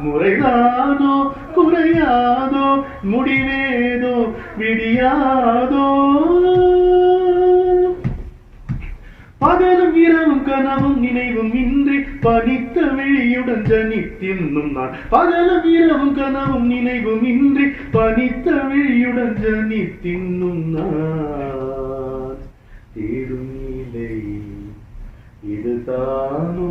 முறைதானோ குறையாதோ முடிவேதோ விடியாதோ பகலும் இரவும் கனவும் நினைவும் இன்றி பனித்த விழியுடன் ஜனித்தின்னும் நான் பகலும் இரவும் கனவும் நினைவும் இன்றி பனித்த விழியுடன் ஜனித்தின்னும் நான் தேடும் நிலை இதுதானோ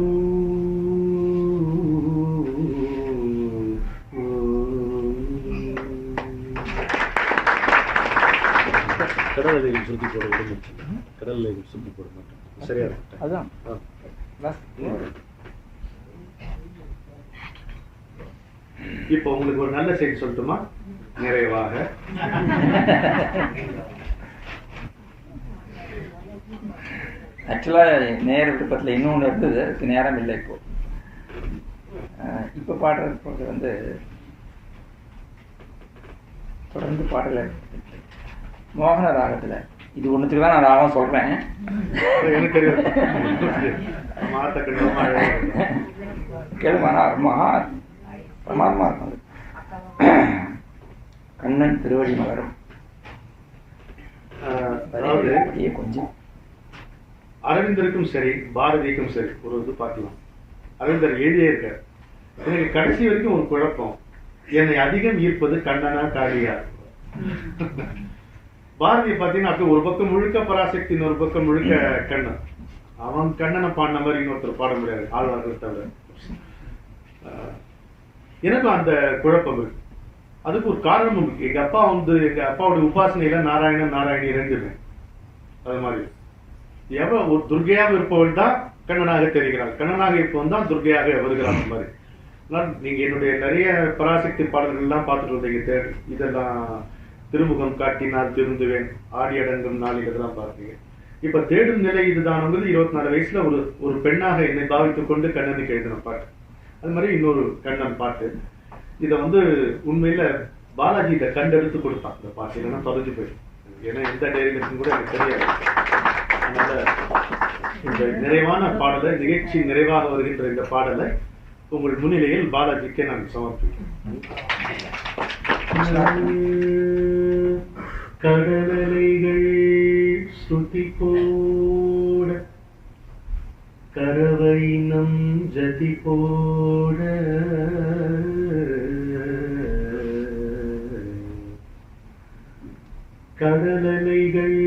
கடலை சுத்தி போட விட மாட்டேன் கடலை சுத்தி போட மாட்டேன் சரியா அதான் இப்ப உங்களுக்கு ஒரு நல்ல செய்தி சொல்லட்டுமா நிறைவாக ஆக்சுவலா நேர விருப்பத்தில் இன்னொன்று இருந்தது அதுக்கு நேரம் இல்லை இப்போ பாடுறது வந்து தொடர்ந்து பாடல மோகன ராகத்துல இது ஒண்ணுத்துக்கு தான் நான் ராகம் சொல்றேன் கேளுமானா மகா பிரமாதமா இருக்கும் அது. கண்ணன் திருவடி மலரும் கொஞ்சம் அரவிந்தருக்கும் சரி பாரதிக்கும் சரி ஒரு இது பார்க்கலாம். அரவிந்தர் எழுதியே இருக்க எனக்கு கடைசி வரைக்கும் ஒரு குழப்பம், என்னை அதிகம் ஈர்ப்பது கண்ணனா காளியா? பாரதியை பார்த்தீங்கன்னா அப்படி ஒரு பக்கம் முழுக்க பராசக்தி, இன்னொரு பக்கம் முழுக்க கண்ணன். அவன் கண்ணனை பாடின மாதிரி இன்னொருத்தர் பாட முடியாது ஆழ்வார்களை தவிர. எனக்கும் அந்த குழப்பம் இருக்கு. அதுக்கு ஒரு காரணமும் இருக்கு. எங்க அப்பா வந்து எங்க அப்பாவுடைய உபாசனையில நாராயணன் நாராயணி ரெண்டுமே அது மாதிரி எவ்வளவு ஒரு துர்கையாக இருப்பவள் தான் கண்ணனாக தெரிகிறாள், கண்ணனாக இருப்பவன் தான் துர்கையாக வருகிறான் மாதிரி. நீங்க என்னுடைய நிறைய பராசக்தி பாடல்கள் எல்லாம் பார்த்துட்டு வந்தீங்க. இதெல்லாம் திருமுகம் காட்டினால் திருந்துவேன், ஆடி அடங்கும் நாள், இதெல்லாம் பார்த்தீங்க. இப்ப தேடும் நிலை இதுதான் 24 வயசுல ஒரு பெண்ணாக என்னை பாவித்துக் கொண்டு கண்ணனுக்கு எழுதின பாட்டு. அது மாதிரி இன்னொரு கண்ணன் பாட்டு. இத வந்து உண்மையில பாலாஜி இதை கண்டெடுத்து கொடுத்தான் இந்த பாட்டு, இல்லைன்னா தொலைஞ்சு போயிடும். ஏன்னா எந்த டைரியிலும் கூட எனக்கு தெரியாது. அதனால இந்த நிறைவான பாடலை, நிகழ்ச்சி நிறைவாக வருகின்ற இந்த பாடலை உங்கள் முன்னிலையில் பாலாஜிக்கு நான் சமர்ப்பிக்கிறேன். கடலைகள் ஸ்ருதி போட கரவைனம் ஜதி போட கடலைகள்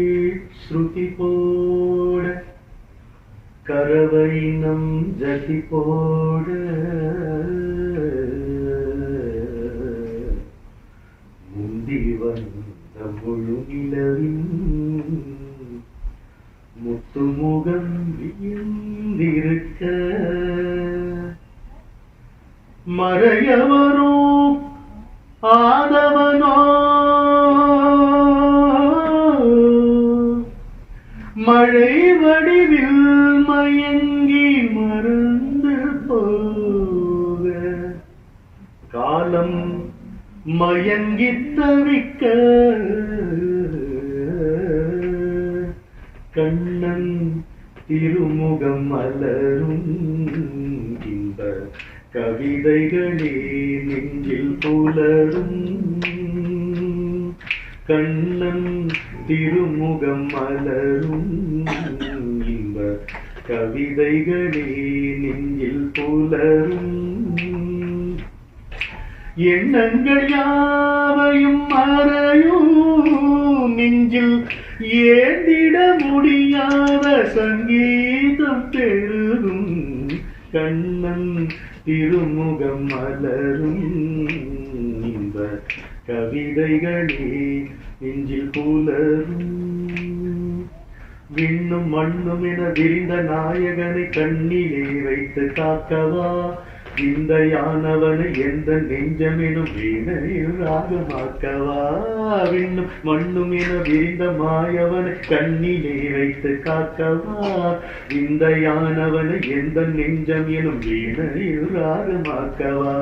ஸ்ருதி போட கரவைனம் ஜதி போட முந்தி வந்த முழு நிலவின் முத்துமுகம் வியந்திருக்க மறையவரோ ஆதவனோ மழை வடிவில் மயங்கி மறந்து போக காலம் மயங்கி தவிக்க கண்ணன் திருமுகம் மலரும் இந்த கவிதைகளே நெஞ்சில் புலரும் கண்ணன் திருமுகம் மலரும் இந்த கவிதைகளே நெஞ்சில் புலரும் எண்ணங்கள் யாவையும் மறையும் நெஞ்சில் ஏந்திட முடியாத சங்கீதம் பெருகும் கண்ணன் திருமுகம் மலரும் இந்த கவிதைகளே நெஞ்சில் புலரும் விண்ணும் மண்ணும் என விரிந்த நாயகனை கண்ணிலே வைத்து காக்கவா இந்த யானவனை எந்த நெஞ்சமெனும் வீணையில் ராகமாக்கவா விண்ணும் மண்ணும் என விரிந்த மாயவனை கண்ணிலே வைத்து காக்கவா இந்த யானவனை எந்த நெஞ்சம் எனும் வீணையில் ராகமாக்கவா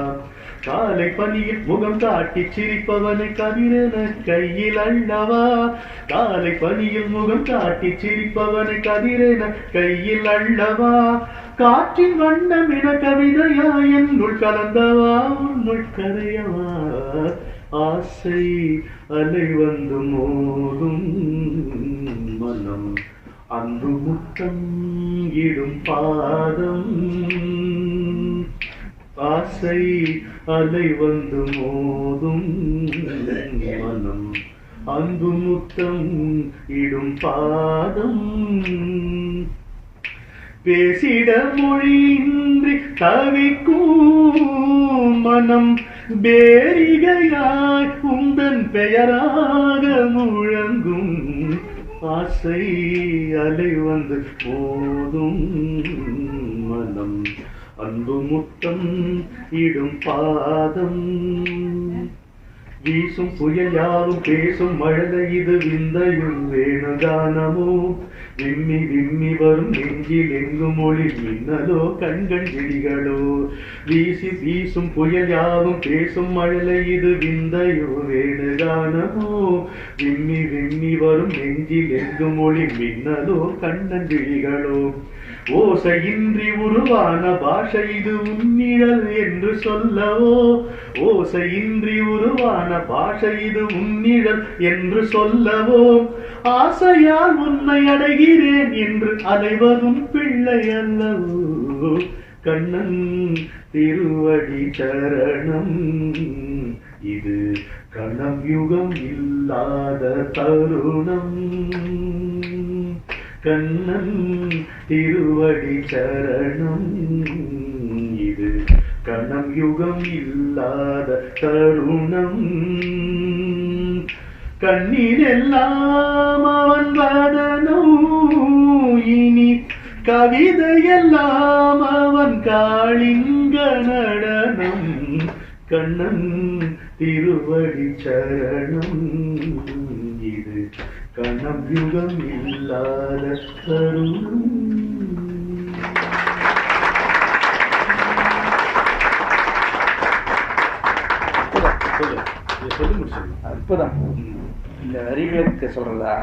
காலை பனியில் முகம் காட்டி சிரிப்பவனை கதிரென கையில் அள்ளவா காலை பனியில் முகம் காட்டி சிரிப்பவனை கதிரென கையில் அள்ளவா காற்றின் வண்ணம் என கவிதையா என்னுள் கலந்தவா உன்னுள் கரையவா ஆசை அலை வந்து மோதும் மனம் அன்பு முத்தம் இடும் பாதம் ஆசை அலை வந்து மோதும் மனம் அன்பு முத்தம் இடும் பாதம் பேசிட மொழியின்றி தவிக்கும் மனம் பேரிகையாய் உந்தன் பெயராக முழங்கும் ஆசை அலை வந்து மோதும் மனம் அன்பு முத்தம் இடும் பாதம் வீசும் புயல் யாவும் பேசும் மழலை இது விந்தையும் வேணுகானமோ விம்மி விம்மி வரும் நெஞ்சில் எங்கும் ஒளி மின்னலோ கண்கள் விழிகளோ வீசும் புயல் யாவும் பேசும் மழலை இது விந்தையோ வேணுகானமோ விம்மி விம்மி வரும் நெஞ்சில் எங்கும் ஒளி மின்னலோ கண்ணன் விழிகளோ ஓசையின்றி உருவான பாஷை இது உன்னிழல் என்று சொல்லவோ ஓசையின்றி உருவான பாஷை இது உன்னிழல் என்று சொல்லவோ ஆசையால் உன்னை அடைகிறேன் என்று அலைவதும் பிள்ளை அல்லவோ கண்ணன் திருவடி சரணம் இது கணம் யுகம் இல்லாத தருணம் கண்ணன் திருவடி சரணம் இது கணம் யுகம் இல்லாத தருணம் கண்ணீரெல்லாம் அவன் வதனோ இனி கவிதையெல்லாம் அவன் காளிங்க நடனம் கண்ணன் திருவடி சரணம் இது கணம் யுகம் இல்லாத தருணம். அற்புதம். இந்த வரிகளுக்கு சொல்றதா,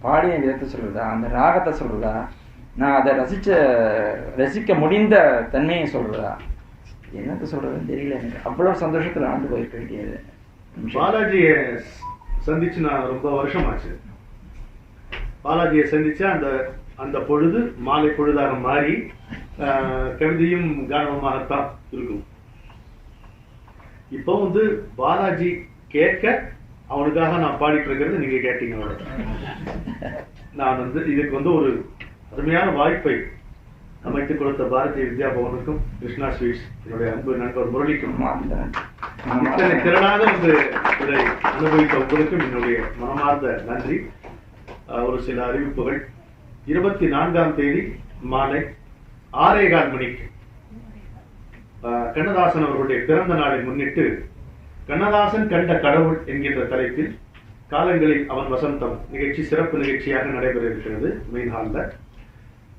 பாடிய விதத்தை சொல்றதா, அந்த ராகத்தை சொல்றதா, நான் அதை ரசிக்க முடிந்த தன்மையை சொல்றதா, என்னத்தை சொல்றதுன்னு தெரியல எனக்கு. அவ்வளவு சந்தோஷத்துல ஆண்டு போயிருக்க வேண்டியது. பாலாஜியை சந்திச்சு நான் ரொம்ப வருஷம் ஆச்சு. பாலாஜியை சந்திச்சா அந்த பொழுது மாலை பொழுதாக மாறி கவிதையும் கானமாகத்தான் இருக்கும். இப்போ பாலாஜி கேட்க அவனுக்காக நான் பாடிட்டு இருக்கிறது நீங்க கேட்டீங்க. நான் இதுக்கு ஒரு அருமையான வாய்ப்பை அமைத்துக் கொடுத்த பாரதிய வித்யா பவனுக்கும் கிருஷ்ணா ஸ்வீட்ஸ் என்னுடைய அன்பு நண்பர் முரளிக்கும் இத்தனை திறனாக இதை அனுபவித்த உங்களுக்கும் என்னுடைய மனமார்ந்த நன்றி. ஒரு சில அறிவிப்புகள். 24ஆம் தேதி மாலை 6:15 மணிக்கு கண்ணதாசன் அவர்களுடைய பிறந்த நாளை முன்னிட்டு கண்ணதாசன் கண்ட கடவுள் என்கின்ற தலைப்பில் காலங்களில் அவன் வசந்தம் நிகழ்ச்சி சிறப்பு நிகழ்ச்சியாக நடைபெற இருக்கிறது மெயின் ஹாலில்.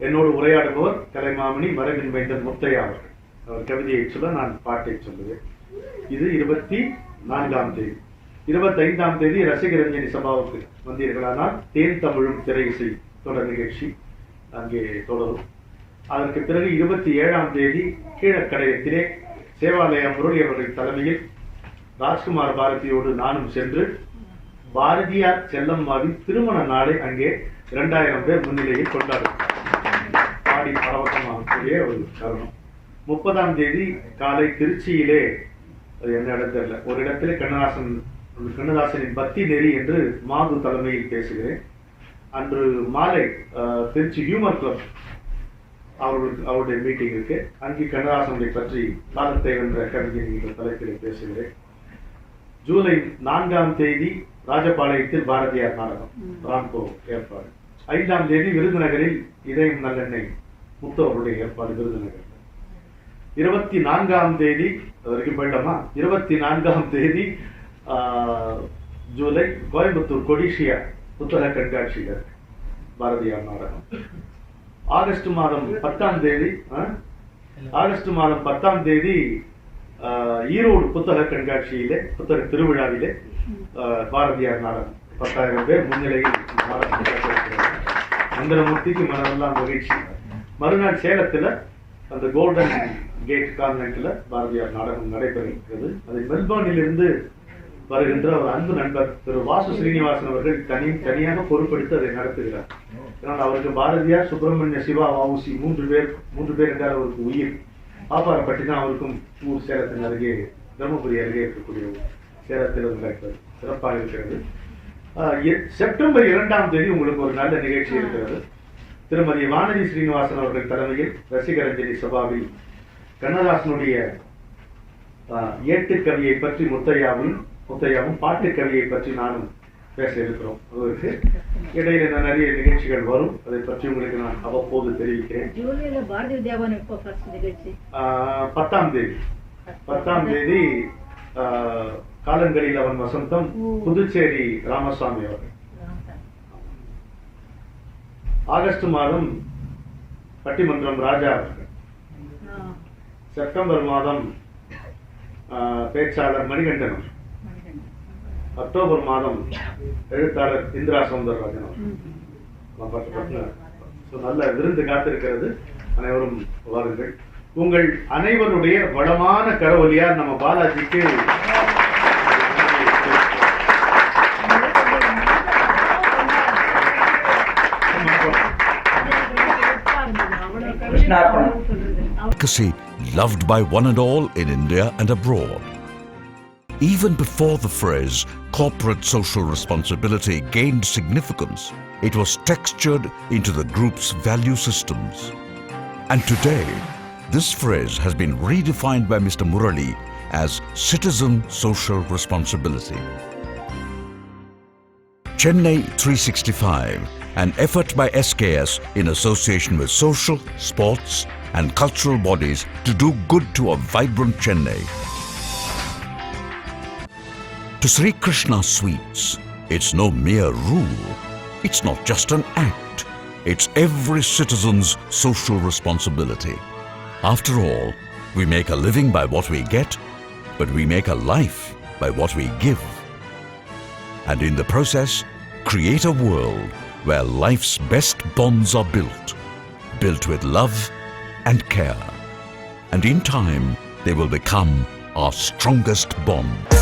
என்னோடு உரையாடுபவர் கலைமாமணி மரபின் மைந்தன் முத்தையா அவர்கள். அவர் கவிதையை சொல்ல, நான் பாட்டை சொல்லுவேன். இது 24ஆம் தேதி. 25ஆம் தேதி ரசிகரஞ்சனி சபாவுக்கு வந்தீர்களானால் தேன் தமிழும் திரை இசை தொடர் நிகழ்ச்சி அங்கே தொடரும். அதற்கு பிறகு 27ஆம் தேதி கீழக்கடையத்திலே சேவாலய முரளி அவர்கள் தலைமையில் ராஜ்குமார் பாரதியோடு நானும் சென்று பாரதியார் செல்லம்மாவின் திருமண நாளை அங்கே 2000 பேர் முன்னிலையில் கொண்டாடும் பாடி பரவசமாகக்கூடிய ஒரு தருணம். 30ஆம் தேதி காலை திருச்சியிலே, அது என்ன இடம் தெரியல, ஒரு இடத்திலே கண்ணதாசனின் பக்தி நெறி என்று மாது தலைமையில் பேசுகிறேன். அன்று மாலை திருச்சி ஹியூமர் கிளப் அவருடைய மீட்டிங் இருக்கு. அங்கே கண்ணதாசனை பற்றி காலத்தை வென்ற கவிதை என்ற தலைப்பில் பேசுகிறேன். ஜூலை 4ஆம் தேதி ராஜபாளையத்தில் பாரதியார் நாடகம் ராம்கோ ஏற்பாடு. 5ஆம் தேதி விருதுநகரில் இதயம் நல்லெண்ணெய் முத்து அவருடைய ஏற்பாடு விருதுநகர். 24ஆம் தேதி வரைக்கும் போயிட்டோமா, 24ஆம் தேதி ஜூலை கோயம்புத்தூர் கொடிஷியா புத்தக கண்காட்சிகள் பாரதியார் நாடகம். ஆகஸ்ட் மாதம் 10ஆம் தேதி ஈரோடு புத்தக கண்காட்சியிலே புத்தக திருவிழாவிலே பாரதியார் நாடகம் 10,000 பேர் முன்னிலையில் மந்திரமூர்த்திக்கு மனதெல்லாம் மகிழ்ச்சி. மறுநாள் சேலத்துல அந்த கோல்டன் கேட் கான்வென்ட்ல பாரதியார் நாடகம் நடைபெறுகிறது. அதை மெல்போர்னில் இருந்து வருகின்ற ஒரு அன்பு நண்பர் திரு வாசு ஸ்ரீனிவாசன் அவர்கள் தனியாக பொறுப்பெடுத்து அதை நடத்துகிறார். ஏன்னால் அவருக்கு பாரதியார், சுப்பிரமணிய சிவா, வஉசி மூன்று பேர் என்றால் அவருக்கு உயிர். பாப்பாரப்பட்டி தான் அவருக்கும் ஊர். சேலத்தின் அருகே, தர்மபுரி அருகே இருக்கக்கூடிய சேலத்தில் நடக்கிறது. சிறப்பாக இருக்கிறது. செப்டம்பர் 2ஆம் தேதி உங்களுக்கு ஒரு நல்ல நிகழ்ச்சி இருக்கிறது. திருமதி வானதி ஸ்ரீனிவாசன் அவர்கள் தலைமையில் ரசிகரஞ்சனி சபாவில் கண்ணதாசனுடைய ஏட்டு கவியை பற்றி முத்தையாவும் பாட்டு கவியை பற்றி நானும் பேச இருக்கிறோம். அதற்கு இடையில நிறைய நிகழ்ச்சிகள் வரும். அதை பற்றி உங்களுக்கு நான் அவ்வப்போது தெரிவிக்கிறேன். 10ஆம் தேதி காலங்களில் அவன் வசந்தம் புதுச்சேரி ராமசாமி அவர்கள். ஆகஸ்ட் மாதம் பட்டிமன்றம் ராஜா அவர்கள். செப்டம்பர் மாதம் பேச்சாளர் மணிகண்டன் அவர்கள். அக்டோபர் மாதம் எழுத்தாளர் இந்திரா சௌந்தரராஜன் அவர்கள். நல்ல விருந்து காத்திருக்கிறது. அனைவரும் வாருங்கள். உங்கள் அனைவருடைய வளமான கரவொலியார் நம்ம பாலாஜிக்கு loved by one and all in India and abroad. Even before the phrase corporate social responsibility gained significance, it was textured into the group's value systems. And today, this phrase has been redefined by Mr. Murali as citizen social responsibility. Chennai 365, an effort by SKS in association with social, sports and cultural bodies to do good to a vibrant Chennai. To Sri Krishna Sweets, it's no mere rule. It's not just an act. It's every citizen's social responsibility. After all, we make a living by what we get, but we make a life by what we give. And in the process, create a world where life's best bonds are built with love and care. And in time, they will become our strongest bond.